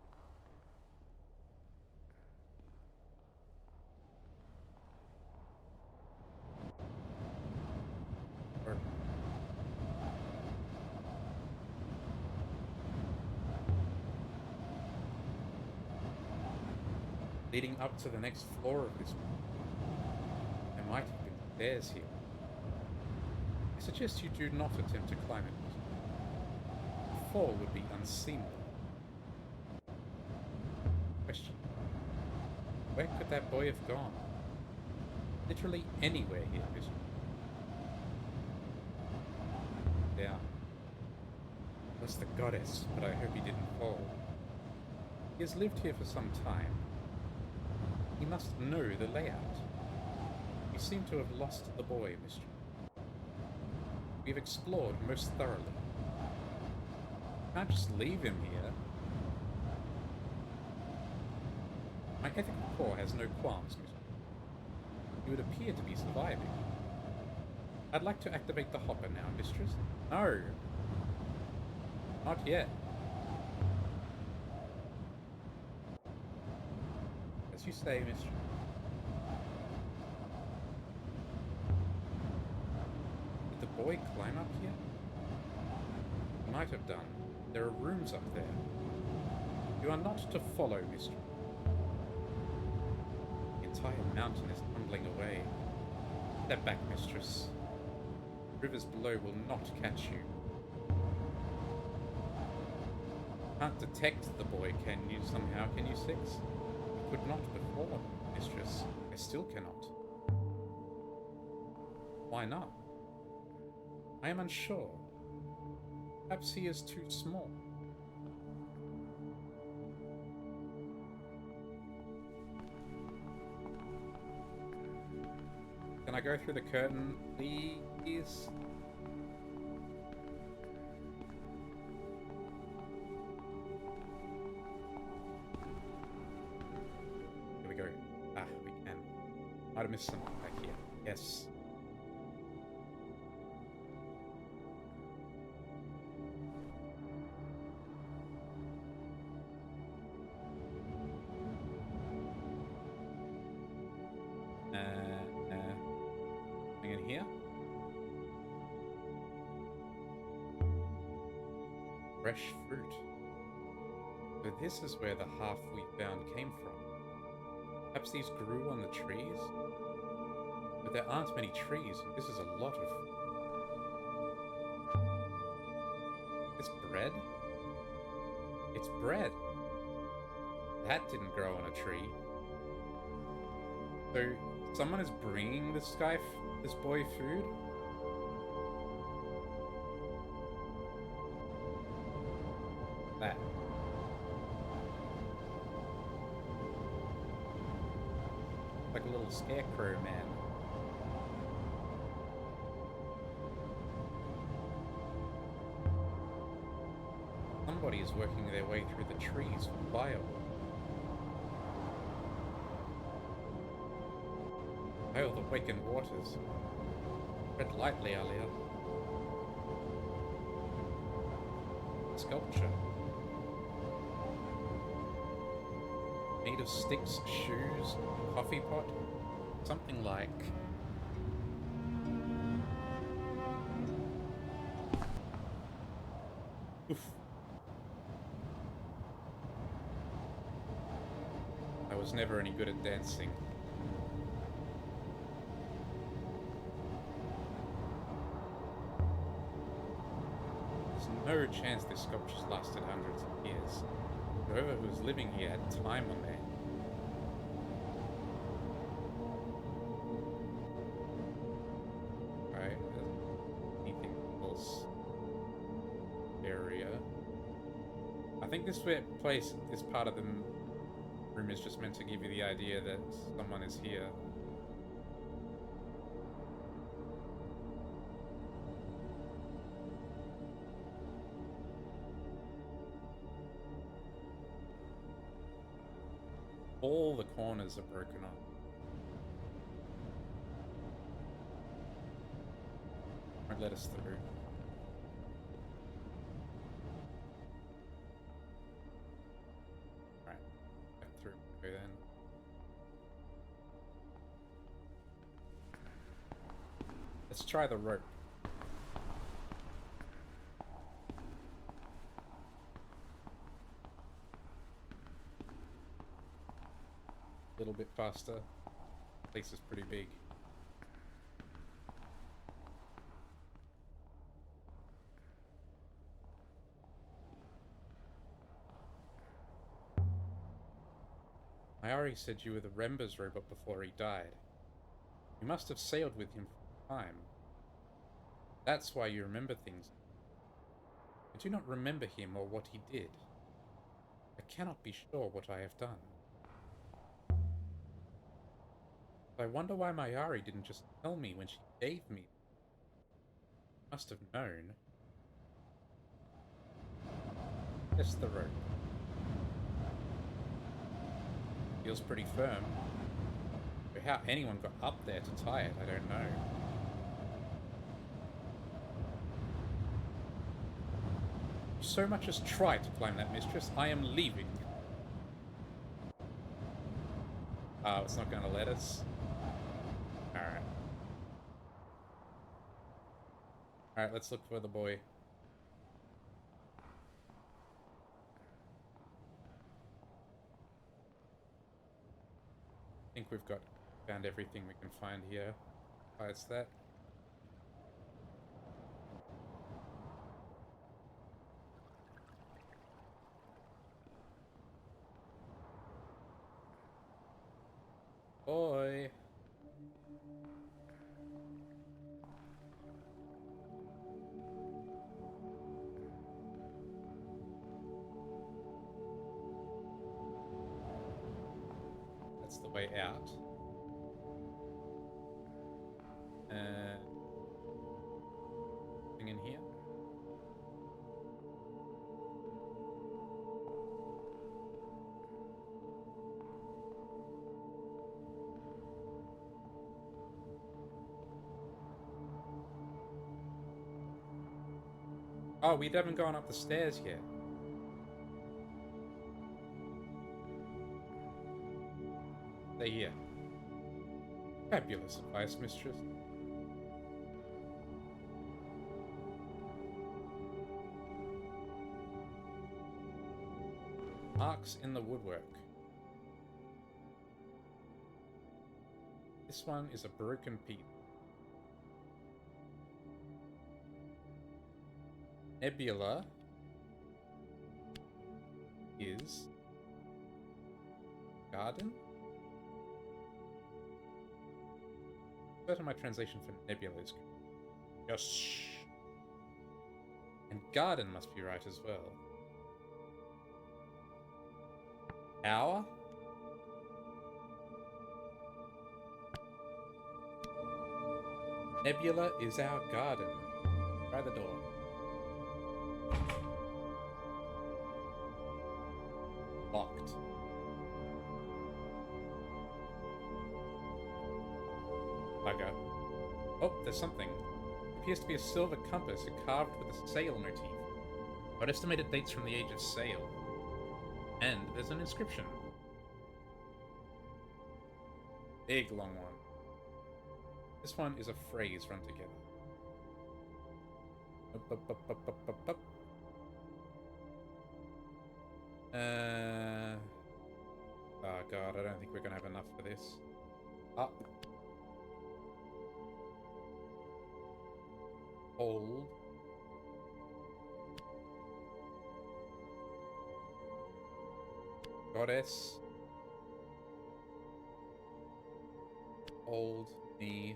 Speaker 1: Leading up to the next floor of this room. There might have been stairs here. I suggest you do not attempt to climb it. A fall would be unseemly. Question. Where could that boy have gone? Literally anywhere here, Bishop. Down. That's the goddess, but I hope he didn't fall. He has lived here for some time. He must know the layout. You seem to have lost the boy, mistress. We've explored most thoroughly. Can't just leave him here. My ethical core has no qualms, mistress. You would appear to be surviving. I'd like to activate the hopper now, mistress. No! Not yet. As you say, mistress. Did the boy climb up here? He might have done. There are rooms up there. You are not to follow, mistress. The entire mountain is tumbling away. Step back, mistress. Rivers below will not catch you. Can't detect the boy, can you somehow, can you, Six? You could not before, mistress. I still cannot. Why not? I am unsure. Perhaps he is too small. Can I go through the curtain, please? Here we go. Ah, we can. Might have missed something back here. Yes. In here. Fresh fruit. So this is where the half we found came from. Perhaps these grew on the trees? But there aren't many trees, and this is a lot of... This bread? It's bread. That didn't grow on a tree. So someone is bringing this guy, this boy, food? That. Like a little scarecrow man. Somebody is working their way through the trees for firewood. Hail the wakened waters. Tread lightly, Alia. Sculpture. Made of sticks, shoes, coffee pot. Something like... Oof. I was never any good at dancing. There's no chance this sculpture's lasted hundreds of years. Whoever was living here had time on their hands. Right, anything else? Area. I think this place, this part of the room is just meant to give you the idea that someone is here. All the corners are broken off. Won't let us through. Right, back through then. Let's try the rope. A little bit faster. The place is pretty big. Mayari said you were the Remba's robot before he died. You must have sailed with him for a time. That's why you remember things. I do not remember him or what he did. I cannot be sure what I have done. I wonder why Mayari didn't just tell me when she gave me. Must have known. Test the rope. Feels pretty firm. But how anyone got up there to tie it, I don't know. You so much as try to climb that, mistress. I am leaving. Oh, it's not going to let us. Alright. Alright, let's look for the boy. I think we've found everything we can find here. Besides that. Boy. That's the way out. Thing in here. Oh, we haven't gone up the stairs yet. Stay here. Fabulous advice, mistress. Marks in the woodwork. This one is a broken piece. Nebula is garden? Certain my translation for nebula is yes. And garden must be right as well. Hour? Nebula is our garden. Try the door. Locked. Bugger. Oh, there's something. It appears to be a silver compass carved with a sail motif. What estimated dates from the age of sail? And there's an inscription. Big long one. This one is a phrase run together. Up, up, up, up, up, up, up. Oh god, I don't think we're gonna have enough for this. Up. Hold. Goddess. Hold me.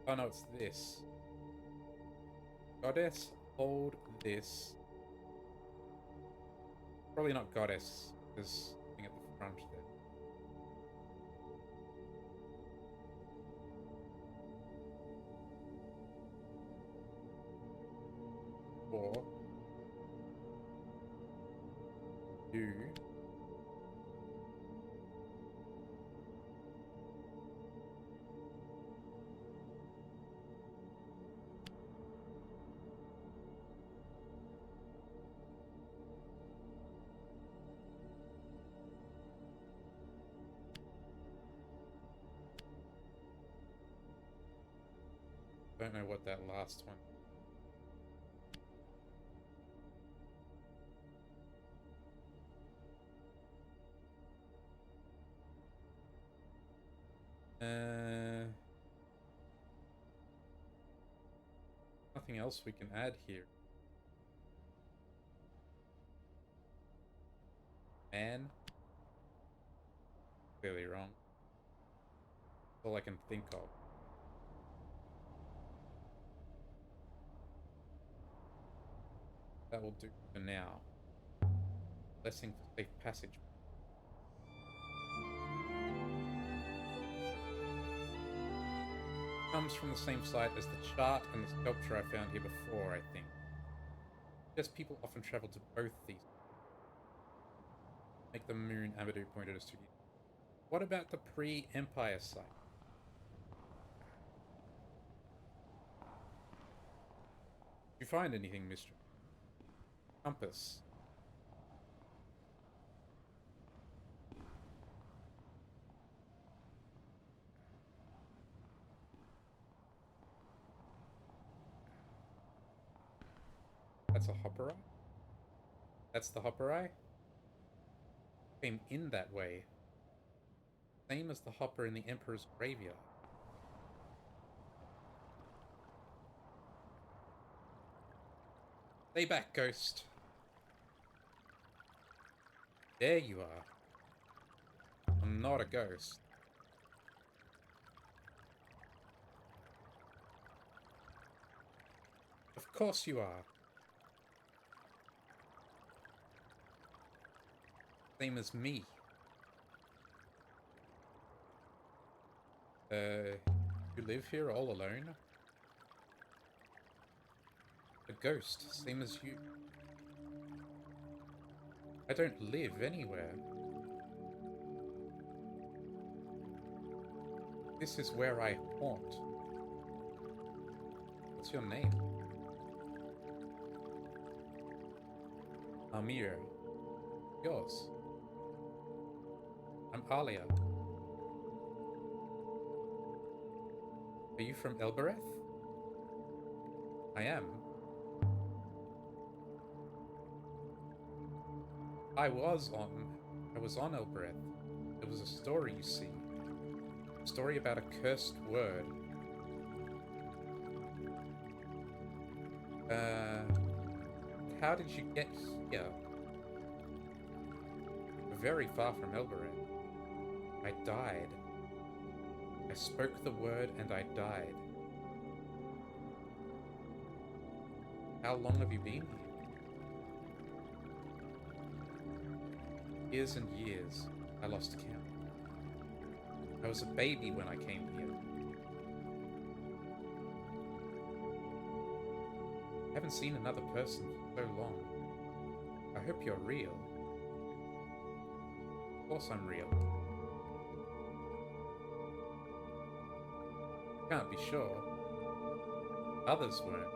Speaker 1: Oh no, it's this. Goddess, hold this. Probably not goddess, because thing at the front there. Or you. Don't know what that last one. Nothing else we can add here. Man. Clearly wrong. That's all I can think of. That will do for now. Blessing for safe passage. Comes from the same site as the chart and the sculpture I found here before, I think. Just people often travel to both these. Make the moon, Amadou pointed us to. What about the pre-Empire site? Did you find anything, Mister? Compass. That's a hopper eye? That's the hopper eye? Came in that way. Same as the hopper in the Emperor's graveyard. Stay back, ghost. There you are. I'm not a ghost. Of course you are. Same as me. You live here all alone? A ghost, same as you. I don't live anywhere. This is where I haunt. What's your name? Amir. Yours? I'm Alia. Are you from Elbereth? I am. I was on Elbereth. There was a story, you see. A story about a cursed word. How did you get here? We're very far from Elbereth. I died. I spoke the word and I died. How long have you been here? Years and years. I lost count. I was a baby when I came here. I haven't seen another person for so long. I hope you're real. Of course I'm real. Can't be sure. Others weren't.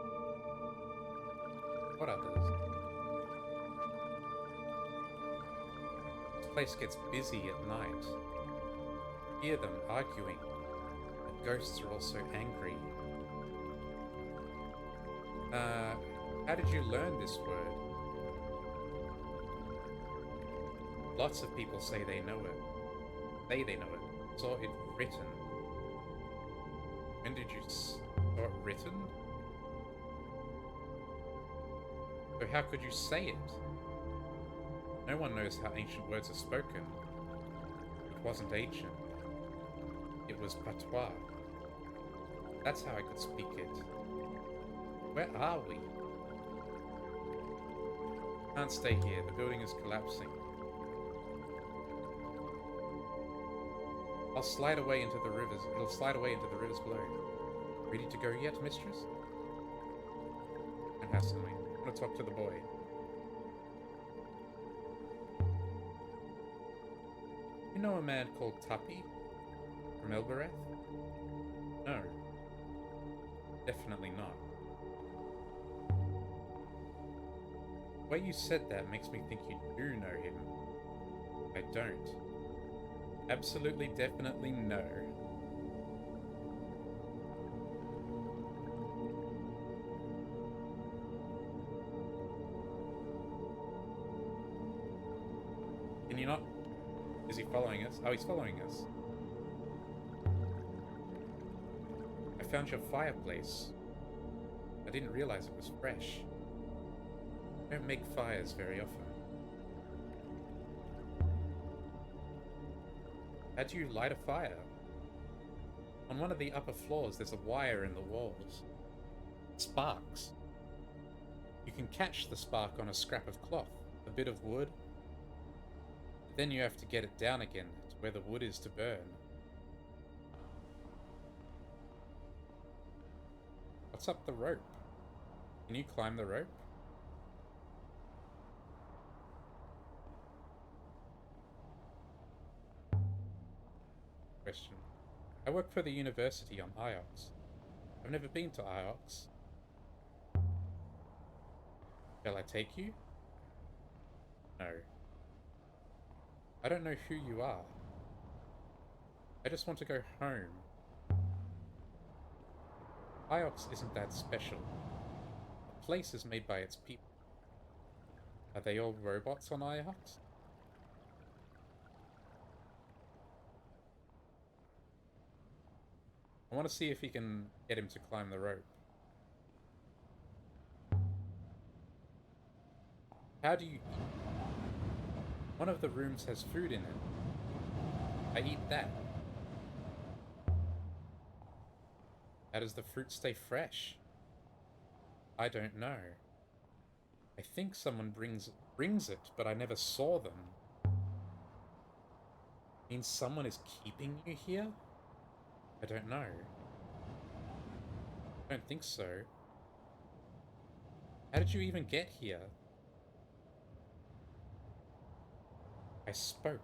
Speaker 1: What others? This place gets busy at night. Hear them arguing. The ghosts are also angry. How did you learn this word? Lots of people say they know it. They know it. Saw it written. When did you saw it written? So how could you say it? No one knows how ancient words are spoken. It wasn't ancient. It was patois. That's how I could speak it. Where are we? Can't stay here. The building is collapsing. I'll slide away into the rivers. It'll slide away into the rivers below. Ready to go yet, mistress? And hasten me. I want to talk to the boy. You know a man called Tuppy? From Elbereth? No. Definitely not. The way you said that makes me think you do know him. I don't. Absolutely, definitely no. Can you not? Is he following us? Oh, he's following us. I found your fireplace. I didn't realize it was fresh. I don't make fires very often. How do you light a fire? On one of the upper floors, there's a wire in the walls. It sparks. You can catch the spark on a scrap of cloth, a bit of wood. Then you have to get it down again to where the wood is to burn. What's up the rope? Can you climb the rope? Question. I work for the university on Iox. I've never been to Iox. Shall I take you? No. I don't know who you are. I just want to go home. Iox isn't that special. The place is made by its people. Are they all robots on Iox? I want to see if he can get him to climb the rope. How do you eat? One of the rooms has food in it. I eat that. How does the fruit stay fresh? I don't know. I think someone brings it, but I never saw them. Means someone is keeping you here? I don't know. I don't think so. How did you even get here? I spoke.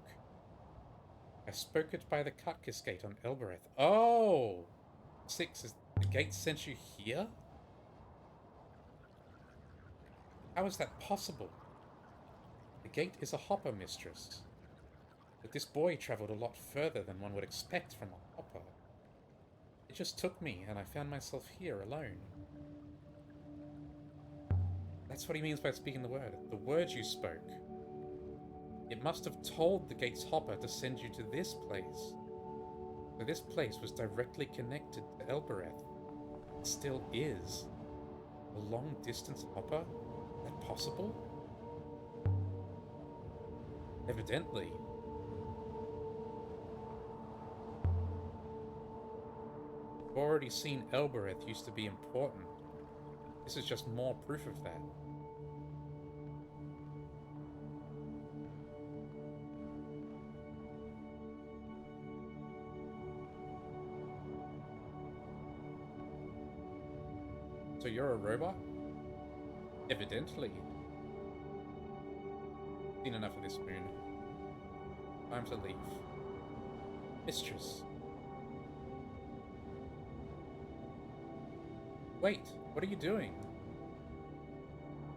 Speaker 1: I spoke it by the Cutkiss Gate on Elbereth. Oh! 6, is the gate sent you here? How is that possible? The gate is a hopper, mistress. But this boy travelled a lot further than one would expect from a hopper. It just took me, and I found myself here alone. That's what he means by speaking the word. The word you spoke. It must have told the gate's hopper to send you to this place. So this place was directly connected to Elbereth. It still is. A long-distance hopper? Is that possible? Evidently. I've already seen Elbereth used to be important. This is just more proof of that. So you're a robot? Evidently. Seen enough of this moon. Time to leave. Mistress. Wait, what are you doing?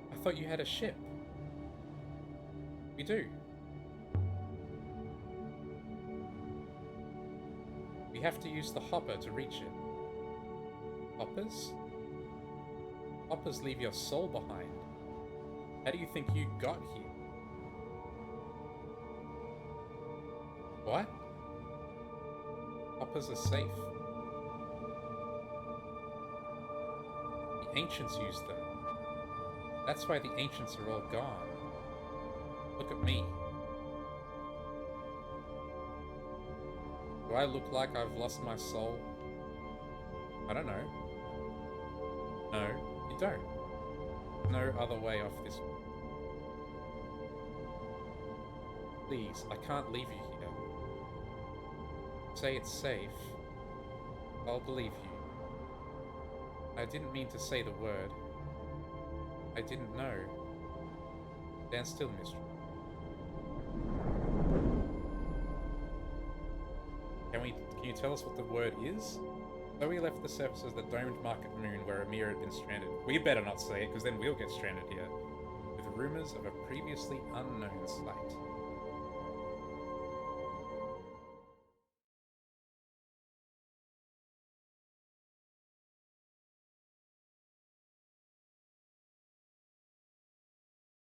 Speaker 1: I thought you had a ship. We do. We have to use the hopper to reach it. Hoppers? Hoppers leave your soul behind. How do you think you got here? What? Hoppers are safe. The ancients used them. That's why the ancients are all gone. Look at me. Do I look like I've lost my soul? I don't know. No, you don't. No other way off this. Please, I can't leave you here. Say it's safe. I'll believe you. I didn't mean to say the word. I didn't know. Stand still, mistress. Can you tell us what the word is? So we left the surface of the domed market moon where Amir had been stranded. We better not say it, because then we'll get stranded here. With rumors of a previously unknown site.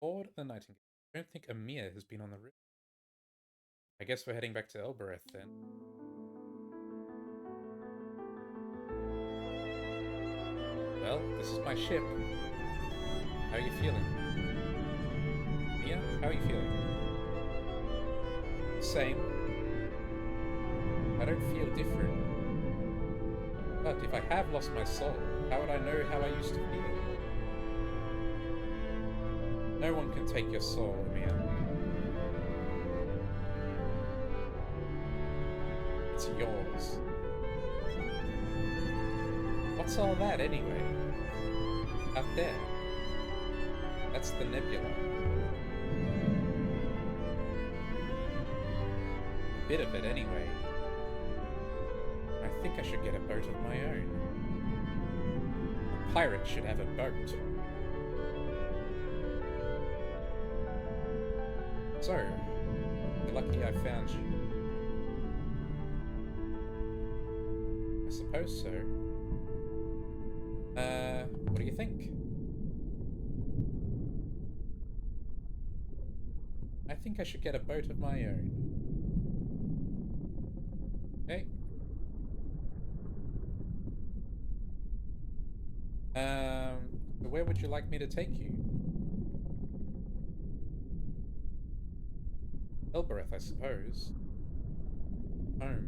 Speaker 1: Lord the Nightingale. I don't think Amir has been on the river. I guess we're heading back to Elbereth then. Well, this is my ship. How are you feeling? Mia, how are you feeling? Same. I don't feel different. But if I have lost my soul, how would I know how I used to feel? No one can take your soul, Mia. It's yours. What's all that, anyway? Out there. That's the nebula. A bit of it, anyway. I think I should get a boat of my own. A pirate should have a boat. So, you're lucky I found you. I suppose so. What do you think? I think I should get a boat of my own. Okay. So where would you like me to take you? Elbereth, I suppose. Home.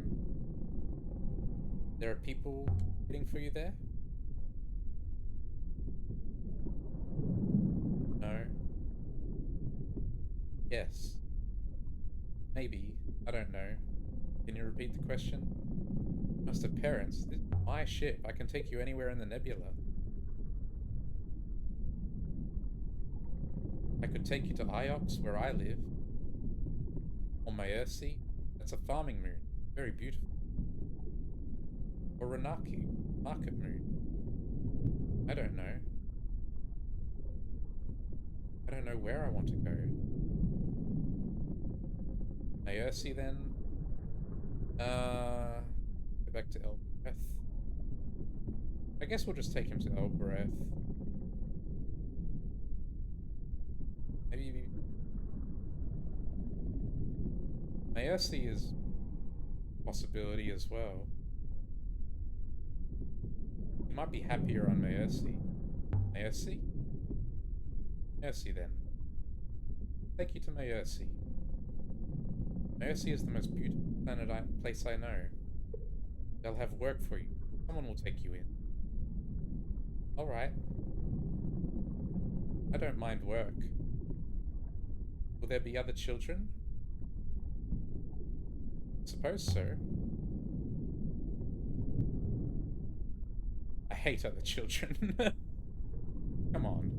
Speaker 1: There are people waiting for you there? No. Yes. Maybe. I don't know. Can you repeat the question? Must have parents. This is my ship. I can take you anywhere in the nebula. I could take you to Iox, where I live. Or Maersi. That's a farming moon. Very beautiful. Or Renaki. Market moon. I don't know. I don't know where I want to go. Maersi then. Go back to Elbereth. I guess we'll just take him to Elbereth. Maybe... Maersi is a possibility as well. You might be happier on Maersi. Maersi? Maersi then. Take you to Maersi. Maersi is the most beautiful place I know. They'll have work for you. Someone will take you in. Alright. I don't mind work. Will there be other children? Suppose so. I hate other children. Come on.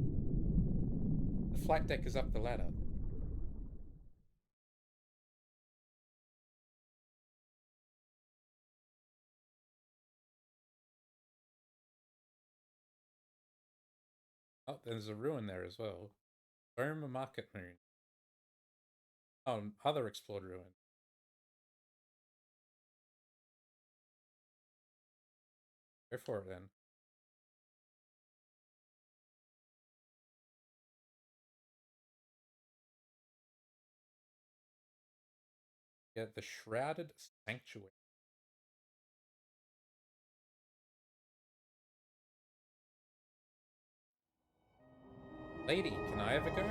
Speaker 1: The flight deck is up the ladder. Oh, there's a ruin there as well. Burma Market Moon. Oh, other explored ruin. Go for it then. Yeah, the Shrouded Sanctuary. Lady, can I ever go?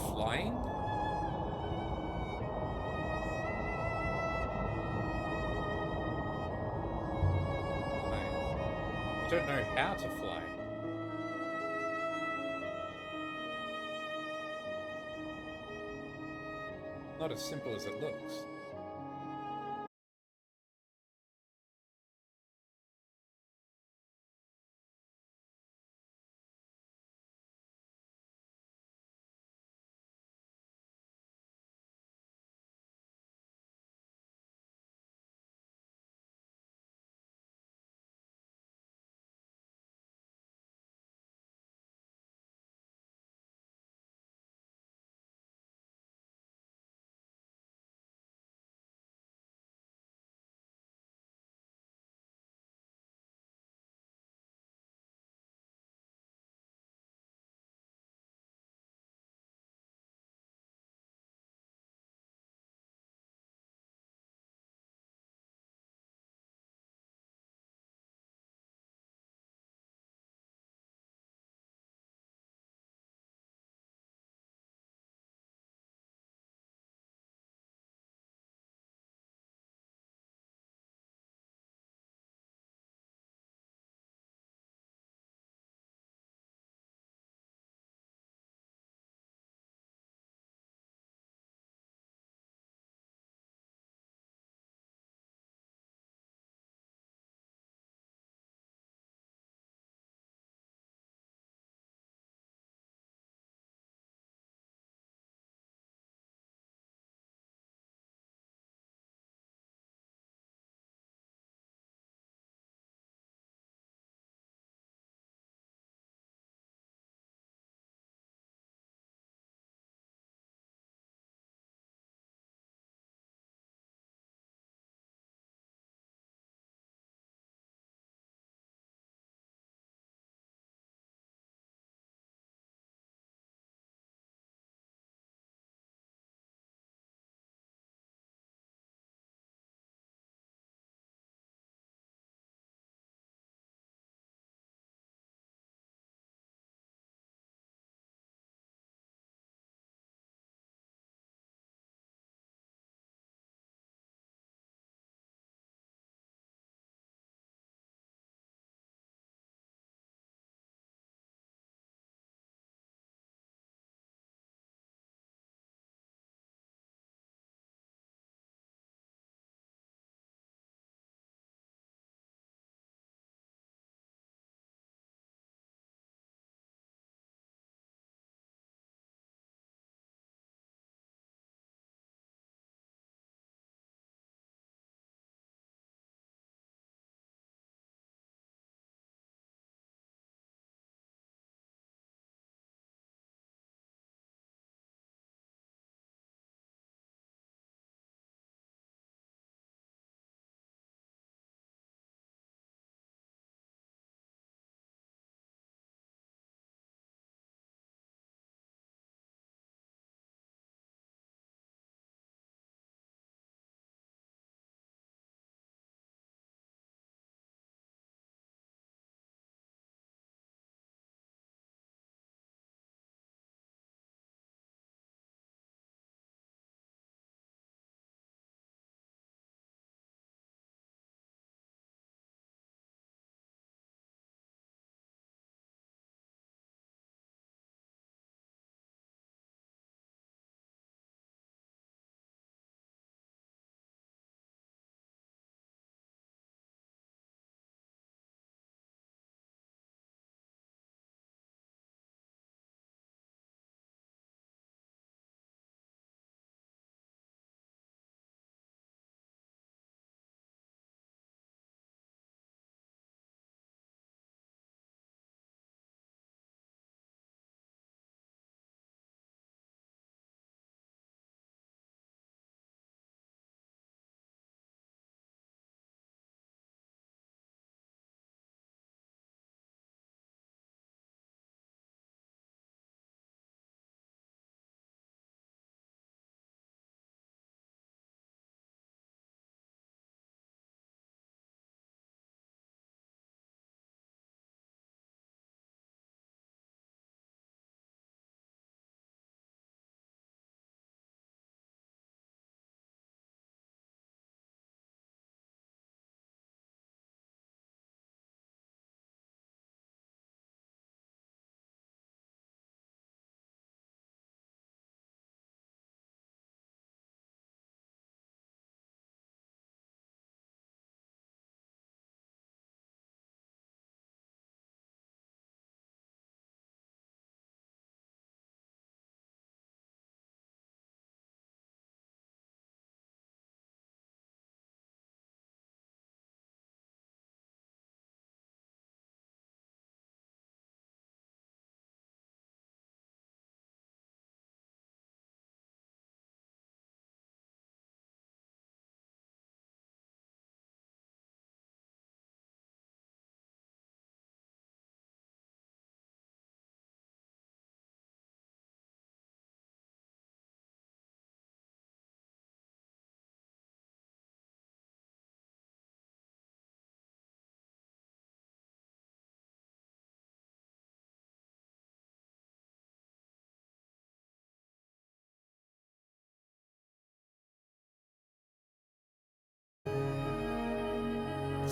Speaker 1: Flying? I don't know how to fly. Not as simple as it looks.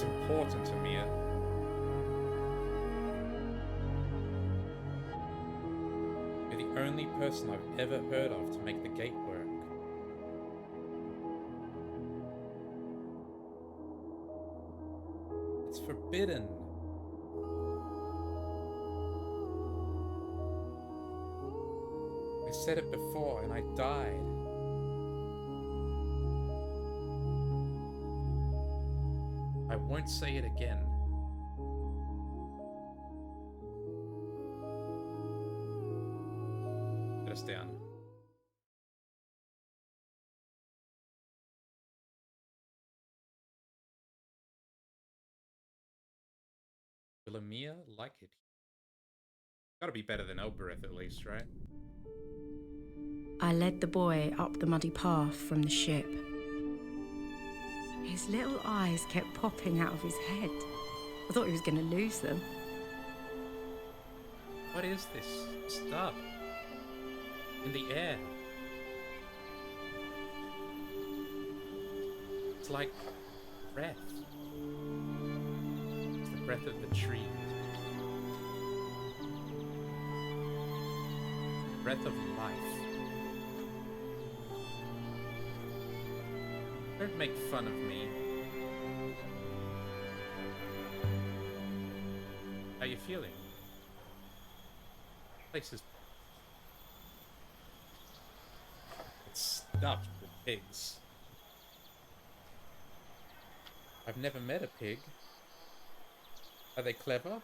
Speaker 1: It's important to me. You're the only person I've ever heard of to make the gate work. It's forbidden. I said it before and I died. I won't say it again. Let us down. Will Ymir like it? Gotta be better than Elbereth at least, right?
Speaker 2: I led the boy up the muddy path from the ship. His little eyes kept popping out of his head. I thought he was going to lose them.
Speaker 1: What is this stuff in the air? It's like breath. It's the breath of the trees. Breath of life. Don't make fun of me. How you feeling? Place is... It's stuffed with pigs. I've never met a pig. Are they clever?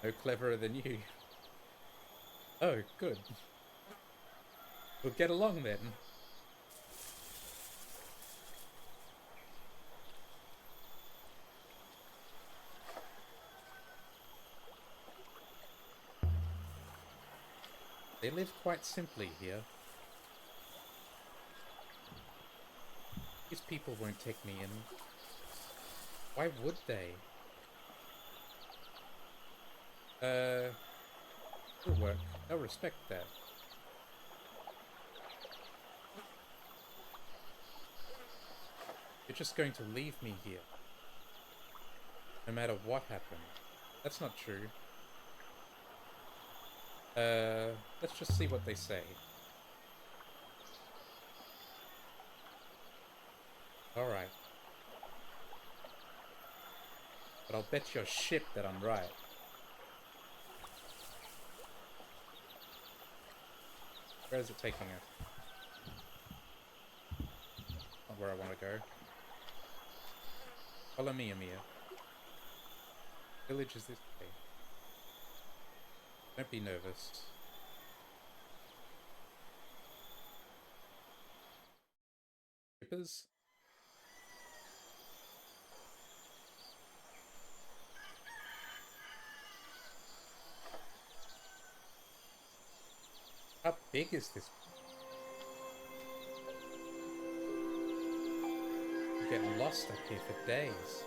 Speaker 1: No cleverer than you. Oh, good. We'll get along then. They live quite simply here. These people won't take me in. Why would they? It'll work. They'll respect that. You're just going to leave me here. No matter what happened. That's not true. Let's just see what they say. Alright. But I'll bet your shit that I'm right. Where is it taking us? Not where I want to go. Follow me, Ymir. Village is this way. Don't be nervous. Shippers? How big is this? You get lost up here for days.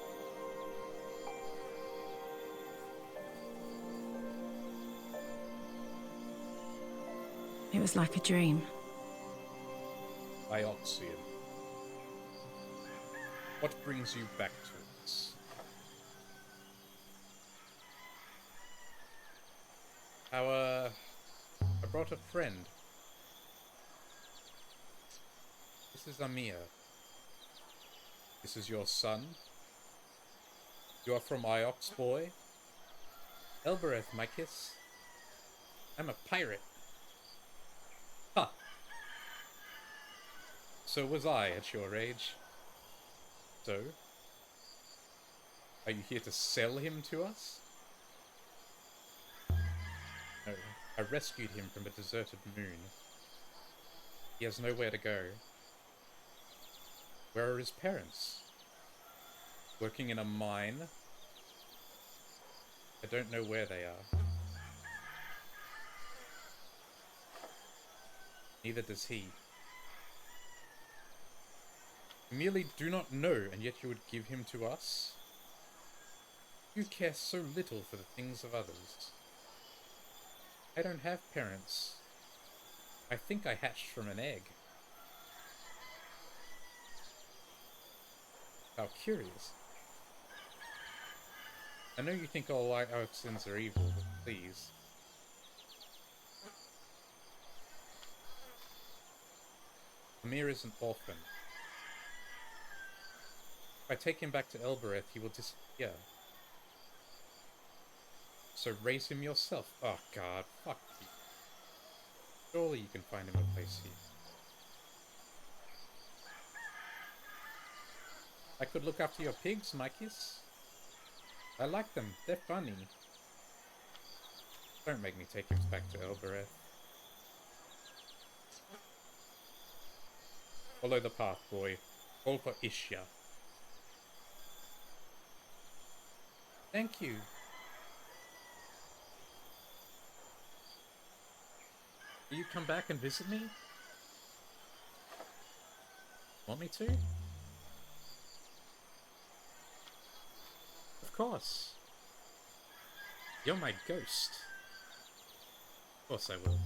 Speaker 2: It was like a dream.
Speaker 1: Ioxian. What brings you back to us? I brought a friend. This is Ymir. This is your son. You are from Iox, boy. Elbereth, my kiss. I'm a pirate. Ha! So was I at your age. So? Are you here to sell him to us? No, I rescued him from a deserted moon. He has nowhere to go. Where are his parents? Working in a mine? I don't know where they are. Neither does he. You merely do not know, and yet you would give him to us? You care so little for the things of others. I don't have parents. I think I hatched from an egg. How curious. I know you think all light oxens are evil, but please. Amir is an orphan. If I take him back to Elbereth, he will disappear. So raise him yourself. Oh god, fuck you. Surely you can find him a place here. I could look after your pigs, Mikis. I like them. They're funny. Don't make me take him back to Elbereth. Follow the path, boy. Call for Ishya. Thank you. Will you come back and visit me? Want me to? Of course. You're my ghost. Of course I will.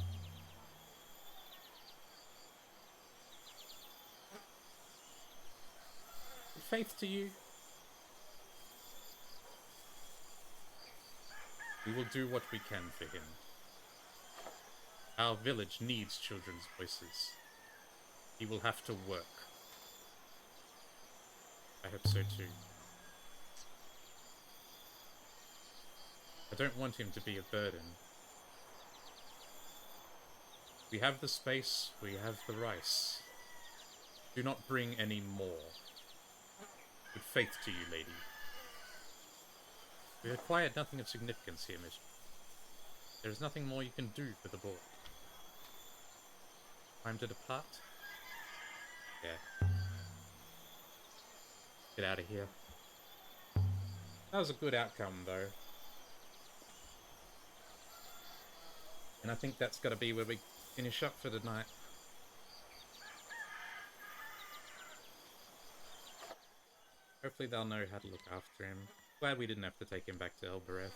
Speaker 1: Faith to you. We will do what we can for him. Our village needs children's voices. He will have to work. I hope so too. I don't want him to be a burden. We have the space, we have the rice. Do not bring any more. Good faith to you, lady. We acquired nothing of significance here, miss. There is nothing more you can do for the boy. Time to depart? Yeah. Get out of here. That was a good outcome, though. And I think that's got to be where we finish up for tonight. Hopefully they'll know how to look after him. Glad we didn't have to take him back to Elbereth.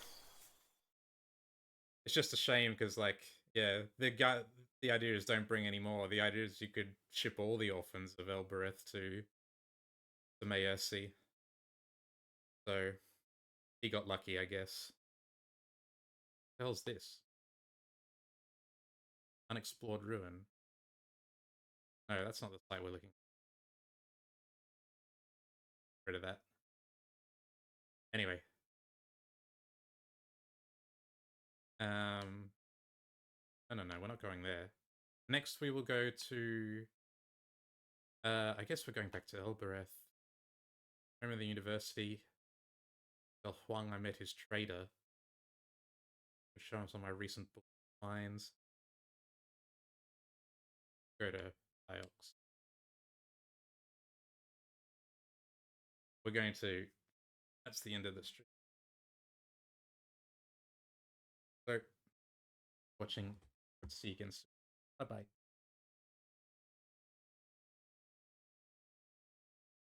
Speaker 1: It's just a shame because, like, yeah, the idea is don't bring any more. The idea is you could ship all the orphans of Elbereth to Maersi. So he got lucky, I guess. What the hell's this? Unexplored ruin. No, that's not the site we're looking for. Rid of that. Anyway. No, we're not going there. Next we will go to I guess we're going back to Elbereth. Home of the university. El Huang, I met his trader. I'll show him some of my recent book finds. Go to Iox. We're going to... That's the end of the street. So, watching. Let's see you again soon. Bye-bye.